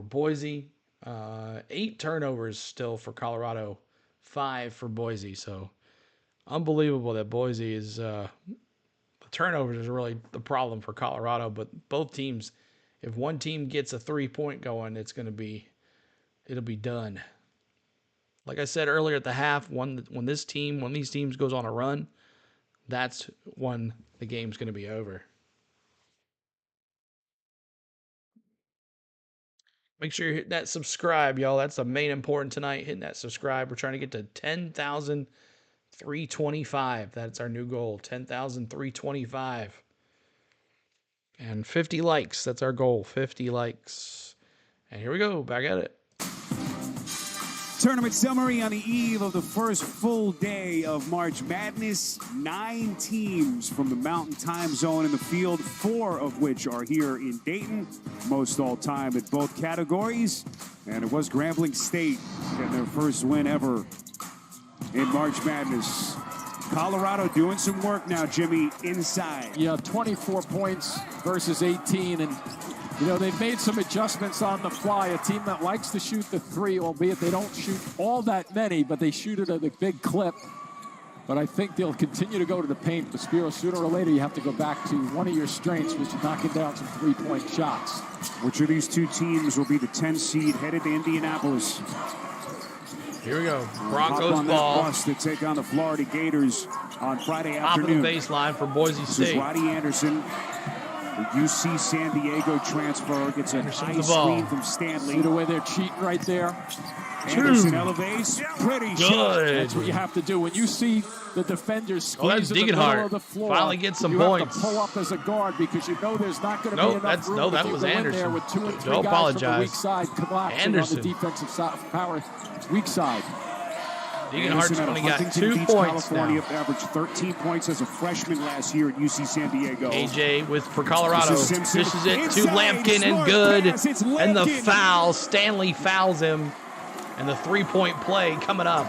Boise. 8 turnovers still for Colorado. 5 for Boise. So unbelievable that Boise is the turnovers is really the problem for Colorado. But both teams, if one team gets a 3-point going, it'll be done. Like I said earlier at the half, when these teams goes on a run, that's when the game's going to be over. Make sure you hit that subscribe, y'all. That's the main important tonight. Hitting that subscribe. We're trying to get to 10,325. That's our new goal. 10,325. And 50 likes. That's our goal. 50 likes. And here we go. Back at it. Tournament summary on the eve of the first full day of March Madness. 9 teams from the Mountain Time Zone in the field, 4 of which are here in Dayton. Most all time at both categories. And it was Grambling State getting their first win ever in March Madness. Colorado doing some work now, Jimmy, inside. Yeah, 24 points versus 18. And you know, they've made some adjustments on the fly. A team that likes to shoot the 3, albeit they don't shoot all that many, but they shoot it at a big clip. But I think they'll continue to go to the paint. But Spiro, sooner or later, you have to go back to one of your strengths, which is knocking down some 3-point shots. Which of these 2 teams will be the 10 seed headed to Indianapolis? Here we go. Broncos ball. Bus to take on the Florida Gators on Friday afternoon. Top of the baseline for Boise State. This is Roddy Anderson. The UC San Diego transfer gets a high screen from Stanley. See the way they're cheating right there? Anderson elevates. Pretty shot. That's what you have to do. When you see the defenders squeeze in the middle of the floor, finally gets some you points. have to pull up as a guard because you know there's not going to be enough room that to was go in Anderson. there with 2 and 3 Don't guys apologize. from the weak side collapsing Anderson. on the defensive power weak side. Anderson only out of got 2 2 points California now. Averaged 13 points as a freshman last year at UC San Diego. AJ for Colorado. This This is it to Lampkin and good. And the foul. Stanley fouls him. And the 3-point play coming up.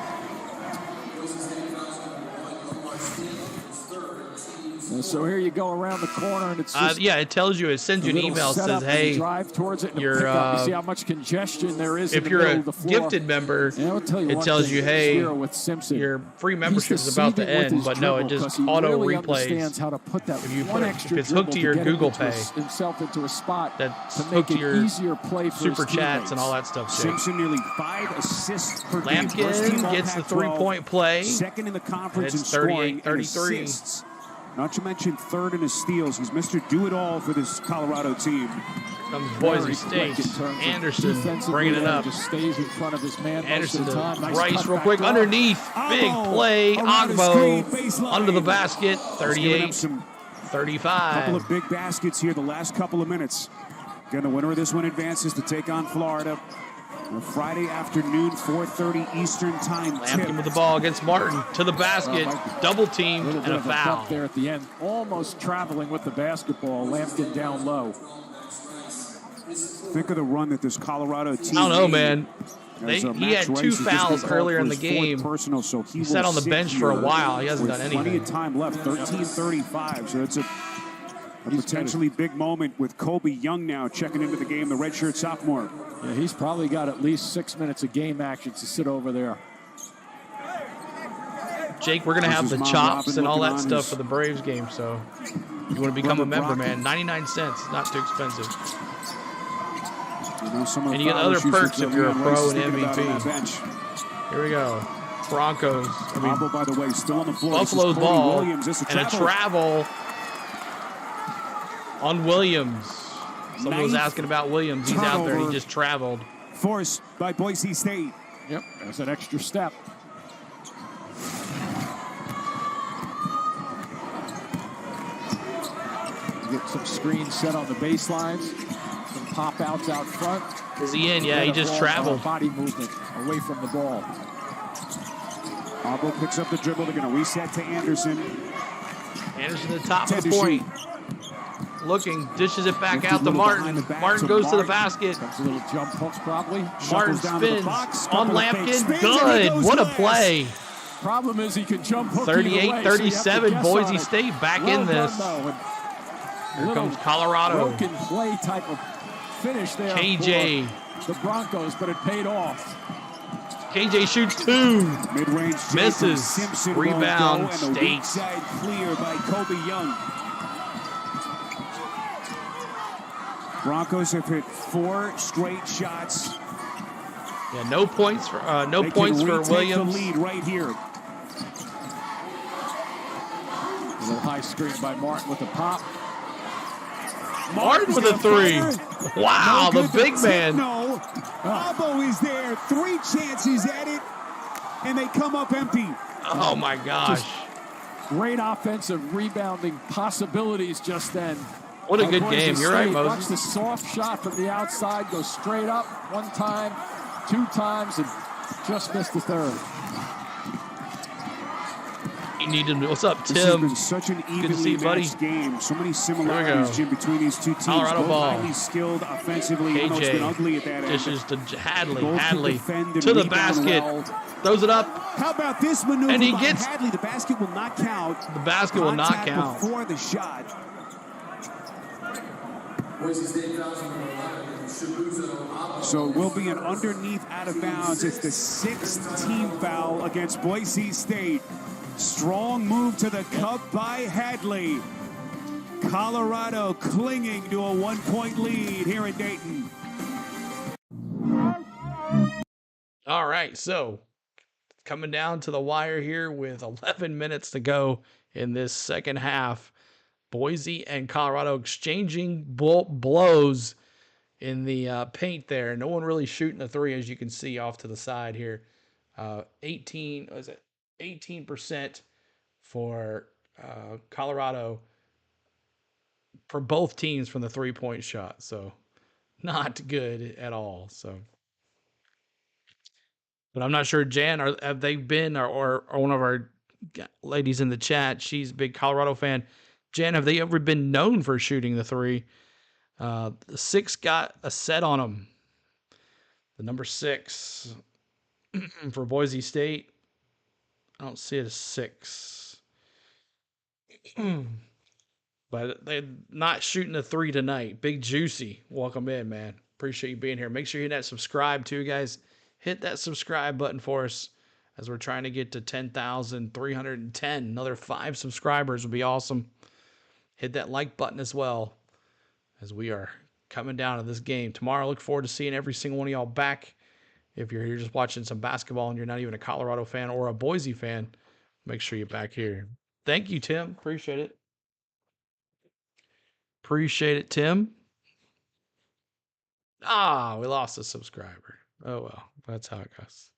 And so here you go around the corner, and it's just yeah, it tells you. It sends you an email. Says, "Hey, drive towards it and you're, you see how much congestion there is. If in you're the a middle of the floor. gifted member, it tells you, hey, your free membership is about to end." But no, it just auto replays. How to put that if it's hooked to your Google Pay, himself into a spot that's to hooked make to your it easier play for super his chats and all that stuff. Simpson nearly 5 assists per game. Lampkin gets the 3-point play. Second in the conference in it's scoring 38-33. assists. Not to mention 3rd in his steals. He's Mr. Do-It-All for this Colorado team. Comes Boise State. Anderson bringing it up. Just stays in front of his man. Anderson to nice Rice real quick. Underneath. Big play. Agbo under the basket. 38-35. Couple of big baskets here the last couple of minutes. Again, the winner of this one advances to take on Florida. On Friday afternoon, 4:30 Eastern time. Lampkin with the ball against Martin to the basket, double teamed and a foul. There at the end, almost traveling with the basketball. Lampkin down low. Think of the run that this Colorado team. I don't know, man. He had 2 fouls earlier in the game. Personal, so he sat on the bench for a while. He hasn't done anything. Plenty of time left. 13:35. So it's a potentially big moment with Kobe Young now checking into the game, the redshirt sophomore. Yeah, he's probably got at least 6 minutes of game action to sit over there. Jake, we're going to have the chops and all that stuff for the Braves game, so you want to become a member, man. 99 cents, not too expensive. And you get other perks if you're a pro and MVP. Here we go. Broncos. By the way, still on the floor. Buffalo's ball. And a travel on Williams. Someone was asking about Williams. He's out there. He just traveled. Forced by Boise State. Yep, there's an extra step. Get some screens set on the baselines. Some pop outs out front. Is he in? Yeah, he just traveled. Body movement away from the ball. Abo picks up the dribble. They're going to reset to Anderson. Anderson at the top of the point. Looking, dishes it back out to Martin. Martin goes to the basket. Comes a little jump hook probably. Martin spins on Lampkin. Good. What a play. Problem is he can jump hook 38-37. Boise State back in this. Here comes Colorado. Broken play type of finish there. KJ. The Broncos, but it paid off. KJ shoots 2. Mid-range misses. Simpson Rebound and the weak State. side clear by Kobe Young. Broncos have hit 4 straight shots. Yeah, no points for They can Williams. The lead right here. A little high screen by Martin with a pop. Martin with a 3. Wow, the big man. No, Abo is there. 3 chances at it, and they come up empty. Oh my gosh! Great offensive rebounding possibilities just then. What a good game. You're right, Moses. Watch the soft shot from the outside go straight up 1 time, 2 times, and just missed the 3rd. You need to. What's up, Tim? This has been such an evenly matched game. So many similarities, Jim, between these 2 teams. Colorado Both ball. highly skilled offensively. I know it's been ugly at that end. Dishes to Hadley. Both Hadley defend and to the rebound basket. well. Throws it up. How about this maneuver And he by gets- Hadley? The basket will not count. The basket will not Contact count. before the shot. So it will be an underneath out of bounds. It's the 6th team foul against Boise State. Strong move to the cup by Hadley. Colorado clinging to a 1-point lead here in Dayton. All right, so coming down to the wire here with 11 minutes to go in this second half. Boise and Colorado exchanging blows in the paint there. No one really shooting a 3, as you can see off to the side here. 18% for Colorado for both teams from the 3-point shot. So not good at all. So, but I'm not sure, Jan, have they been, or one of our ladies in the chat, she's a big Colorado fan. Jan, have they ever been known for shooting the 3? The 6 got a set on them. The number 6 for Boise State, I don't see it as 6. But they're not shooting a 3 tonight. Big Juicy, welcome in, man. Appreciate you being here. Make sure you hit that subscribe too, guys. Hit that subscribe button for us as we're trying to get to 10,310. Another 5 subscribers would be awesome. Hit that like button as well as we are coming down to this game. Tomorrow, I look forward to seeing every single one of y'all back. If you're here just watching some basketball and you're not even a Colorado fan or a Boise fan, make sure you're back here. Thank you, Tim. Appreciate it. Appreciate it, Tim. Ah, we lost a subscriber. Oh, well, that's how it goes.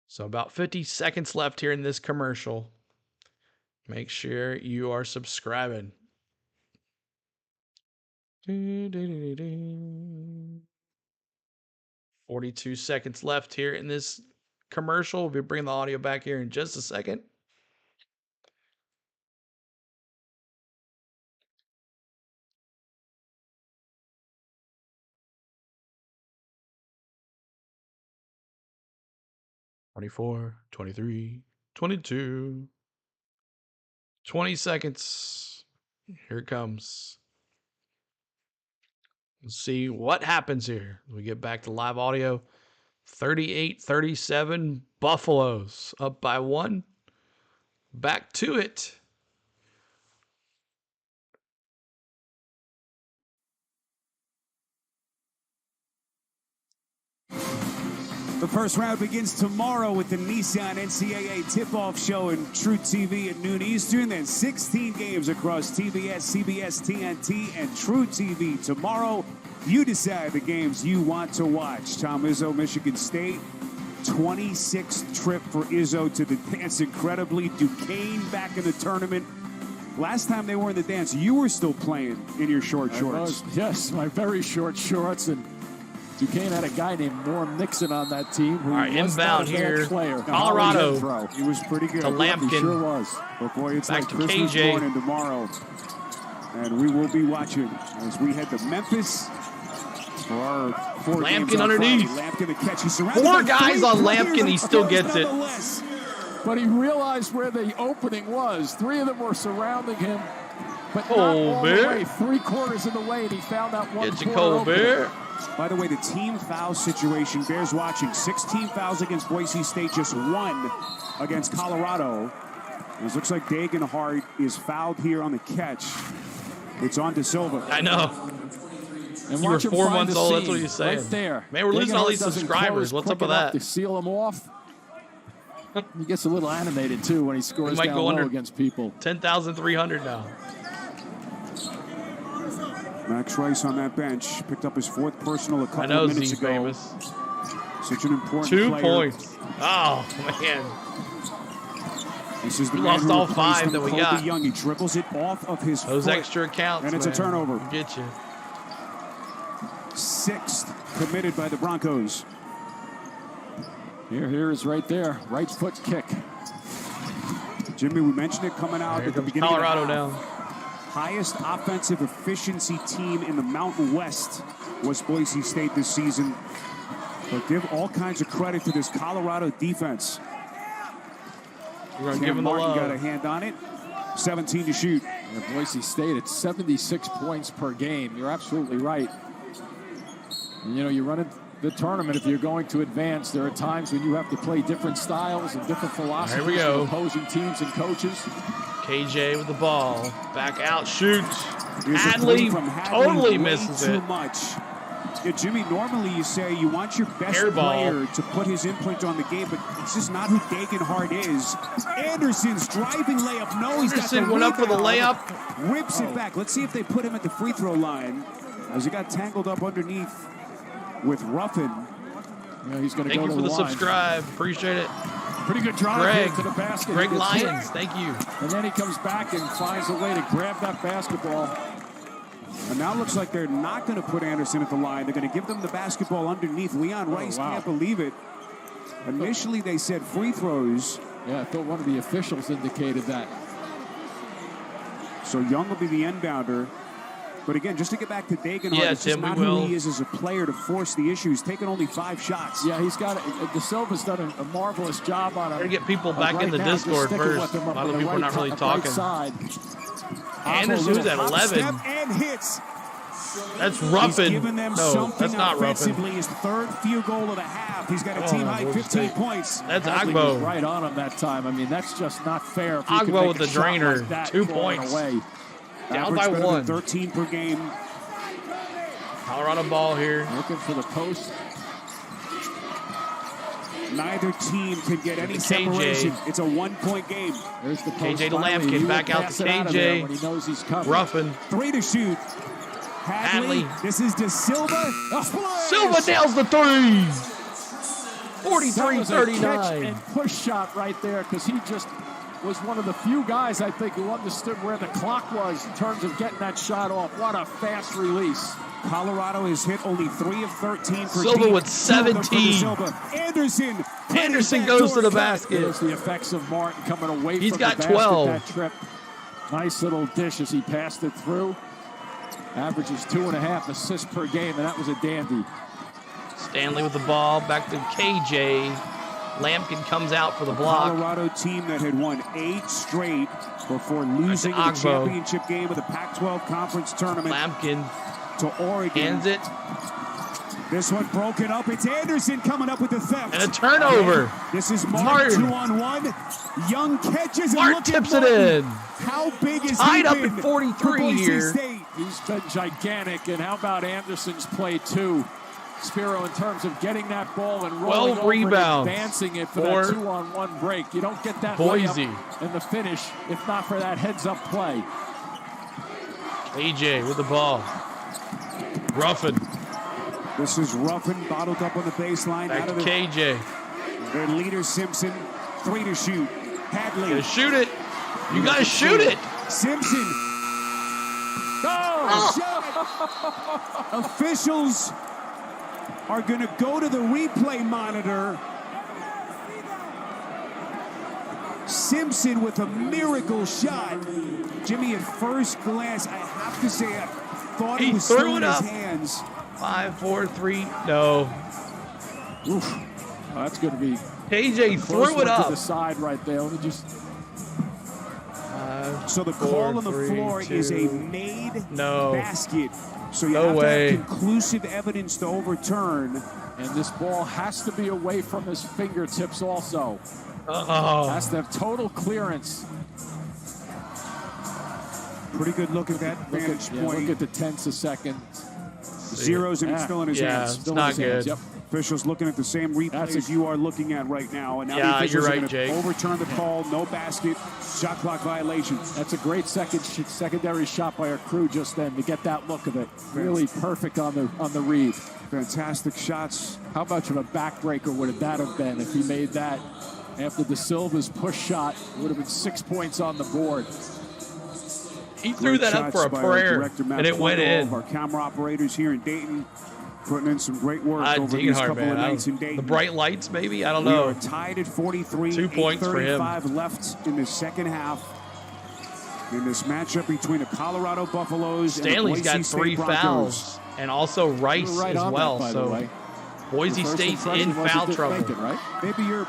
So about 50 seconds left here in this commercial. Make sure you are subscribing. 42 seconds left here in this commercial. We'll be bringing the audio back here in just a second. $24, $23, $22, 20 seconds. Here it comes. Let's see what happens here. We get back to live audio. 38-37, Buffaloes up by 1. Back to it. The first round begins tomorrow with the Nissan NCAA tip-off show and True TV at noon Eastern. Then 16 games across TBS, CBS, TNT, and True TV tomorrow. You decide the games you want to watch. Tom Izzo, Michigan State. 26th trip for Izzo to the dance. Incredibly, Duquesne back in the tournament. Last time they were in the dance, you were still playing in your short shorts. Yes, my very short shorts. And Duquesne had a guy named Norm Nixon on that team. Who all right, inbound here. Player. Colorado. He was pretty good. To Lampkin. He sure was. But boy, it's back like to Christmas KJ. morning tomorrow. And we will be watching as we head to Memphis for our 4 games Lampkin on underneath. Friday. Lampkin the catch. He's surrounded 4 by guys 3 on players Lampkin. He still gets it. But he realized where the opening was. 3 of them were surrounding him, but not all the way. 3/4 of the way, and he found that one. Get you, Colbert. By the way, the team foul situation bears watching. 16 fouls against Boise State, just 1 against Colorado. It looks like Degenhardt is fouled here on the catch. It's on to Silva. I know. And you were watch him 4 find months the old. That's seam what he's saying. right there. Man, we're losing all these doesn't subscribers. close What's up quick with enough that? to seal him off. He gets a little animated too when he scores might down go low under against people. 10,300 now. Max Rice on that bench picked up his 4th personal a couple I know of minutes Z's ago. famous. Such an important 2 player. points. Oh, man. This is the We man lost who all replaced 5 him, that we Kobe got. Young. He dribbles it off of his Those foot. extra accounts, And it's a man. turnover. Get you. 6th committed by the Broncos. Here is right there. Right foot kick. Jimmy, we mentioned it coming out at the beginning Colorado of the half. down. Highest offensive efficiency team in the Mountain West was Boise State this season. But give all kinds of credit to this Colorado defense. We're going to give him the Martin love. got a hand on it. 17 to shoot. And Boise State at 76 points per game. You're absolutely right. And, you know, you run in the tournament, if you're going to advance, there are times when you have to play different styles and different philosophies Here we go. with opposing teams and coaches. KJ with the ball. Back out, shoots. Here's a Hadley three from Hadley, totally way misses too it. much. Yeah, Jimmy, normally you say you want your best Air ball. player to put his imprint on the game, but it's just not who Degenhardt is. Anderson's driving layup. No, he's got the Anderson went up for the rebound. layup. Whips it back. Let's see if they put him at the free throw line as he got tangled up underneath with Ruffin. Yeah, he's going to Thank go you to for the line. subscribe. Appreciate it. Pretty good drive Greg. here to the basket. Greg He gets hit. Lyons, thank you. And then he comes back and finds a way to grab that basketball. And now it looks like they're not going to put Anderson at the line. They're going to give them the basketball underneath. Leon Rice can't believe it. Initially, they said free throws. Yeah, I thought one of the officials indicated that. So Young will be the inbounder. But again, just to get back to Degenhardt, Yeah, it's just Tim, we not will. who he is as a player to force the issue. He's taken only 5 shots. Yeah, he's got it. De Silva's done a marvelous job on him. Better get people back Right in the now, just Discord sticking first. with him A up lot of on the people are not right really right talking. side. Anderson's at 11. Step and hits. That's He's Ruffin. given them No, something that's not Ruffin. offensively. His 3rd field goal of the half. He's got a team-high 15 points. That's Hadley was Agbo. right on him that time. I mean, that's just not fair. If you can Agbo make with a the shot drainer. like that 2 falling points. away. Down Average by better 1. than 13 per game. Colorado ball here. Looking for the post. Neither team can get any KJ. separation. It's a 1-point game. There's the post. KJ to Finally, he Lampkin. will Back out pass to it out of there KJ. when he knows he's covered. Ruffin. 3 to shoot. Hadley. This is De Silva. Silva nails the 3. That was a catch 43-39. and push shot right there because he just was one of the few guys, I think, who understood where the clock was in terms of getting that shot off. What a fast release. Colorado has hit only 3 of 13 for Silva deep. with 17. Silva. Anderson. Anderson goes to the basket. There's the effects of Martin coming away He's from got the basket 12. that trip. Nice little dish as he passed it through. Averages 2.5 assists per game, and that was a dandy. Stanley with the ball. Back to KJ. Lampkin comes out for the block. Colorado team that had won 8 straight before losing the Agbo. championship game of the Pac-12 Conference Tournament Lampkin to Oregon. hands it. This one broken up. It's Anderson coming up with the theft. And a turnover. This is Martin, Martin. 2-on-1. Young catches. Martin tips it in. How big is Tied he up been at 43 for Boise here. State? He's been gigantic, and how about Anderson's play, too? Spiro, in terms of getting that ball and rolling over rebounds. and advancing it for that 2-on-1 break. You don't get that Boise in the finish if not for that heads-up play. AJ with the ball. Ruffin. This is Ruffin bottled up on the baseline. Back to KJ. Their leader, Simpson. 3 to shoot. Hadley. Gotta shoot it. You gotta shoot it. Simpson. Oh, shot. Officials are going to go to the replay monitor. Simpson with a miracle shot. Jimmy, at first glance, I have to say, I thought he was still in his hands. 5, 4, 3. No. Oof. Oh, that's going to be. KJ threw it up to the side right there. Let me just. So the call on the floor is a made basket. So you have to have conclusive evidence to overturn. And this ball has to be away from his fingertips also. Has to have total clearance. Pretty good look at that vantage point. Look at the tenths a second. Zeros and it's still in his hands. It's not good. Yep. Officials looking at the same replay as you are looking at right now. And now the Yeah, officials you're are right, going to Jake. overturn the call. No basket. Shot clock violation. That's a great secondary shot by our crew just then to get that look of it. Really perfect on the read. Fantastic shots. How much of a backbreaker would that have been if he made that after De Silva's push shot? It would have been 6 points on the board. He threw that up for a prayer, and it went in. Our camera operators here in Dayton putting in some great work over these couple of nights in Dayton. The bright lights, maybe? I don't We know. are tied at 43. 2 points for him. 8:35 left in the second half. In this matchup between the Colorado Buffaloes Stanley's and the Boise got State 3 Broncos. fouls, and also Rice Right as on well. that, by the way. Boise First State's impression in was it foul didn't trouble. make it, right? Maybe your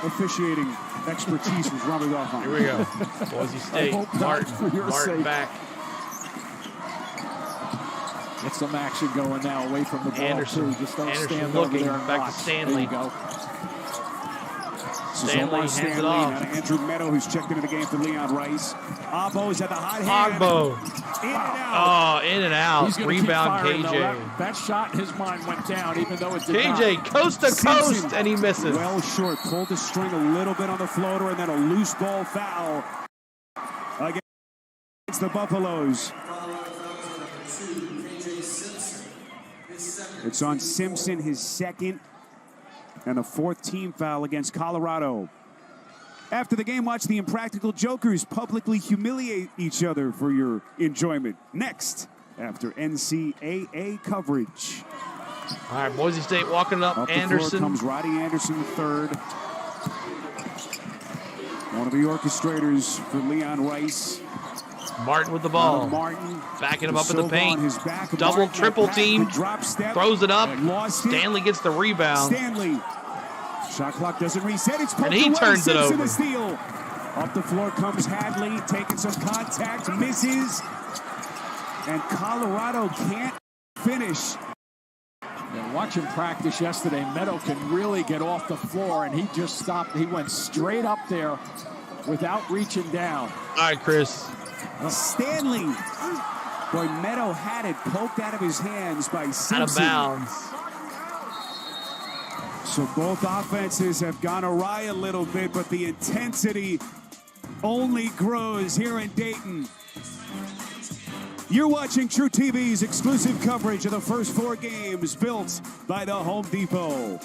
officiating expertise was rubbing off on Here we go. Boise State. hope not, for your Martin sake. back. Get some action going now away from the ball. Anderson. Too. Just don't Anderson stand looking. over there and Back to watch. Stanley. There you go. This is Stanley Omar hands it Stanley, off. now to Andrew Meadow, who's checked into the game for Leon Rice. Agbo's at the hot hand. Agbo. In and out. Oh, in and out. He's gonna Rebound keep firing, KJ. though. That shot, his mind went down, even though it did KJ not. coast to Simpson, coast, and he misses. Well short. Pulled the string a little bit on the floater, and then a loose ball foul against the Buffaloes. It's on Simpson, his second, and a 4th team foul against Colorado. After the game, watch the Impractical Jokers publicly humiliate each other for your enjoyment. Next, after NCAA coverage. All right, Boise State walking it up. Up the Anderson. floor comes Roddy Anderson, third. One of the orchestrators for Leon Rice. Martin with the ball. Martin Backing him up in the Silva paint. on his back. Double, Martin, triple that team. backward drop step. Throws it up. Lost it. Stanley gets the rebound. Stanley. Shot clock doesn't reset. It's poked And he away. turns it Simpson over. a steal. Up the floor comes Hadley, taking some contact, misses. And Colorado can't finish. And watching practice yesterday, Meadow can really get off the floor, and he just stopped. He went straight up there without reaching down. All right, Chris. Stanley. Boy, Meadow had it poked out of his hands by Simpson. Out of bounds. So both offenses have gone awry a little bit, but the intensity only grows here in Dayton. You're watching True TV's exclusive coverage of the first 4 games built by the Home Depot.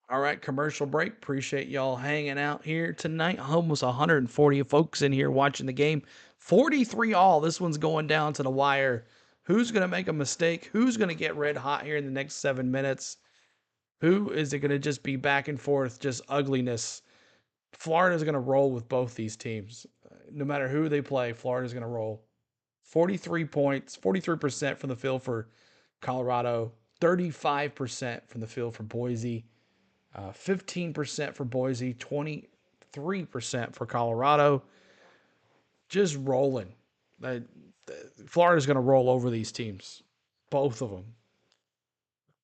All right, commercial break. Appreciate y'all hanging out here tonight. Almost 140 folks in here watching the game. 43 all. This one's going down to the wire. Who's going to make a mistake? Who's going to get red hot here in the next 7 minutes? Who is it going to just be back and forth, just ugliness? Florida's going to roll with both these teams. No matter who they play, Florida's going to roll. 43 points, 43% from the field for Colorado, 35% from the field for Boise, 15% for Boise, 23% for Colorado. Just rolling. Florida's going to roll over these teams, both of them.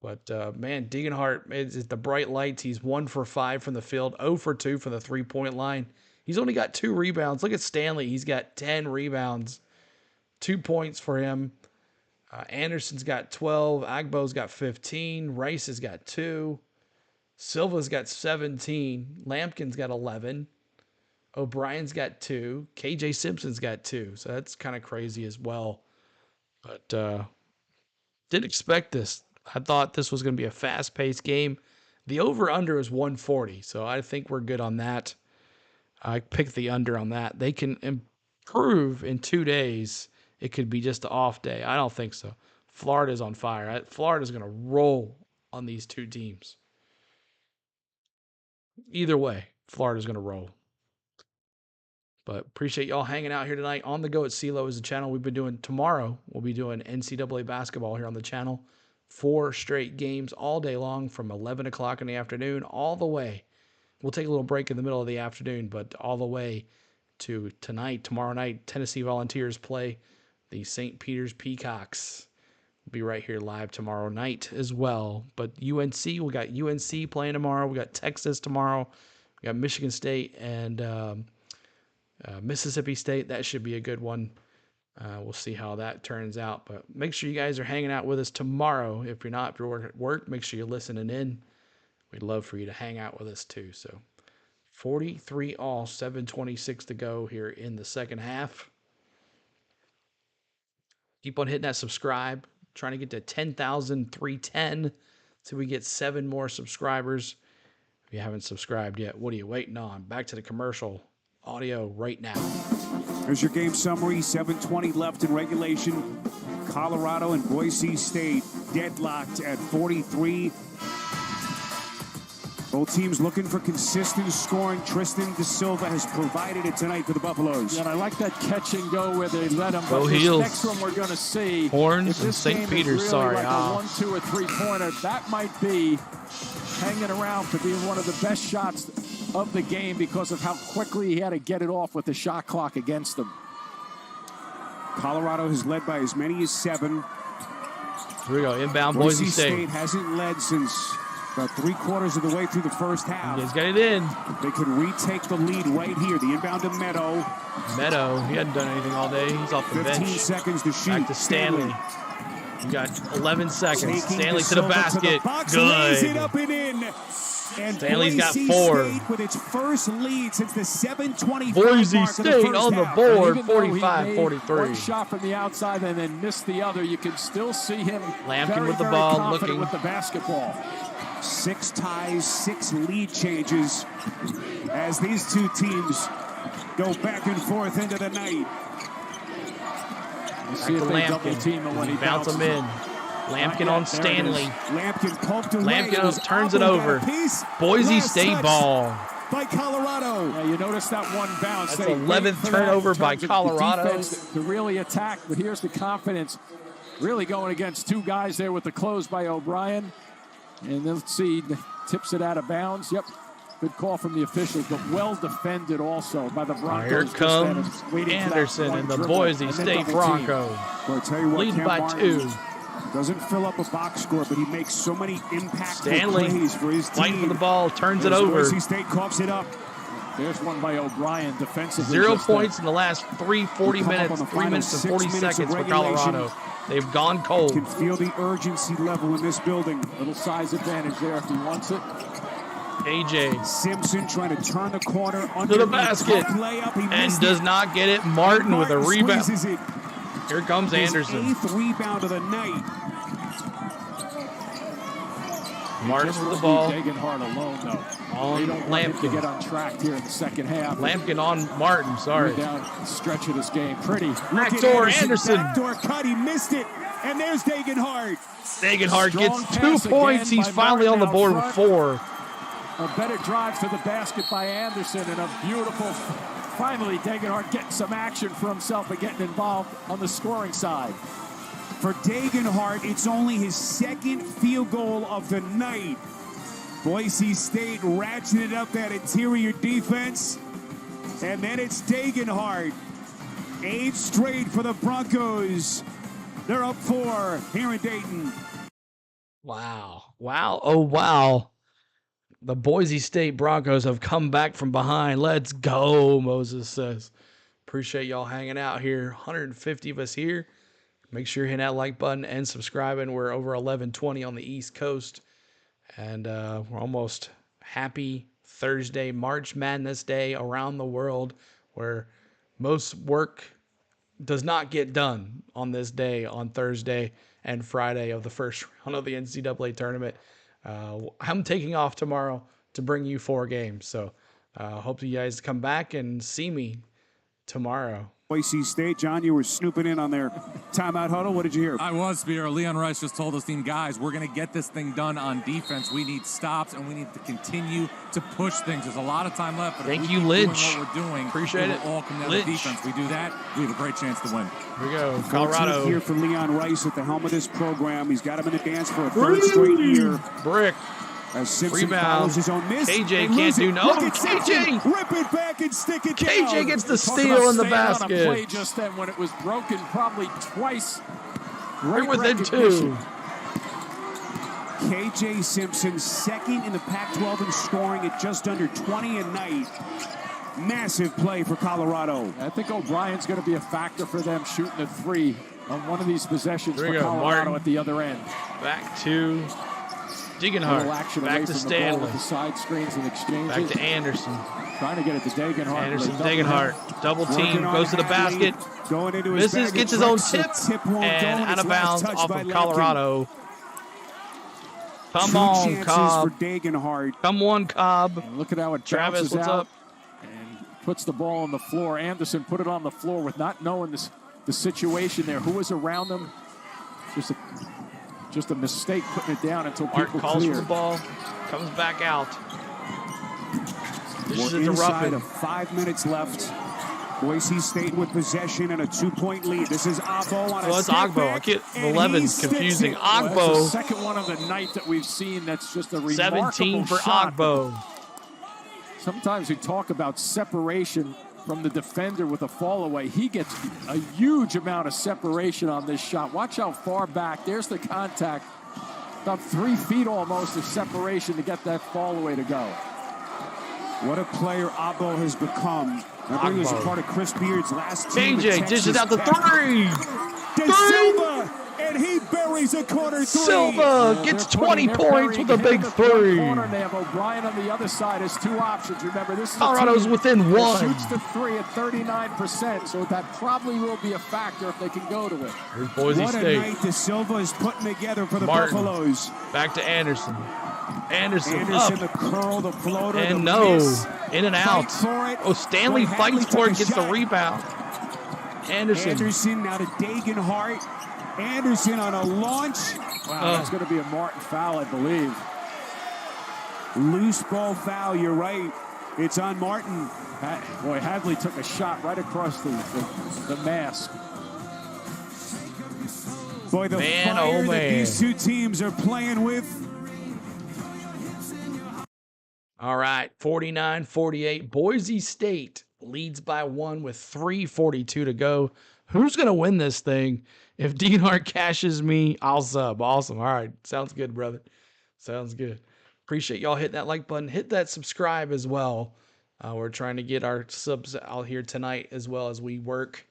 But, man, Degenhart is the bright lights. He's 1 for 5 from the field, 0 for 2 from the three-point line. He's only got 2 rebounds. Look at Stanley. He's got 10 rebounds, 2 points for him. Anderson's got 12. Agbo's got 15. Rice has got 2. Silva's got 17. Lampkin's got 11. O'Brien's got 2. KJ Simpson's got 2. So that's kind of crazy as well. But didn't expect this. I thought this was going to be a fast-paced game. The over-under is 140, so I think we're good on that. I picked the under on that. They can improve in 2 days. It could be just an off day. I don't think so. Florida's on fire. Florida's going to roll on these two teams. Either way, Florida's going to roll. But appreciate y'all hanging out here tonight. On the Go at CeeLo is the channel we've been doing. Tomorrow, we'll be doing NCAA basketball here on the channel. 4 straight games all day long from 11 o'clock in the afternoon all the way. We'll take a little break in the middle of the afternoon, but all the way to tonight, tomorrow night, Tennessee Volunteers play the St. Peter's Peacocks. We'll be right here live tomorrow night as well. But UNC, we got UNC playing tomorrow. We got Texas tomorrow. We got Michigan State and Mississippi State. That should be a good one. We'll see how that turns out. But make sure you guys are hanging out with us tomorrow. If you're not, if you're at work, make sure you're listening in. We'd love for you to hang out with us too. So 43 all, 7:26 to go here in the second half. Keep on hitting that subscribe. Trying to get to 10,310 so we get 7 more subscribers. If you haven't subscribed yet, what are you waiting on? Back to the commercial audio right now. Here's your game summary. 7:20 left in regulation. Colorado and Boise State deadlocked at 43. Both teams looking for consistent scoring. Tristan De Silva has provided it tonight for the Buffaloes. Yeah, and I like that catch and go where they let him. Go but Heels. This next one we're going to see. Horns and St. Peter's, really sorry. Like a 1, 2, or 3-pointer. That might be hanging around for being one of the best shots of the game because of how quickly he had to get it off with the shot clock against him. Colorado has led by as many as 7. Here we go. Inbound Boise State. Hasn't led since about 3/4 of the way through the first half. He's got it in. They can retake the lead right here. The inbound to Meadow. Meadow, he hadn't done anything all day. He's off the 15 bench. seconds to shoot. Back to Stanley. You got 11 seconds. Taking Stanley De to the Silva basket. to the box, lays it Good. up and in. And Stanley's got Boise 4. State with its first lead since the 7:25 Boise mark of the State first on the half. board, Even though he made 45-43. one shot from the outside and then missed the other, you can still see him Lampkin very, with the very ball, confident looking. with the basketball. 6 ties, 6 lead changes as these two teams go back and forth into the night. You see if they double team him when he bounce him in. Lampkin on Stanley. Lampkin pumped away. Lampkin turns it over. Boise Last State touch ball. by Colorado. Yeah, you notice that one bounce. That's They 11th wait for that turnover in by terms of the Colorado. defense to really attack, but here's the confidence. Really going against 2 guys there with the close by O'Brien. And let's see, tips it out of bounds. Yep, good call from the officials, but well defended also by the Broncos. Here comes Anderson and the Boise State Broncos. Well, I tell you what, Leading Cam by Martin 2. Doesn't fill up a box score, but he makes so many impactful Stanley plays for his fighting team. for the ball, turns As it over. Boise State coughs it up. There's one by O'Brien defensively. 0 just points in the last 3 minutes, 3 minutes and 40 seconds for Colorado. They've gone cold. Can feel the urgency level in this building. Little size advantage there if he wants it. AJ Simpson trying to turn the corner to the basket and does not get it. Martin with a rebound. It. Here comes His Anderson. 8th rebound of the night. Martin with the ball. Degenhardt alone though. On they don't want him to Lampkin. get on track here in the second half. Lampkin on Martin, sorry. We're down the stretch of this game. Pretty. Backdoor Anderson. Backdoor cut, he missed it. And there's Degenhardt. Degenhardt Strong gets 2 pass points. again He's by finally on the Martin board out with front. 4. A better drive to the basket by Anderson and a beautiful, finally Degenhardt getting some action for himself and getting involved on the scoring side. For Degenhardt, it's only his 2nd field goal of the night. Boise State ratcheted up that interior defense. And then it's Degenhardt. 8 straight for the Broncos. They're up 4 here in Dayton. Wow. Wow. Oh, wow. The Boise State Broncos have come back from behind. Let's go, Moses says. Appreciate y'all hanging out here. 150 of us here. Make sure you're hitting that like button and subscribing. We're over 11:20 on the East Coast. And we're almost happy Thursday, March Madness Day around the world, where most work does not get done on this day, on Thursday and Friday of the first round of the NCAA tournament. I'm taking off tomorrow to bring you 4 games. So hope you guys come back and see me tomorrow. Boise State, John, you were snooping in on their timeout huddle. What did you hear? I was, Spear. Leon Rice just told us, guys, we're going to get this thing done on defense. We need stops, and we need to continue to push things. There's a lot of time left. But thank you, Lynch. What we're doing, appreciate it. All come down to defense. We do that, we have a great chance to win. Here we go, Colorado. Here for Leon Rice at the helm of this program. He's got him in the dance for a 3rd straight year. Brick. As Simpson Rebound. follows his own miss. KJ can't do no. KJ! Rip it back and stick it KJ down. gets the steal in the basket. On a play just then when it was broken probably twice. Right within 2. KJ Simpson, 2nd in the Pac-12 in scoring at just under 20 a night. Massive play for Colorado. I think O'Brien's going to be a factor for them shooting a 3 on one of these possessions for go, Colorado Martin. at the other end. Back to Degenhardt. Back to Stanley. With the side screens and exchanges. Back to Anderson. Trying to get it to Degenhardt. Anderson, Degenhardt. Double team. Goes to the basket. Going into Misses. Gets his own tip. And out of bounds off of Colorado. Come on, Cobb. For Degenhardt. Come on, Cobb. And look at how it Travis, bounces what's out up? and puts the ball on the floor. Anderson put it on the floor with not knowing the situation there. Who was around him? Just a mistake putting it down until Mark people calls clear. for the ball. Comes back out. This is We're into inside roughing. of 5 minutes left. Boise State with possession and a 2-point lead. This is Agbo on a it's step Agbo. I back, get and 11 he sticks confusing. it. Well, that's Agbo. the second one of the night that we've seen that's just a remarkable 17 for shot. Agbo. Sometimes we talk about separation from the defender with a fall away. He gets a huge amount of separation on this shot. Watch how far back. There's the contact. About 3 feet almost of separation to get that fall away to go. What a player Agbo has become. I think he was a part of Chris Beard's last team. KJ dishes out the 3. De Silva, and he buries a corner 3. Silva gets 20 points with a big 3. Corner. They have O'Brien on the other side as 2 options. Remember, this is Colorado's within 1. Shoots the 3 at 39%, so that probably will be a factor if they can go to it. Here's Boise What State. a night De Silva is putting together for the Martin. Buffaloes. Back to Anderson. Anderson Anderson, up. the curl, the floater, And the no. miss. In and out. Fight for it. Oh, Stanley Boy, fights Hadley for it, took a gets the shot. rebound. Anderson. Now to Degenhardt. Anderson on a launch. Wow, that's going to be a Martin foul, I believe. Loose ball foul, you're right. It's on Martin. Boy, Hadley took a shot right across the mask. Boy, the Man, fire oh, that man. these 2 teams are playing with. All right, 49-48. Boise State leads by 1 with 3:42 to go. Who's going to win this thing? If Degenhardt cashes me, I'll sub. Awesome. All right, sounds good, brother. Sounds good. Appreciate y'all hitting that like button. Hit that subscribe as well. We're trying to get our subs out here tonight as well as we work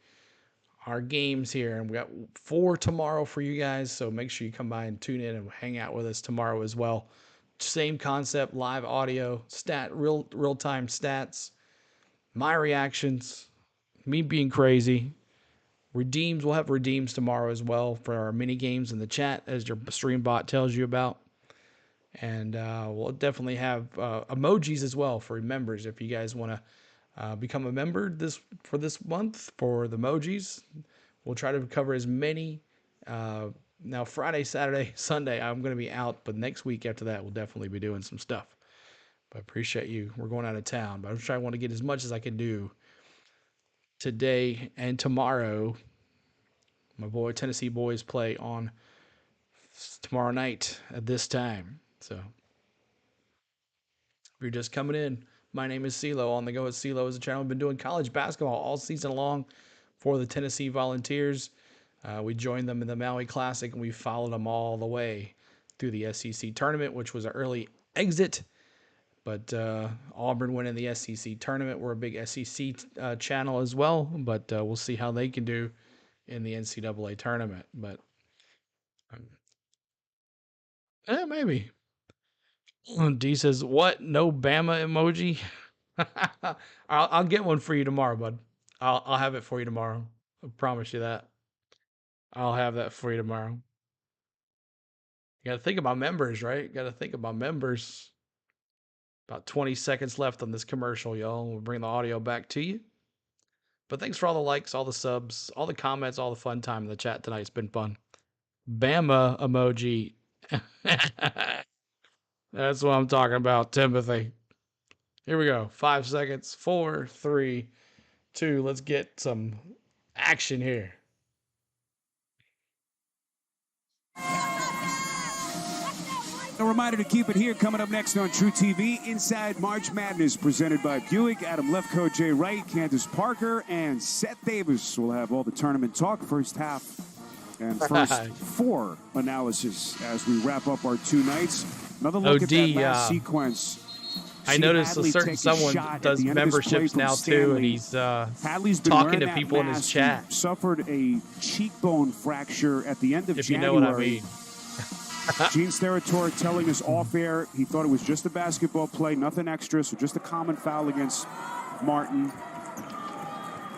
our games here. And we got 4 tomorrow for you guys, so make sure you come by and tune in and hang out with us tomorrow as well. Same concept, live audio, real-time stats, my reactions, me being crazy. Redeems, we'll have redeems tomorrow as well for our mini games in the chat, as your stream bot tells you about. And we'll definitely have emojis as well for members. If you guys want to become a member for this month for the emojis, we'll try to cover as many. Now, Friday, Saturday, Sunday, I'm going to be out, but next week after that, we'll definitely be doing some stuff. But I appreciate you. We're going out of town, but I'm trying to want to get as much as I can do today and tomorrow. My boy Tennessee boys play on tomorrow night at this time. So if you're just coming in, my name is CeeLo. On the Go with CeeLo is a channel. I've been doing college basketball all season long for the Tennessee Volunteers. We joined them in the Maui Classic, and we followed them all the way through the SEC tournament, which was an early exit. But Auburn went in the SEC tournament. We're a big SEC channel as well, but we'll see how they can do in the NCAA tournament. But maybe. D says, what? No Bama emoji? I'll get one for you tomorrow, bud. I'll have it for you tomorrow. I promise you that. I'll have that for you tomorrow. You got to think about members, right? You got to think about members. About 20 seconds left on this commercial, y'all. We'll bring the audio back to you. But thanks for all the likes, all the subs, all the comments, all the fun time in the chat tonight. It's been fun. Bama emoji. That's what I'm talking about, Timothy. Here we go. 5 seconds. 4, 3, 2. Let's get some action here. A reminder to keep it here. Coming up next on True TV, Inside March Madness, presented by Buick. Adam Lefkoe, Jay Wright, Candace Parker, and Seth Davis will have all the tournament talk. First half and first four analysis as we wrap up our 2 nights. Another look at that last sequence. I noticed a certain someone does memberships now too, and he's talking to people in his chat. Suffered a cheekbone fracture at the end of January. You know what I mean. Gene Steratore telling us off air he thought it was just a basketball play, nothing extra, so just a common foul against Martin.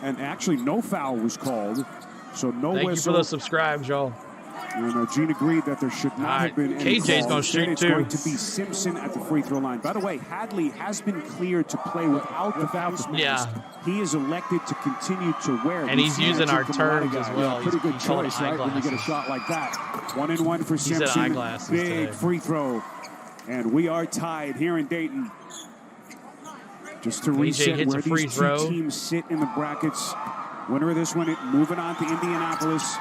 And actually, no foul was called, so no whistle. Thank you for those subscribes, y'all. And Gene agreed that there should not have been any KJ's going to shoot, it's too. going to be Simpson at the free throw line. By the way, Hadley has been cleared to play without the mask. Yeah. He is elected to continue to wear it. And he's using our terms as well. Pretty good choice, right, when you get a shot like that. 1-1 for Simpson. Big free throw. And we are tied here in Dayton. Just to reset where these two teams sit in the brackets. Winner of this one, moving on to Indianapolis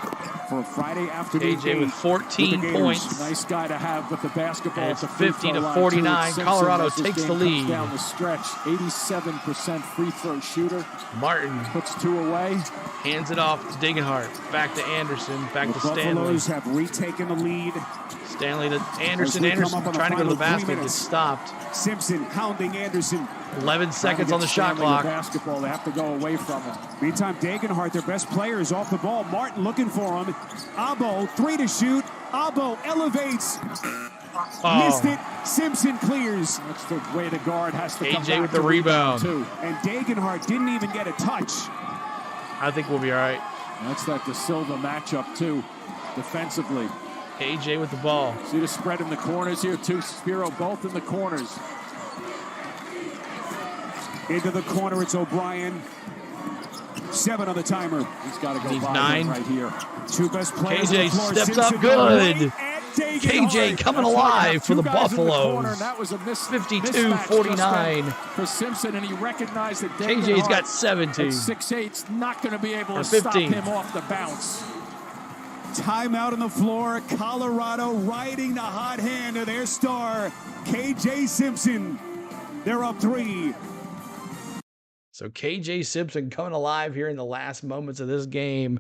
for a Friday afternoon. KJ with 14 points. Nice guy to have with the basketball. It's 50-49. Colorado takes the lead. Down the stretch, 87% free throw shooter. Martin puts 2 away. Hands it off to Degenhart. Back to Anderson. Back to Stanley. Buffaloes have retaken the lead. Stanley to Anderson. Anderson trying to go to the basket. Gets stopped. Simpson hounding Anderson. 11 seconds on the shot clock. Basketball, they have to go away from it. Meantime, Degenhart, their best player, is off the ball. Martin looking for him. Abo, 3 to shoot. Abo elevates. Missed it. Simpson clears. That's the way the guard has to come AJ back with the rebound. Too. And Degenhart didn't even get a touch. I think we'll be all right. That's that De Silva matchup, too, defensively. AJ with the ball. See the spread in the corners here, too. Spiro both in the corners. Into the corner, it's O'Brien. 7 on the timer. He's got to go. Needs 9 right here. 2 best players. KJ steps up good. KJ coming alive for the Buffaloes. That was a 52-49 for Simpson, and he recognized that KJ's got 17. 6'8's not going to be able to stop him off the bounce. Timeout on the floor. Colorado riding the hot hand of their star, KJ Simpson. They're up 3. So KJ Simpson coming alive here in the last moments of this game.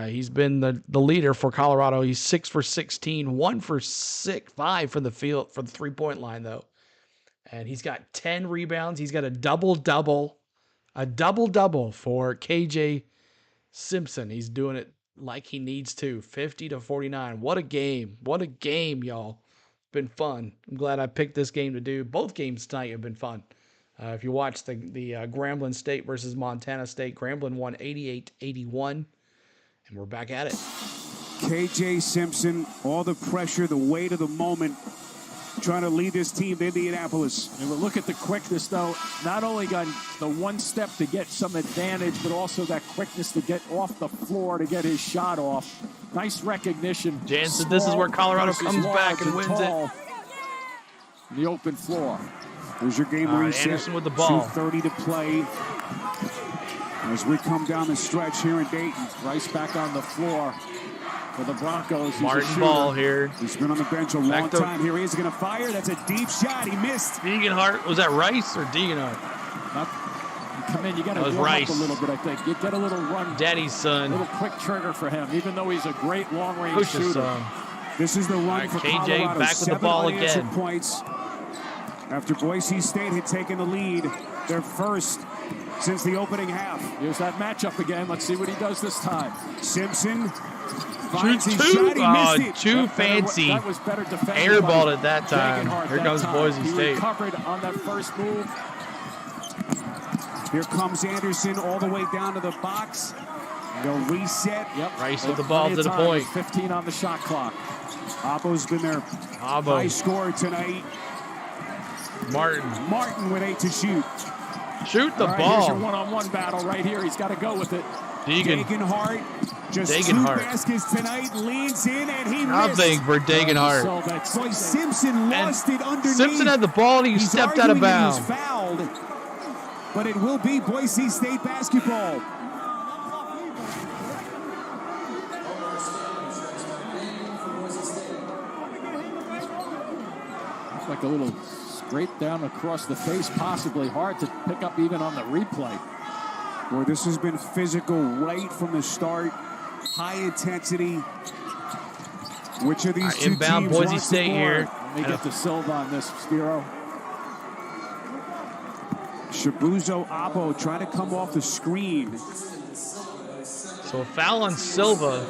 He's been the leader for Colorado. He's 6 for 16, 1 for 5 from the field for the 3-point line though, and he's got 10 rebounds. He's got a double-double for KJ Simpson. He's doing it like he needs to. 50-49. What a game! What a game, y'all! Been fun. I'm glad I picked this game to do. Both games tonight have been fun. If you watch the Grambling State versus Montana State, Grambling won 88-81, and we're back at it. KJ Simpson, all the pressure, the weight of the moment, trying to lead this team to Indianapolis. And we'll look at the quickness, though. Not only got the one step to get some advantage, but also that quickness to get off the floor to get his shot off. Nice recognition. Jansen, this is where Colorado comes back and wins it. The open floor. There's your game reset. Anderson with the ball. 2:30 to play. As we come down the stretch here in Dayton. Rice back on the floor for the Broncos. Martin Ball here. He's been on the bench a long time. Here he is going to fire. That's a deep shot. He missed. Degenhart. Was that Rice or Degenhart? Come in. You got to warm up a little bit, I think. You get a little run. Daddy's son. A little quick trigger for him, even though he's a great long-range shooter. This is the run for KJ Colorado. back with the ball again. Points after Boise State had taken the lead. their first since the opening half. Here's that matchup again. Let's see what he does this time. Simpson finds his shot. He missed it. Too fancy. That was better airballed at that time. Here comes Boise State. He recovered on that first move. Here comes Anderson all the way down to the box. They'll reset. Yep. Rice with the ball to the point. 15 on the shot clock. Abo's been their high scorer tonight. Martin with 8 to shoot. Shoot the ball. Here's your one-on-one battle right here. He's got to go with it. Degenhart. Just 2 baskets tonight. Leans in and he missed. Nothing for Degenhart. Boy, Simpson lost it underneath. Simpson had the ball and he stepped out of bounds. He was fouled, but it will be Boise State basketball. Looks like a little straight down across the face, possibly hard to pick up even on the replay. Boy, this has been physical right from the start. High intensity. Which of these two inbound teams Boise State here? Let me get the Silva on this, Spiro. Shabuzo Abo trying to come off the screen. So a foul on Silva.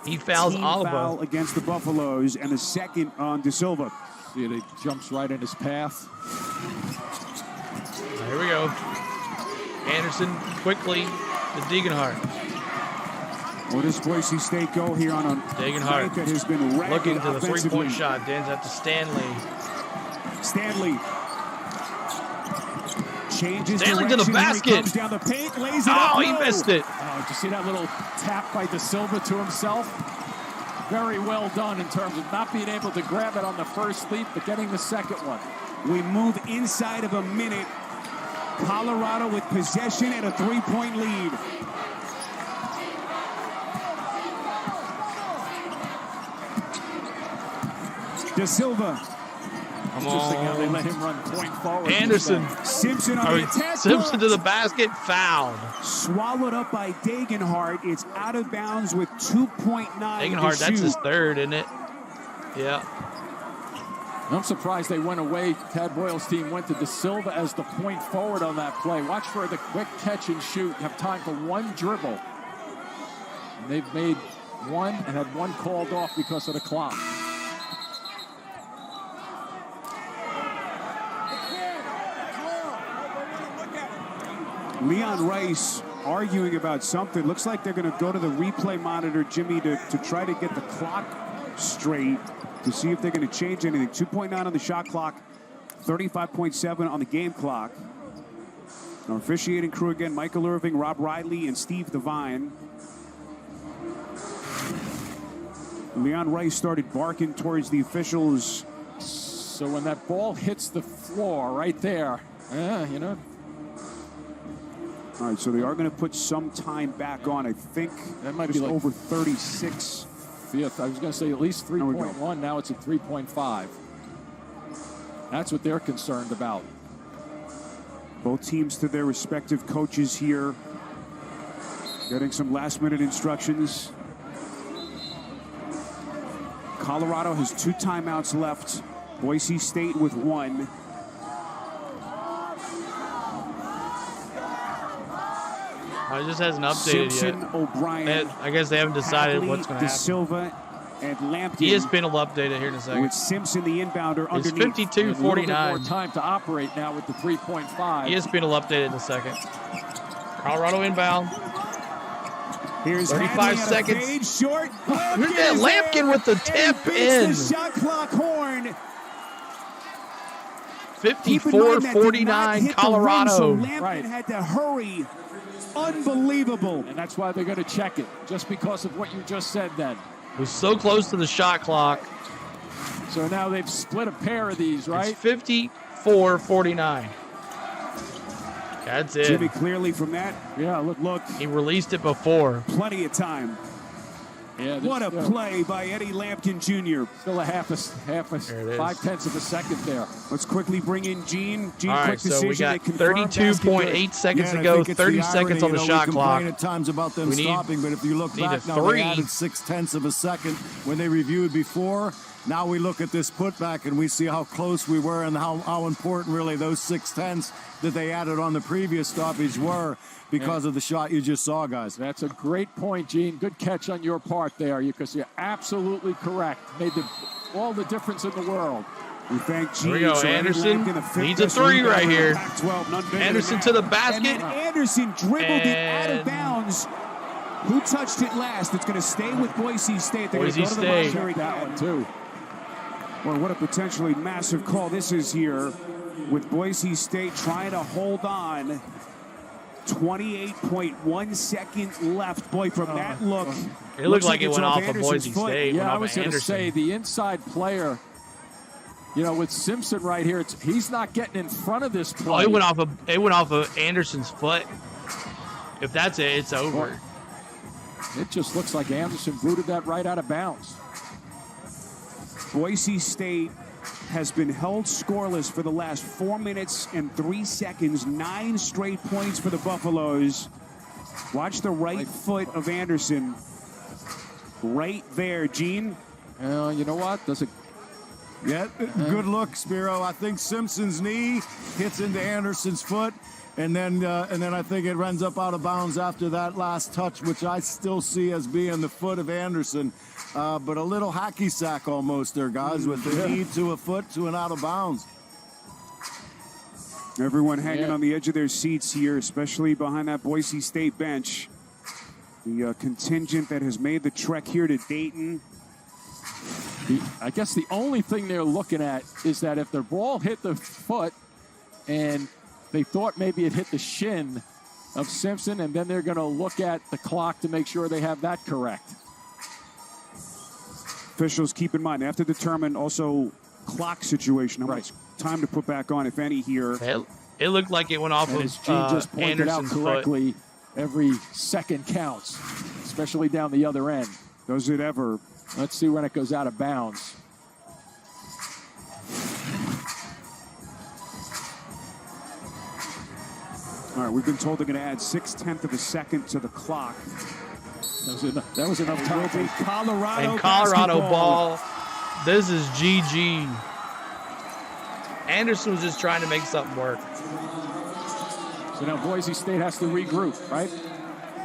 He fouls Alba. Foul against the Buffaloes and a second on De Silva. See it, he jumps right in his path. Here we go. Anderson quickly to Degenhart. Where does Boise State go here on a Degenhart that has been looking to the three-point shot. Dan's at the Stanley. Changes Stanley to the basket. Comes down the paint, lays it up. He missed it. Oh, did you see that little tap by De Silva to himself? Very well done in terms of not being able to grab it on the first leap, but getting the second one. We move inside of a minute. Colorado with possession and a 3-point lead. De Silva. Interesting how they let him run point forward. Anderson. Simpson on the attack. Simpson to the basket, fouled. Swallowed up by Degenhart. It's out of bounds with 2.9 Degenhart, that's his third, isn't it? Yeah. I'm surprised they went away. Tad Boyle's team went to De Silva as the point forward on that play. Watch for the quick catch and shoot. Have time for one dribble. And they've made one and had one called off because of the clock. Leon Rice arguing about something. Looks like they're going to go to the replay monitor, Jimmy, to try to get the clock straight to see if they're going to change anything. 2.9 on the shot clock, 35.7 on the game clock. Our officiating crew again, Michael Irving, Rob Riley, and Steve Devine. Leon Rice started barking towards the officials. So when that ball hits the floor right there, you know. All right, so they are going to put some time back on. I think that might be like over 36. Yeah, I was going to say at least 3.1. Now it's at 3.5. That's what they're concerned about. Both teams to their respective coaches here. Getting some last-minute instructions. Colorado has 2 timeouts left. Boise State with 1. It just hasn't updated Simpson, yet. O'Brien, I guess they haven't decided Hadley, what's going to happen. De Silva and Lampkin. ESPN will update it here in a second. With Simpson, the inbounder, it's underneath. 52-49. A little bit more time to operate now with the 3.5. ESPN will update it in a second. Colorado inbound. Here's 35 seconds. Fade short. Look at that Lampkin with the tip in. The shot clock horn. 54-49 Colorado. So Lampkin had to hurry. Unbelievable. And that's why they're going to check it, just because of what you just said then. It was so close to the shot clock. So now they've split a pair of these, right? It's 54-49. That's it. Jimmy clearly from that. Yeah, look. He released it before. Plenty of time. Yeah, what a play by Eddie Lampkin Jr. Still a half a 5/10 of a second there. Let's quickly bring in Gene. All right, so we got 32.8 seconds to go, 30 seconds on the shot clock. At times about them stopping, but if you look back now, they added 0.6 of a second when they reviewed before. Now we look at this putback and we see how close we were and how important really those 6/10 that they added on the previous stoppage were because of the shot you just saw, guys. That's a great point, Gene. Good catch on your part there, because you're absolutely correct. Made all the difference in the world. We thank Gene. Here we go. Anderson needs a 3 right here. Anderson to the basket. And then Anderson dribbled it out of bounds. Who touched it last? It's going to stay with Boise State. They're going to go to the monetary that one, too. Boy, what a potentially massive call this is here with Boise State trying to hold on. 28.1 seconds left. Boy, from that look. It looked like it went off of Boise State. Yeah, I was going to say, the inside player, with Simpson right here, he's not getting in front of this play. Oh, it went off of Anderson's foot. If that's it, it's over. Boy, it just looks like Anderson booted that right out of bounds. Boise State has been held scoreless for the last 4 minutes and 3 seconds. 9 straight points for the Buffaloes. Watch the right foot of Anderson. Right there, Gene. You know what? Does it? Yeah, good look, Spiro. I think Simpson's knee hits into Anderson's foot. And then I think it runs up out of bounds after that last touch, which I still see as being the foot of Anderson. But a little hacky sack almost there, guys, with the knee to a foot to an out of bounds. Everyone hanging on the edge of their seats here, especially behind that Boise State bench. The contingent that has made the trek here to Dayton. I guess the only thing they're looking at is that if the ball hit the foot and they thought maybe it hit the shin of Simpson, and then they're going to look at the clock to make sure they have that correct. Officials keep in mind, they have to determine also clock situation, how much time to put back on, if any, here. It looked like it went off and of as Gene just pointed Anderson's out correctly, foot. Every second counts, especially down the other end. Does it ever? Let's see when it goes out of bounds. All right, we've been told they're going to add 6/10 of a second to the clock. That was enough time. Colorado ball. This is GG. Anderson was just trying to make something work. So now Boise State has to regroup, right?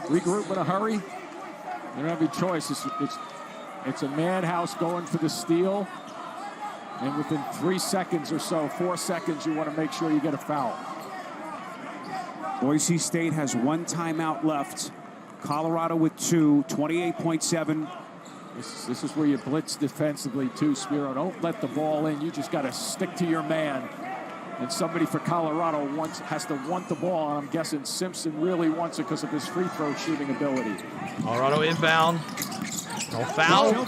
Regroup in a hurry. They don't have any choice. It's a madhouse going for the steal. And within 3 seconds or so, 4 seconds, you want to make sure you get a foul. Boise State has 1 timeout left. Colorado with 2, 28.7. This is where you blitz defensively too, Spiro. Don't let the ball in. You just got to stick to your man. And somebody for Colorado has to want the ball. And I'm guessing Simpson really wants it because of his free throw shooting ability. Colorado inbound. No foul.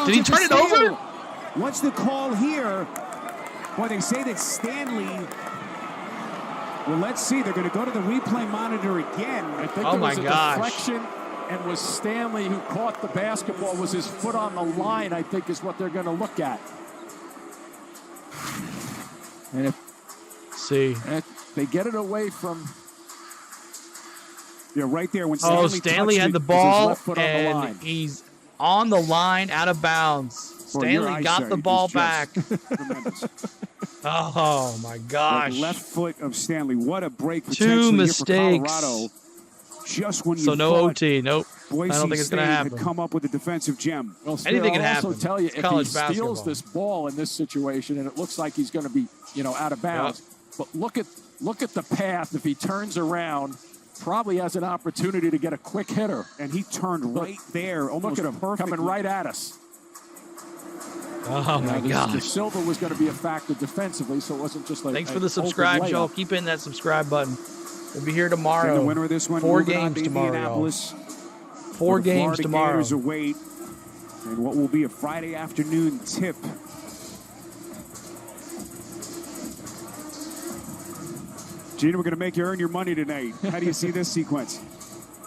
Did he turn it over? What's the call here? Boy, they say that Stanley. Well, let's see. They're going to go to the replay monitor again. I think there was a deflection, and was Stanley who caught the basketball. Was his foot on the line, I think, is what they're going to look at. And if they get it away from... Yeah, right there. When Stanley had the ball, and he's on the line, out of bounds. Stanley got the ball back. Oh, my gosh. The left foot of Stanley. What a break potentially 2 mistakes. For Colorado. Just when you so no OT. Nope. Boise I don't think it's going to happen. Had come up with a defensive gem. Well, Anything can happen. I'll also tell you, if he steals this ball in this situation, and it looks like he's going to be, out of bounds, but look at the path. If he turns around, probably has an opportunity to get a quick hitter. And he turned right there. Almost look at him coming right at us. Oh, my God. The silver was going to be a factor defensively, so it wasn't just like. Thanks for the subscribe, y'all. Keep hitting that subscribe button. We'll be here tomorrow. And the winner of this one, 4 games tomorrow. 4 games tomorrow. Gators await, and what will be a Friday afternoon tip. Gina, we're going to make you earn your money tonight. How do you see this sequence?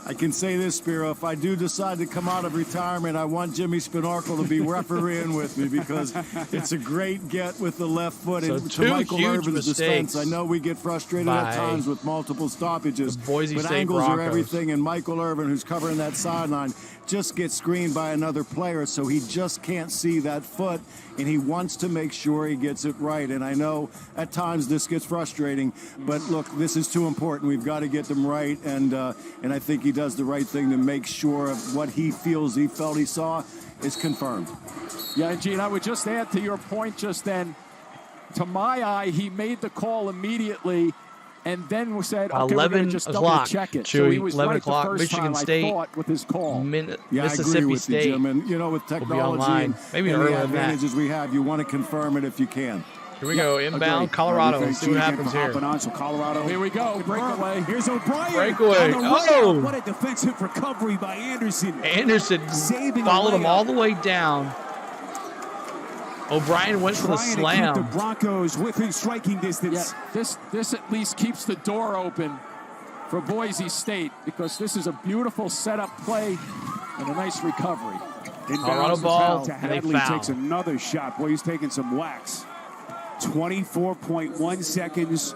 I can say this, Spiro, if I do decide to come out of retirement, I want Jimmy Spinarkle to be refereeing with me because it's a great get with the left foot. So and to Michael Irvin's defense, I know we get frustrated at times with multiple stoppages, but angles are everything, and Michael Irvin, who's covering that sideline, just get screened by another player, so he just can't see that foot, and he wants to make sure he gets it right. And I know at times this gets frustrating, but look, this is too important. We've got to get them right, and I think he does the right thing to make sure of what he felt he saw is confirmed. Yeah, and Gene, I would just add to your point just then, to my eye, he made the call immediately and then said, okay, 11 we're going to just double check it. So he was 11 right o'clock, the first Michigan time, State, I thought, with his call. Mississippi I agree with State. You, Jim. And, you know, with technology and maybe the earlier than that. advantages we have, you want to confirm it if you can. Here we go, inbound, Colorado. Let's see what happens here. So Colorado. Here we go, breakaway. Here's O'Brien. Breakaway. Oh! What a defensive recovery by Anderson. Anderson followed him all the way down. O'Brien went for the slam. To keep the Broncos within striking distance. Yeah, this at least keeps the door open for Boise State, because this is a beautiful setup play and a nice recovery. Colorado ball, to Hadley takes another shot. Boy, he's taking some wax. 24.1 seconds.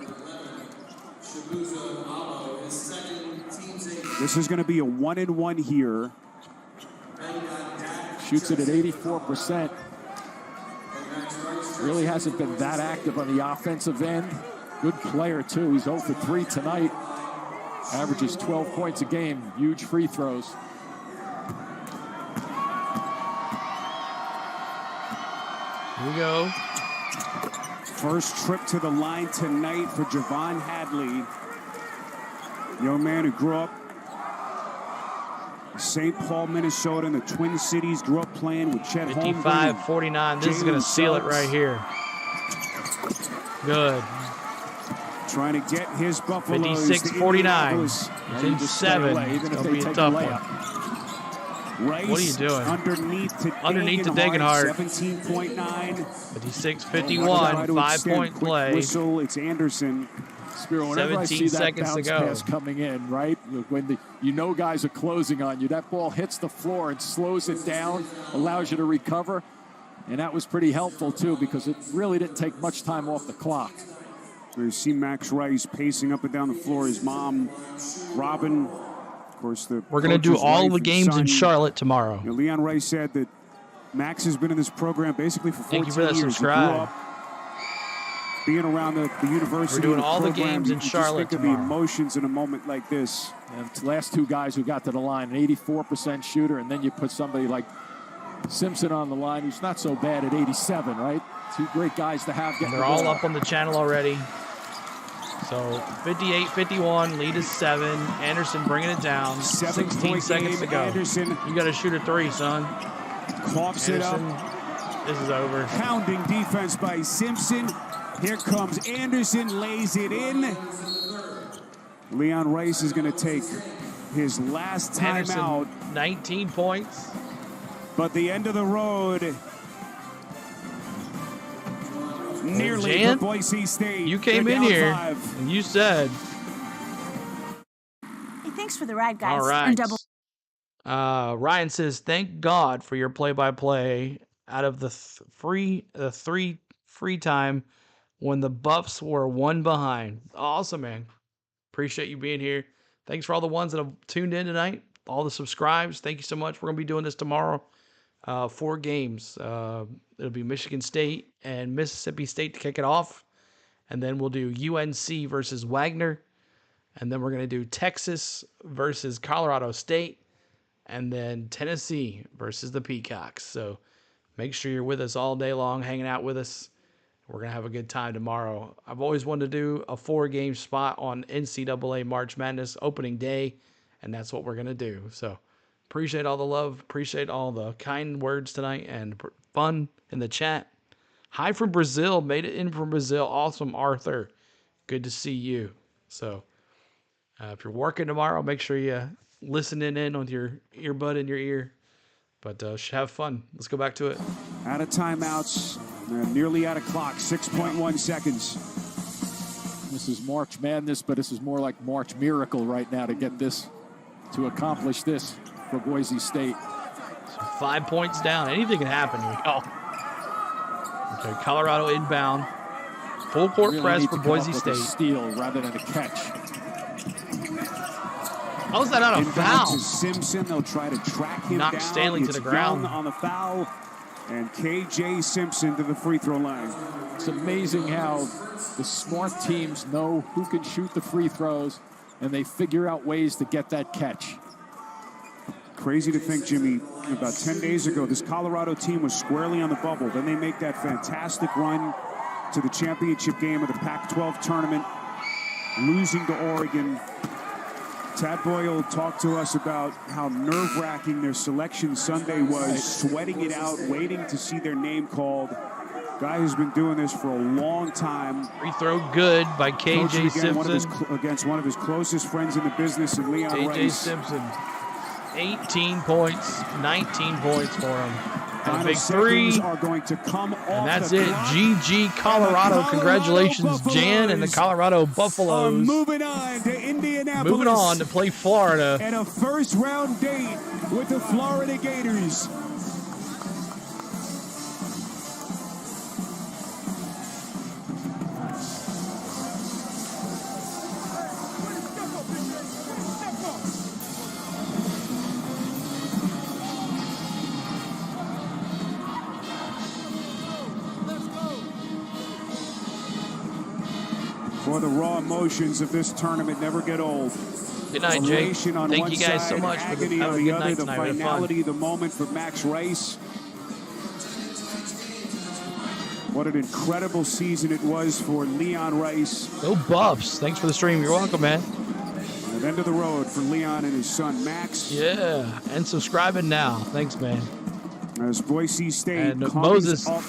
This is going to be a 1-and-1 here. Shoots it at 84%. Really hasn't been that active on the offensive end. Good player, too. He's 0 for 3 tonight. Averages 12 points a game. Huge free throws. Here we go. First trip to the line tonight for Javon Hadley. Young man who grew up in St. Paul, Minnesota, in the Twin Cities. Grew up playing with Chet Holmgren. 55-49. This is going to seal it right here. Good. Trying to get his Buffaloes. 56-49. It's in 7. It's going to be a tough one. Rice what are you doing? Underneath to Degenhardt. 17.9. 56-51. 5-point play. Whistle. It's Anderson. Spiro, whenever I see that bounce pass coming in, right? When guys are closing on you, that ball hits the floor and slows it down, allows you to recover. And that was pretty helpful, too, because it really didn't take much time off the clock. You see Max Rice pacing up and down the floor. His mom, Robin, of course, we're going to do all the games in Charlotte tomorrow. You know, Leon Rice said that Max has been in this program basically for 14 years. Thank you for that subscribe. Being around the university. We're doing all the games in Charlotte tomorrow. Think of the emotions in a moment like this. And the last two guys who got to the line, an 84% shooter, and then you put somebody like Simpson on the line, who's not so bad at 87, right? Two great guys to have. They're all up on the channel already. So 58-51, lead is 7. Anderson bringing it down. 16 seconds to go. Anderson. You got to shoot a 3, son. Coughs it up. This is over. Pounding defense by Simpson. Here comes Anderson, lays it in. Leon Rice is going to take his last time out. 19 points. But the end of the road. Nearly for Boise State. You came in here and you said. Hey, thanks for the ride, guys. All right. Ryan says, thank God for your play-by-play out of the three free time when the Buffs were 1 behind. Awesome, man. Appreciate you being here. Thanks for all the ones that have tuned in tonight. All the subscribes. Thank you so much. We're going to be doing this tomorrow. 4 games. It'll be Michigan State and Mississippi State to kick it off. And then we'll do UNC versus Wagner. And then we're going to do Texas versus Colorado State. And then Tennessee versus the Peacocks. So make sure you're with us all day long, hanging out with us. We're going to have a good time tomorrow. I've always wanted to do a 4-game spot on NCAA March Madness opening day. And that's what we're going to do. So appreciate all the love. Appreciate all the kind words tonight and fun in the chat. Hi from Brazil. Made it in from Brazil. Awesome, Arthur. Good to see you. So if you're working tomorrow, make sure you listening in with your earbud in your ear. But have fun. Let's go back to it. Out of timeouts. Nearly out of clock. 6.1 seconds. This is March Madness, but this is more like March Miracle right now to accomplish this for Boise State. So 5 points down. Anything can happen. Here we go. Okay, Colorado inbound. Full court press for Boise State. Steal rather than a catch. How is that not a foul? To Simpson, they'll try to track him Knock down. Stanley to the ground. Young on the foul, and KJ Simpson to the free throw line. It's amazing how the smart teams know who can shoot the free throws, and they figure out ways to get that catch. Crazy to think, Jimmy, about 10 days ago, this Colorado team was squarely on the bubble. Then they make that fantastic run to the championship game of the Pac-12 tournament, losing to Oregon. Tad Boyle talked to us about how nerve-wracking their selection Sunday was, sweating it out, waiting to see their name called. Guy who's been doing this for a long time. Free throw good by KJ Simpson. Against one of his closest friends in the business, and Leon Rice. KJ Simpson, 18 points, 19 points for him. And a big three, are going to come and that's it. GG Colorado. Congratulations, Jan and the Colorado Buffaloes. Moving on to Indianapolis. Moving on to play Florida. And a first-round date with the Florida Gators. For the raw emotions of this tournament never get old. Good night, Jake. Thank you guys so much for having a good night tonight. The finality, the moment for Max Rice. What an incredible season it was for Leon Rice. Go Buffs. Thanks for the stream. You're welcome, man. And end of the road for Leon and his son, Max. Yeah, and subscribing now. Thanks, man. As Boise State and Moses up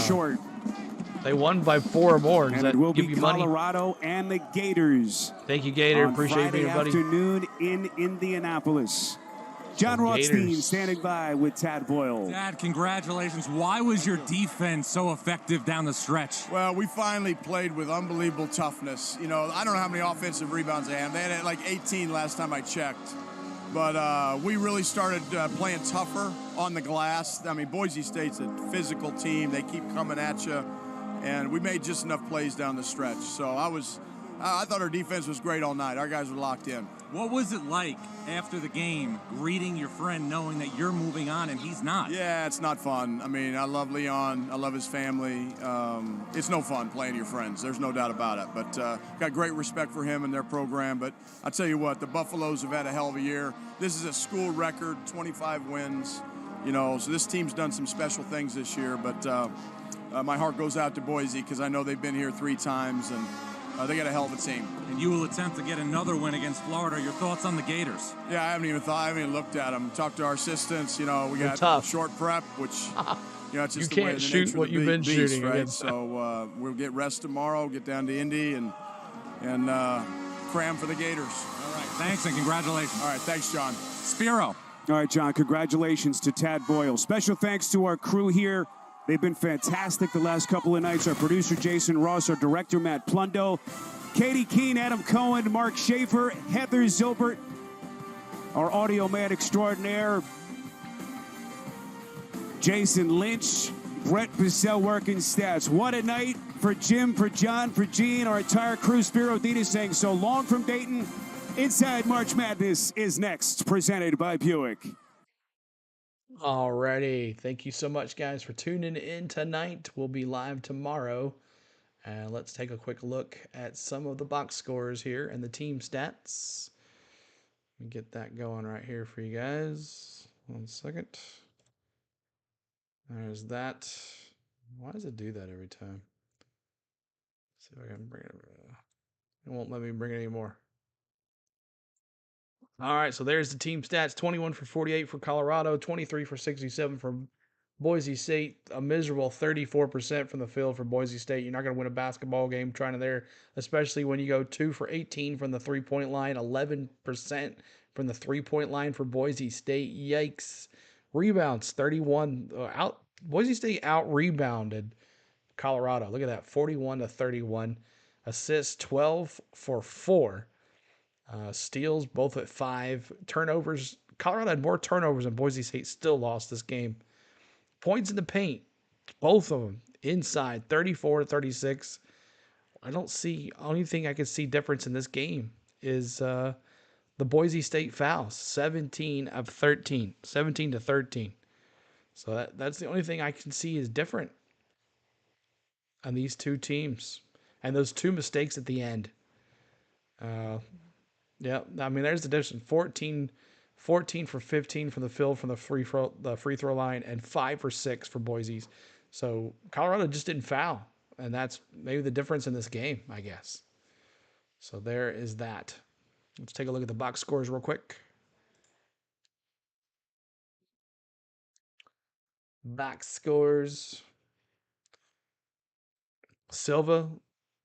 short. They won by 4 or more. Does that give you money? Colorado and the Gators. Thank you, Gator. Appreciate Friday you, buddy. Afternoon in Indianapolis. John Rothstein standing by with Tad Boyle. Dad, congratulations. Why was your defense so effective down the stretch? Well, we finally played with unbelievable toughness. You know, I don't know how many offensive rebounds they had. They had like 18 last time I checked. But we really started playing tougher on the glass. I mean, Boise State's a physical team. They keep coming at you. And we made just enough plays down the stretch. So I thought our defense was great all night. Our guys were locked in. What was it like after the game, greeting your friend knowing that you're moving on and he's not? Yeah, it's not fun. I mean, I love Leon. I love his family. It's no fun playing your friends. There's no doubt about it. But got great respect for him and their program. But I tell you what, the Buffaloes have had a hell of a year. This is a school record, 25 wins. You know, so this team's done some special things this year. But my heart goes out to Boise because I know they've been here 3 times, and they got a hell of a team. And you will attempt to get another win against Florida. Your thoughts on the Gators? Yeah, I haven't even looked at them. Talked to our assistants. You know, we got short prep, which you know, it's just you can't shoot what you've been shooting, right? So we'll get rest tomorrow, get down to Indy, and cram for the Gators. All right, thanks and congratulations. All right, thanks, John. Spiro. All right, John, congratulations to Tad Boyle. Special thanks to our crew here. They've been fantastic the last couple of nights. Our producer, Jason Ross, our director, Matt Plundo, Katie Keene, Adam Cohen, Mark Schaefer, Heather Zilbert, our audio man extraordinaire, Jason Lynch, Brett Bissell working stats. What a night for Jim, for John, for Gene, our entire crew. Spiro Dita saying so long from Dayton. Inside March Madness is next, presented by Buick. Alrighty. Thank you so much, guys, for tuning in tonight. We'll be live tomorrow. And let's take a quick look at some of the box scores here and the team stats. Let me get that going right here for you guys. 1 second. There's that. Why does it do that every time? Let's see if I can bring it. It won't let me bring it anymore. All right, so there's the team stats. 21 for 48 for Colorado, 23 for 67 for Boise State, a miserable 34% from the field for Boise State. You're not going to win a basketball game trying to there, especially when you go 2 for 18 from the three-point line, 11% from the three-point line for Boise State. Yikes. Rebounds, 31. Boise State out-rebounded Colorado. Look at that, 41-31. Assists, 12 for 4. Steals, both at 5. Turnovers, Colorado had more turnovers than Boise State, still lost this game. Points in the paint, both of them inside, 34-36. I don't see, only thing I can see difference in this game is the Boise State fouls, 17 of 13, 17 to 13. So that's the only thing I can see is different on these two teams. And those two mistakes at the end. Yeah, I mean, there's the difference. 14 for 15 from the field from the free throw line, and 5 for 6 for Boise's. So Colorado just didn't foul, and that's maybe the difference in this game, I guess. So there is that. Let's take a look at the box scores real quick. Box scores. Silva,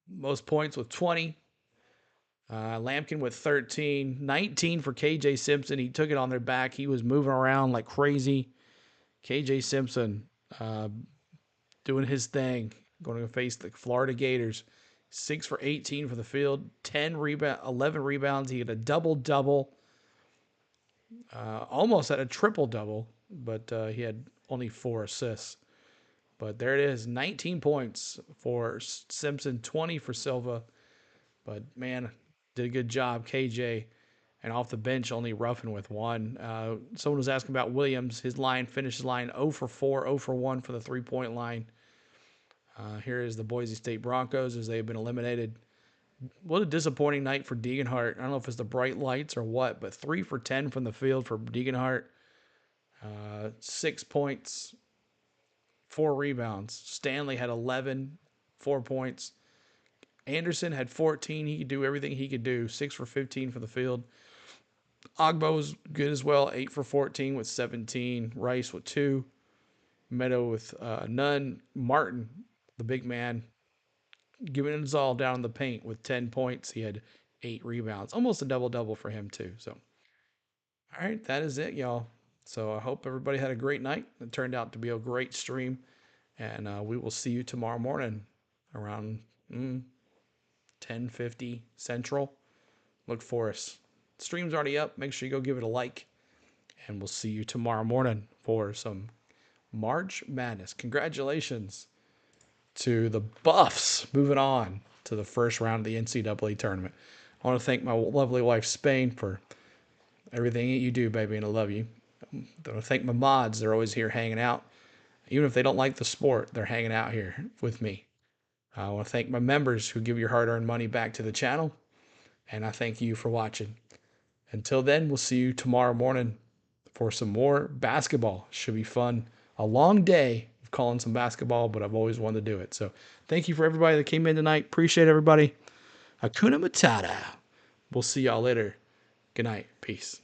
most points with 20. Lampkin with 13. 19 for KJ Simpson. He took it on their back. He was moving around like crazy. KJ Simpson doing his thing. Going to face the Florida Gators. 6 for 18 for the field. 11 rebounds. He had a double-double. Almost had a triple-double, but he had only 4 assists. But there it is. 19 points for Simpson. 20 for Silva. But, man, did a good job, KJ. And off the bench, only roughing with 1. Someone was asking about Williams. His line, finished line 0 for 4, 0 for 1 for the three-point line. Here is the Boise State Broncos as they've been eliminated. What a disappointing night for Degenhart. I don't know if it's the bright lights or what, but 3 for 10 from the field for Degenhart. 6 points, 4 rebounds. Stanley had 11, 4 points. Anderson had 14. He could do everything he could do. 6 for 15 for the field. Ogbo was good as well. 8 for 14 with 17. Rice with 2. Meadow with none. Martin, the big man, giving it his all down in the paint with 10 points. He had 8 rebounds. Almost a double-double for him, too. So, all right, that is it, y'all. So I hope everybody had a great night. It turned out to be a great stream. And we will see you tomorrow morning around 10:50 Central. Look for us. The stream's already up. Make sure you go give it a like. And we'll see you tomorrow morning for some March Madness. Congratulations to the Buffs moving on to the first round of the NCAA Tournament. I want to thank my lovely wife, Spain, for everything that you do, baby, and I love you. I want to thank my mods. They're always here hanging out. Even if they don't like the sport, they're hanging out here with me. I want to thank my members who give your hard-earned money back to the channel. And I thank you for watching. Until then, we'll see you tomorrow morning for some more basketball. Should be fun. A long day of calling some basketball, but I've always wanted to do it. So thank you for everybody that came in tonight. Appreciate everybody. Hakuna Matata. We'll see y'all later. Good night. Peace.